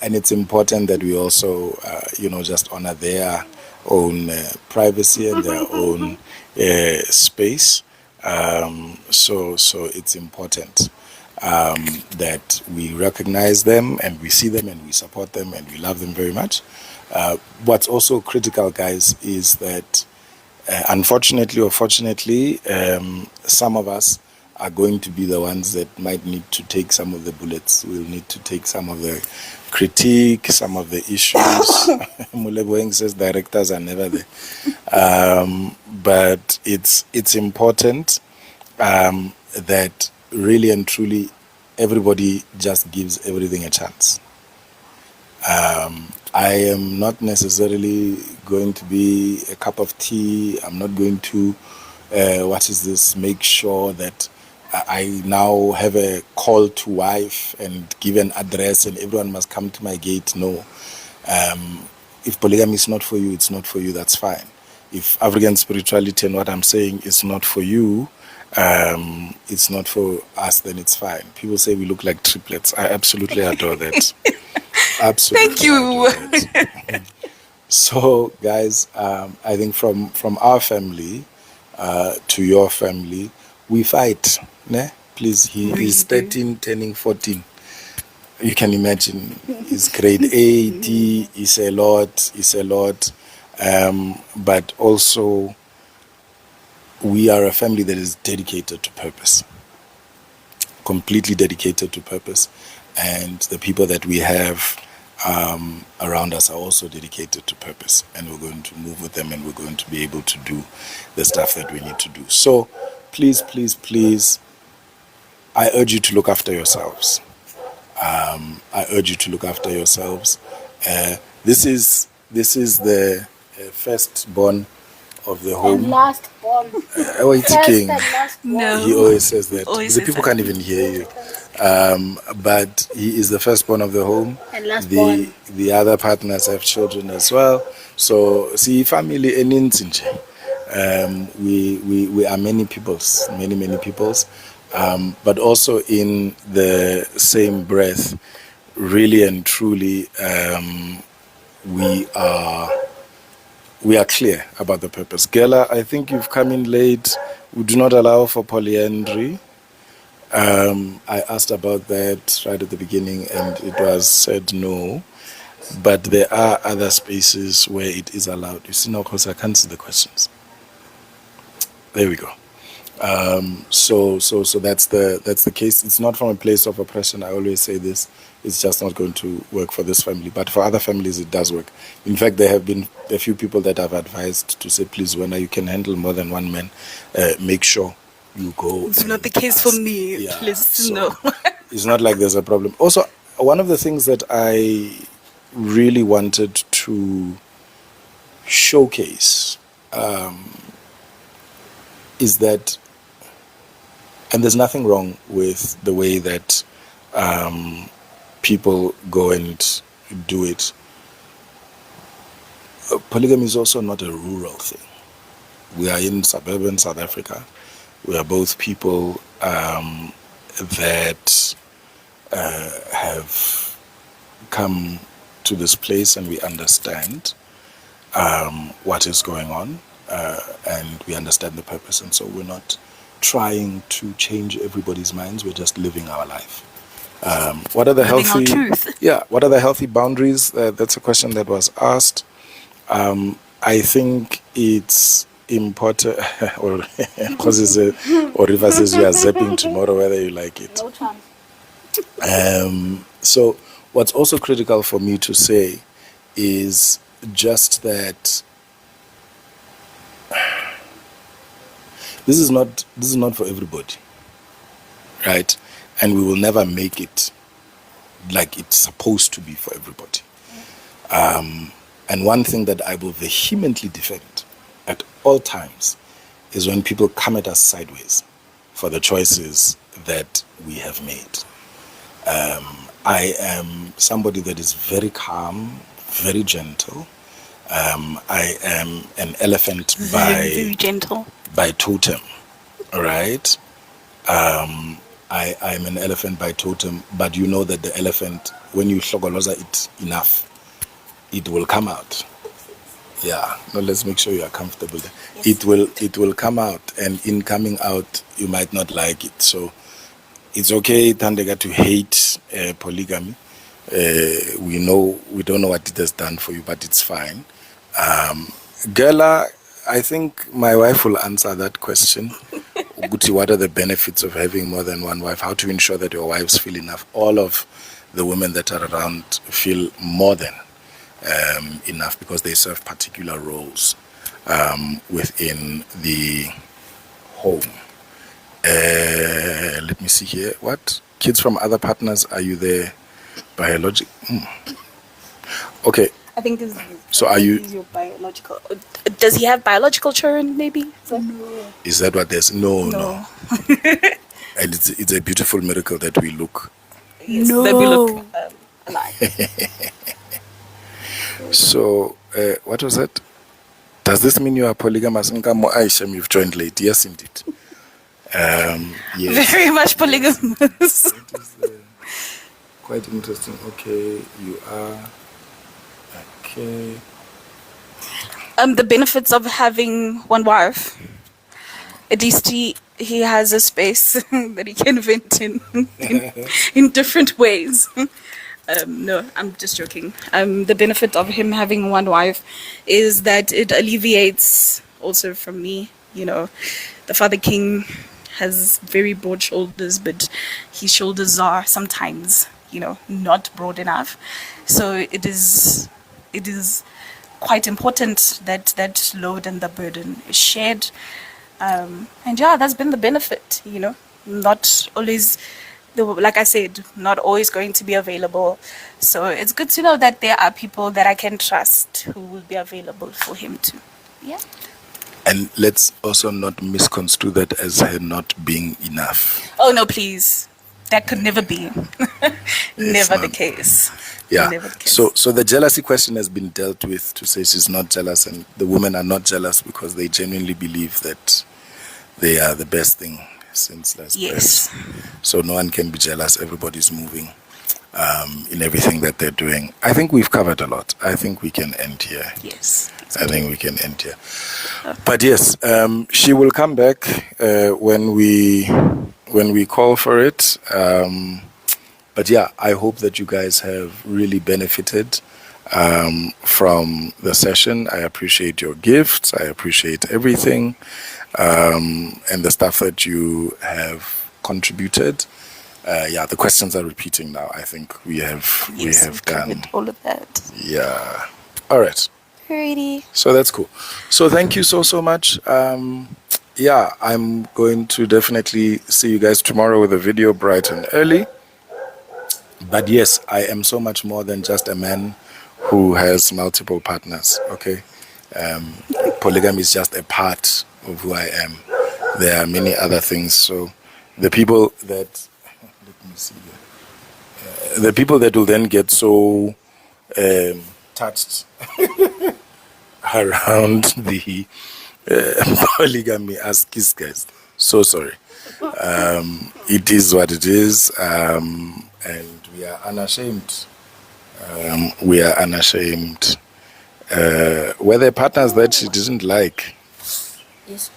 And it's important that we also, just honor their own privacy and their own space. So it's important that we recognize them and we see them and we support them and we love them very much. What's also critical, guys, is that unfortunately or fortunately, some of us are going to be the ones that might need to take some of the bullets. We'll need to take some of the critique, some of the issues. Muleboeng says directors are never there. But it's important that really and truly everybody just gives everything a chance. I am not necessarily going to be a cup of tea. I'm not going to, make sure that I now have a call to wife and give an address and everyone must come to my gate. No. If polygamy is not for you, it's not for you. That's fine. If African spirituality and what I'm saying is not for you, it's not for us, then it's fine. People say we look like triplets. I absolutely adore that. Absolutely. Thank you. So, guys, I think from our family to your family, we fight. Ne? Please, he is 13, turning 14. You can imagine. He's grade 80. It's a lot. But also, we are a family that is dedicated to purpose. Completely dedicated to purpose. And the people that we have around us are also dedicated to purpose, and we're going to move with them and we're going to be able to do the stuff that we need to do. So please, I urge you to look after yourselves. I urge you to look after yourselves. This is the firstborn of the home. And last born. King. No. He always says that. Always The says people that. can't even hear you. But he is the firstborn of the home. And last born. The other partners have children as well. So, see, family eninzi nje. We are many peoples, many peoples, but also in the same breath, really and truly, we are clear about the purpose. Gela, I think you've come in late. We do not allow for polyandry. I asked about that right at the beginning, and it was said no. But there are other spaces where it is allowed. You see now, because I can't see the questions. There we go. So that's the case. It's not from a place of oppression. I always say this. It's just not going to work for this family. But for other families, it does work. In fact, there have been a few people that have advised to say, please, when you can handle more than one man, make sure you go. It's not the case for me. Yeah, Please, so no. it's not like there's a problem. Also, one of the things that I really wanted to showcase is that, and there's nothing wrong with the way that people go and do it. Polygamy is also not a rural thing. We are in suburban South Africa. We are both people that have come to this place, and we understand what is going on, and we understand the purpose, and so we're not trying to change everybody's minds. We're just living our life. What are the Living our healthy? truth. Yeah. What are the healthy boundaries? That's a question that was asked. I think it's important. Or Riva says you are zapping tomorrow, whether you like it. No chance. So what's also critical for me to say is just that this is not for everybody, right? And we will never make it like it's supposed to be for everybody. And one thing that I will vehemently defend at all times is when people come at us sideways for the choices that we have made. I am somebody that is very calm, very gentle. I am an elephant Very gentle. by totem, all right? I'm an elephant by totem, but you know that the elephant, when you hlogoloza it enough, it will come out. Yeah, no, let's make sure you are comfortable there. Yes. It will come out, and in coming out, you might not like it. So it's okay, Tandega, to hate polygamy. We don't know what it has done for you, but it's fine. Gela, I think my wife will answer that question. Uguti, what are the benefits of having more than one wife? How to ensure that your wives feel enough? All of the women that are around feel more than enough, because they serve particular roles within the home. Let me see here. What? Kids from other partners, are you there? Biological? Okay. I think this is. So are you? Your biological? Does he have biological children? Maybe. No. Is that what there's? No. And it's a beautiful miracle that we look. Yes, that we look alive. So what was that? Does this mean you are polygamous? Nkamo Aisha, you've joined late. Yes, indeed. Yes. Very much polygamous. That is quite interesting. Okay, you are. Okay. The benefits of having one wife. At least he has a space that he can vent in different ways. No, I'm just joking. The benefit of him having one wife is that it alleviates also from me. You know, the Father King has very broad shoulders, but his shoulders are sometimes, not broad enough. So it is quite important that that load and the burden is shared. And yeah, that's been the benefit, not always, like I said, not always going to be available. So it's good to know that there are people that I can trust who will be available for him too. Yeah. And let's also not misconstrue that as her not being enough. Oh no, please. That could never be. Never the case. Yeah. never the case. So the jealousy question has been dealt with to say she's not jealous, and the women are not jealous because they genuinely believe that they are the best thing since sliced Yes. bread. So no one can be jealous. Everybody's moving in everything that they're doing. I think we've covered a lot. I think we can end here. Yes. I think we can end here. But yes, she will come back when we call for it. But yeah, I hope that you guys have really benefited from the session. I appreciate your gifts. I appreciate everything and the stuff that you have contributed. Yeah, the questions are repeating now. I think we have We've done covered all of that. Yeah. All right. Alrighty. So that's cool. So thank you so much. Yeah, I'm going to definitely see you guys tomorrow with a video bright and early. But yes, I am so much more than just a man who has multiple partners. Okay, polygamy is just a part of who I am. There are many other things. So the people that let me see here. The people that will then get so touched around the polygamy as kiss guys. So sorry. It is what it is, and we are unashamed. We are unashamed. Were there partners that she didn't like? Yes.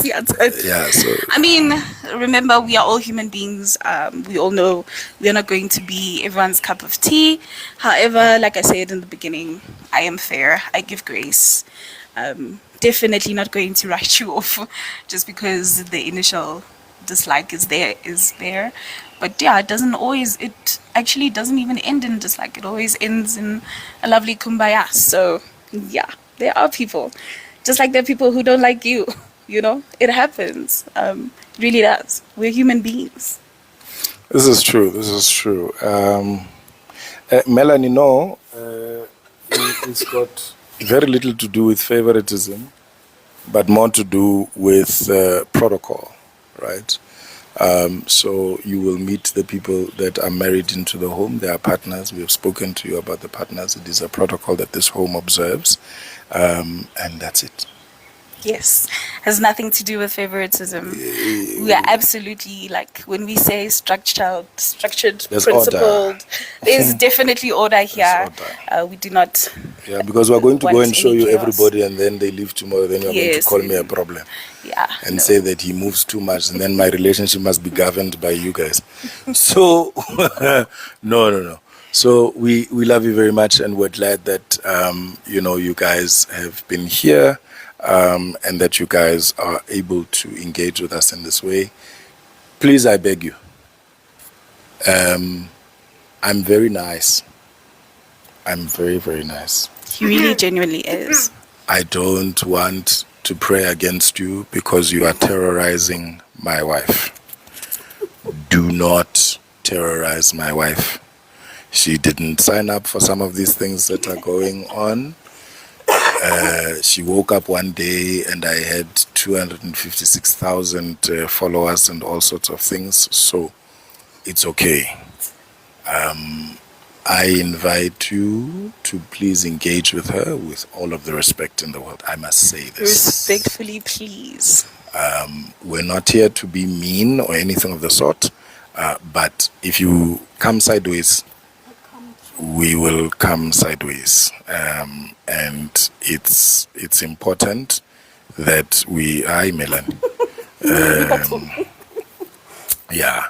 Yeah, so I mean, remember, we are all human beings. We all know we are not going to be everyone's cup of tea. However, like I said in the beginning, I am fair. I give grace. Definitely not going to write you off just because the initial dislike is there. But yeah, it actually doesn't even end in dislike. It always ends in a lovely kumbaya. So yeah, there are people, just like there are people who don't like you. You know, it happens. It really does. We're human beings. this is true. Melanie, no, it's got very little to do with favoritism, but more to do with protocol, right? So you will meet the people that are married into the home. They are partners. We have spoken to you about the partners. It is a protocol that this home observes, and that's it. Yes, has nothing to do with favoritism. We are absolutely, like, when we say structured, There's principled, order. there's definitely order here. We do not. Yeah, because we're going to go want and show any you chaos. everybody, and then they leave tomorrow. Then you're going to Yes. call me a problem Yeah. and no. say that he moves too much, and then my relationship must be governed by you guys. So, no. So we love you very much, and we're glad that you guys have been here, and that you guys are able to engage with us in this way. Please, I beg you. I'm very nice. I'm very, very nice. He really genuinely is. I don't want to pray against you because you are terrorizing my wife. Do not terrorize my wife. She didn't sign up for some of these things that are going on. She woke up one day and I had 256,000 followers and all sorts of things. So it's okay. I invite you to please engage with her with all of the respect in the world. I must say this. Respectfully, please. We're not here to be mean or anything of the sort. But if you come sideways, we will come sideways. And it's important that we... Hi, Melanie. Yeah.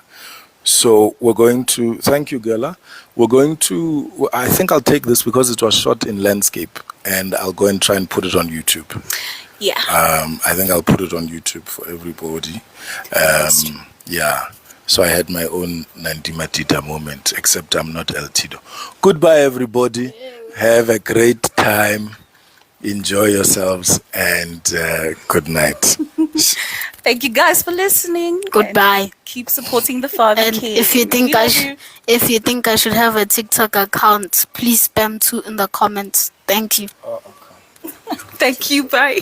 So we're going to... Thank you, Gela. We're going to... I think I'll take this because it was shot in landscape, and I'll go and try and put it on YouTube. Yeah. I think I'll put it on YouTube for everybody. Yeah. So I had my own Nandi Matita moment, except I'm not El Tido. Goodbye, everybody. Have a great time. Enjoy yourselves, and good night. Thank you guys for listening. Goodbye. And keep supporting the Father And King. if you think We I love sh- you. if you think I should have a TikTok account, please spam 2 in the comments. Thank you. Thank you. Bye.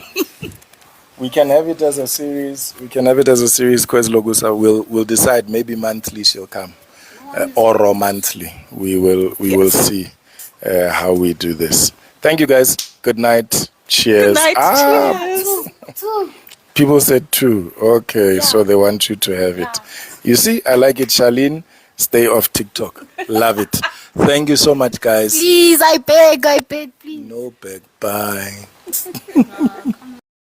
We can have it as a series. Kwez Logusa will decide. Maybe monthly she'll come. or monthly. We will see how we do this. Thank you, guys. Good night. Cheers. Good night. Cheers. People said 2. Okay, so they want you to have it. You see, I like it, Charlene. Stay off TikTok. Love it. Thank you so much, guys. Please, I beg, please. No beg. Bye.